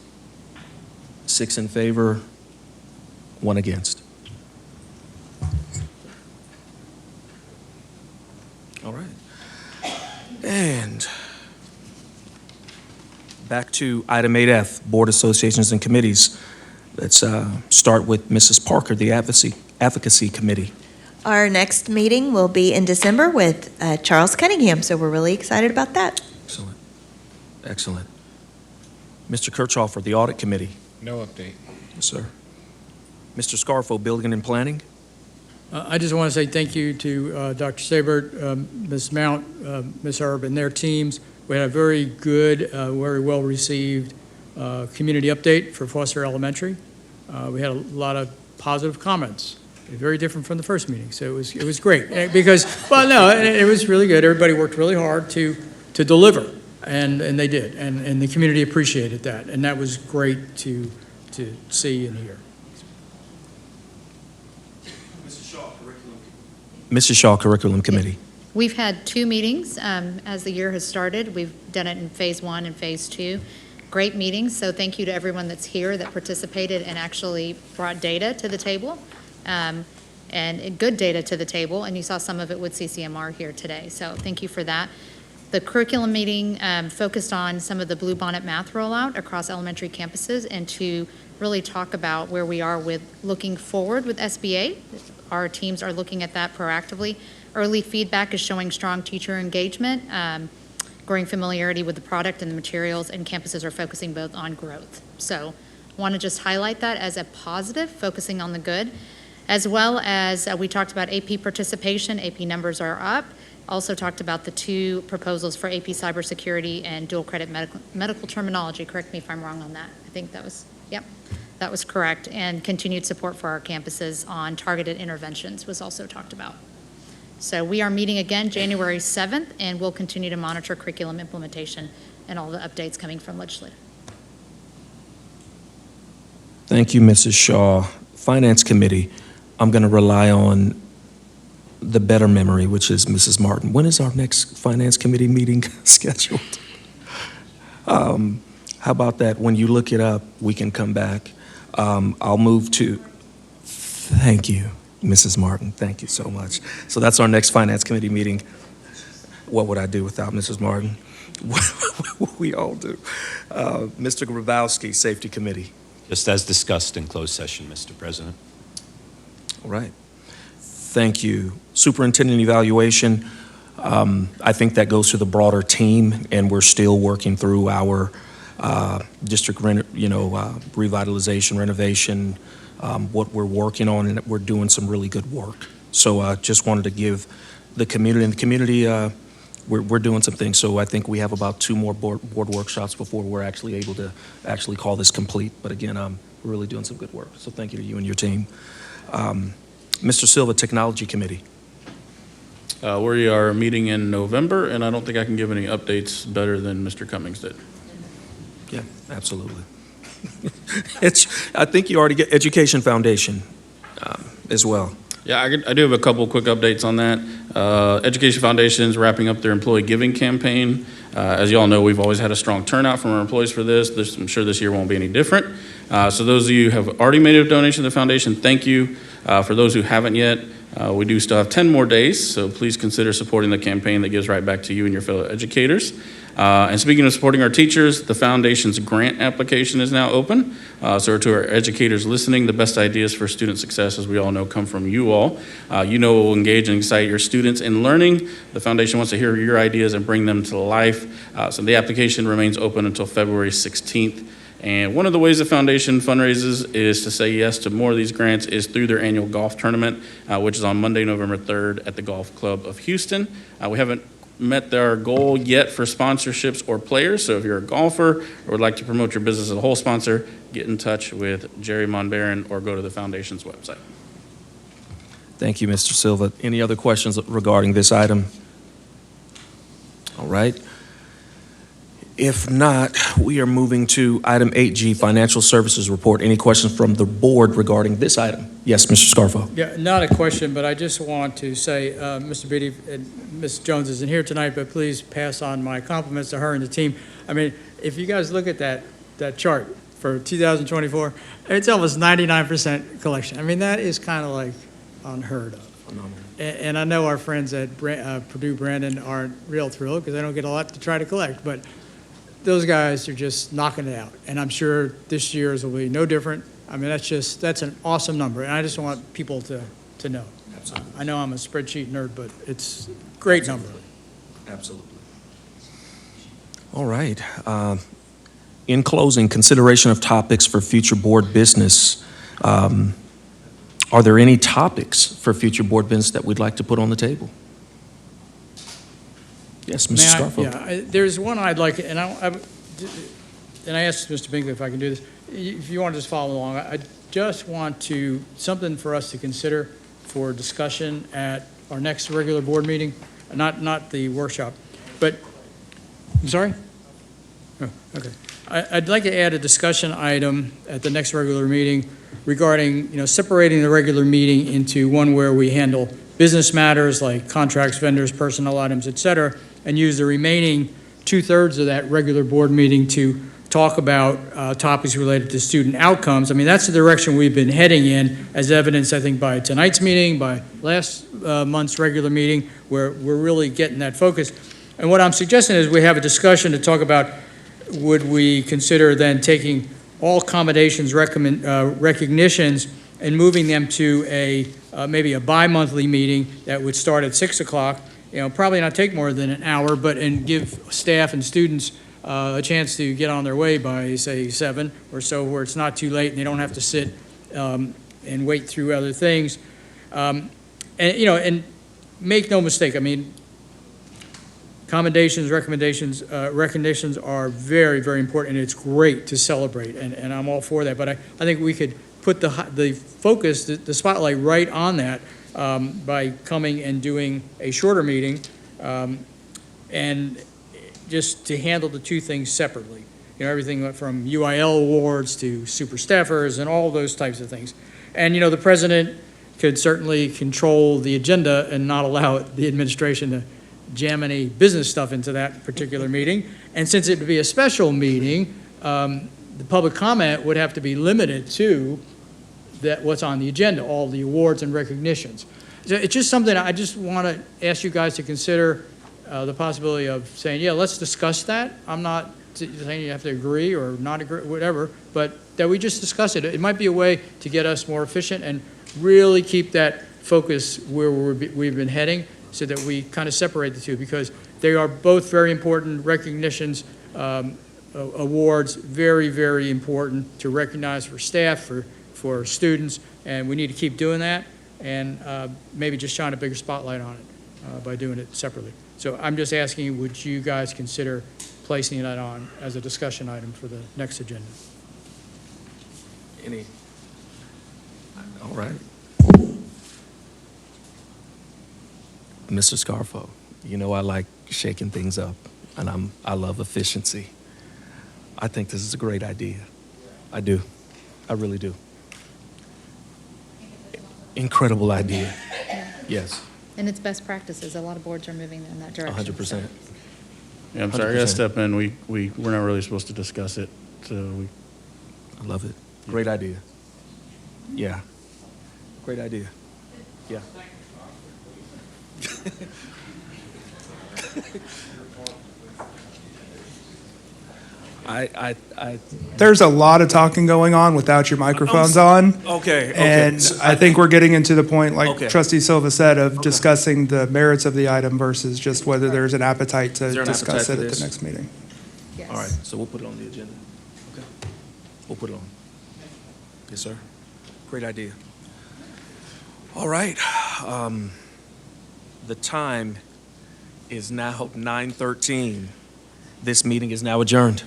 6 in favor, 1 against. All right. And back to item 8F, Board Associations and Committees. Let's start with Mrs. Parker, the Advocacy Committee. Our next meeting will be in December with Charles Cunningham, so we're really excited about that. Excellent. Excellent. Mr. Kirchhoff, the Audit Committee. No update. Yes, sir. Mr. Scarfo, Building and Planning. I just want to say thank you to Dr. Sabert, Ms. Mount, Ms. Herb, and their teams. We had a very good, very well-received community update for Foster Elementary. We had a lot of positive comments, very different from the first meeting, so it was great. Because, well, no, it was really good. Everybody worked really hard to deliver, and they did, and the community appreciated that, and that was great to see and hear. Mrs. Shaw, Curriculum Committee. We've had 2 meetings as the year has started. We've done it in phase 1 and phase 2. Great meetings, so thank you to everyone that's here that participated and actually brought data to the table, and good data to the table, and you saw some of it with CCMR here today, so thank you for that. The curriculum meeting focused on some of the Bluebonnet math rollout across elementary campuses and to really talk about where we are with looking forward with SBA. Our teams are looking at that proactively Early feedback is showing strong teacher engagement, growing familiarity with the product and the materials, and campuses are focusing both on growth. So want to just highlight that as a positive, focusing on the good, as well as we talked about AP participation. AP numbers are up. Also talked about the 2 proposals for AP cybersecurity and dual credit medical terminology. Correct me if I'm wrong on that. I think that was, yep, that was correct. And continued support for our campuses on targeted interventions was also talked about. So we are meeting again January 7th, and we'll continue to monitor curriculum implementation and all the updates coming from legislative. Thank you, Mrs. Shaw. Finance Committee, I'm going to rely on the better memory, which is Mrs. Martin. When is our next Finance Committee meeting scheduled? How about that? When you look it up, we can come back. I'll move to, thank you, Mrs. Martin. Thank you so much. So that's our next Finance Committee meeting. What would I do without Mrs. Martin? We all do. Mr. Grabowski, Safety Committee. Just as discussed in closed session, Mr. President. All right. Thank you. Superintendent evaluation, I think that goes to the broader team, and we're still working through our district revitalization, renovation, what we're working on, and we're doing some really good work. So just wanted to give the community, and the community, we're doing some things. So I think we have about 2 more board workshops before we're actually able to actually call this complete. But again, we're really doing some good work. So thank you to you and your team. Mr. Silva, Technology Committee. We are meeting in November, and I don't think I can give any updates better than Mr. Cummings did. Yeah, absolutely. I think you already get Education Foundation as well. Yeah, I do have a couple quick updates on that. Education Foundation is wrapping up their employee giving campaign. As you all know, we've always had a strong turnout from our employees for this. I'm sure this year won't be any different. So those of you who have already made a donation to the foundation, thank you. For those who haven't yet, we do still have 10 more days, so please consider supporting the campaign that gives right back to you and your fellow educators. And speaking of supporting our teachers, the foundation's grant application is now open. So to our educators listening, the best ideas for student success, as we all know, come from you all. You know, will engage and excite your students in learning. The foundation wants to hear your ideas and bring them to life. So the application remains open until February 16th. And one of the ways the foundation fundraises is to say yes to more of these grants is through their annual golf tournament, which is on Monday, November 3rd at the Golf Club of Houston. We haven't met our goal yet for sponsorships or players, so if you're a golfer or would like to promote your business as a whole sponsor, get in touch with Jerry Monbaron or go to the foundation's website. Thank you, Mr. Silva. Any other questions regarding this item? All right. If not, we are moving to item 8G, Financial Services Report. Any questions from the board regarding this item? Yes, Mr. Scarfo. Yeah, not a question, but I just want to say, Mr. Beatty, and Ms. Jones isn't here tonight, but please pass on my compliments to her and the team. I mean, if you guys look at that chart for 2024, it's almost 99% collection. I mean, that is kind of like unheard of. Phenomenal. And I know our friends at Purdue Brandon aren't real thrilled because they don't get a lot to try to collect, but those guys are just knocking it out. And I'm sure this year's will be no different. I mean, that's an awesome number. And I just want people to know. Absolutely. I know I'm a spreadsheet nerd, but it's a great number. Absolutely. All right. In closing, consideration of topics for future board business. Are there any topics for future board business that we'd like to put on the table? Yes, Mr. Scarfo. Yeah, there's one I'd like, and I asked Mr. Binkley if I can do this. If you want to just follow along, I just want something for us to consider for discussion at our next regular board meeting, not the workshop, but, I'm sorry? Oh, okay. I'd like to add a discussion item at the next regular meeting regarding, separating the regular meeting into one where we handle business matters like contracts, vendors, personnel items, et cetera, and use the remaining 2/3 of that regular board meeting to talk about topics related to student outcomes. I mean, that's the direction we've been heading in, as evidenced, I think, by tonight's meeting, by last month's regular meeting, where we're really getting that focus. And what I'm suggesting is we have a discussion to talk about, would we consider then taking all accommodations recognitions and moving them to maybe a bi-monthly meeting that would start at 6 o'clock, probably not take more than an hour, and give staff and students a chance to get on their way by, say, 7 or so, where it's not too late and they don't have to sit and wait through other things. And make no mistake, I mean, commendations, recognitions are very, very important, and it's great to celebrate, and I'm all for that. But I think we could put the focus, the spotlight right on that by coming and doing a shorter meeting, and just to handle the two things separately. Everything from UIL awards to super staffers and all those types of things. And, the president could certainly control the agenda and not allow the administration to jam any business stuff into that particular meeting. And since it would be a special meeting, the public comment would have to be limited to what's on the agenda, all the awards and recognitions. So it's just something I just want to ask you guys to consider, the possibility of saying, yeah, let's discuss that. I'm not saying you have to agree or not agree, whatever, but that we just discuss it. It might be a way to get us more efficient and really keep that focus where we've been heading, so that we kind of separate the two, because they are both very important recognitions, awards, very, very important to recognize for staff, for students, and we need to keep doing that, and maybe just shine a bigger spotlight on it by doing it separately. So I'm just asking, would you guys consider placing that on as a discussion item for the next agenda? All right. Mr. Scarfo, I like shaking things up, and I love efficiency. I think this is a great idea. I do. I really do. Incredible idea. Yes. And it's best practices. A lot of boards are moving in that direction. 100%. Yeah, I'm sorry, I gotta step in. We're not really supposed to discuss it, so I love it. Great idea. Yeah. Great idea. Yeah. There's a lot of talking going on without your microphones on. Okay. And I think we're getting into the point, like Okay. Trustee Silva said, of discussing the merits of the item versus just whether there's an appetite to Is there an discuss appetite it for at this? the next meeting. Yes. All right, so we'll put it on the agenda. Okay. We'll put it on. Yes, sir. Great idea. All right. The time is now 9:13. This meeting is now adjourned.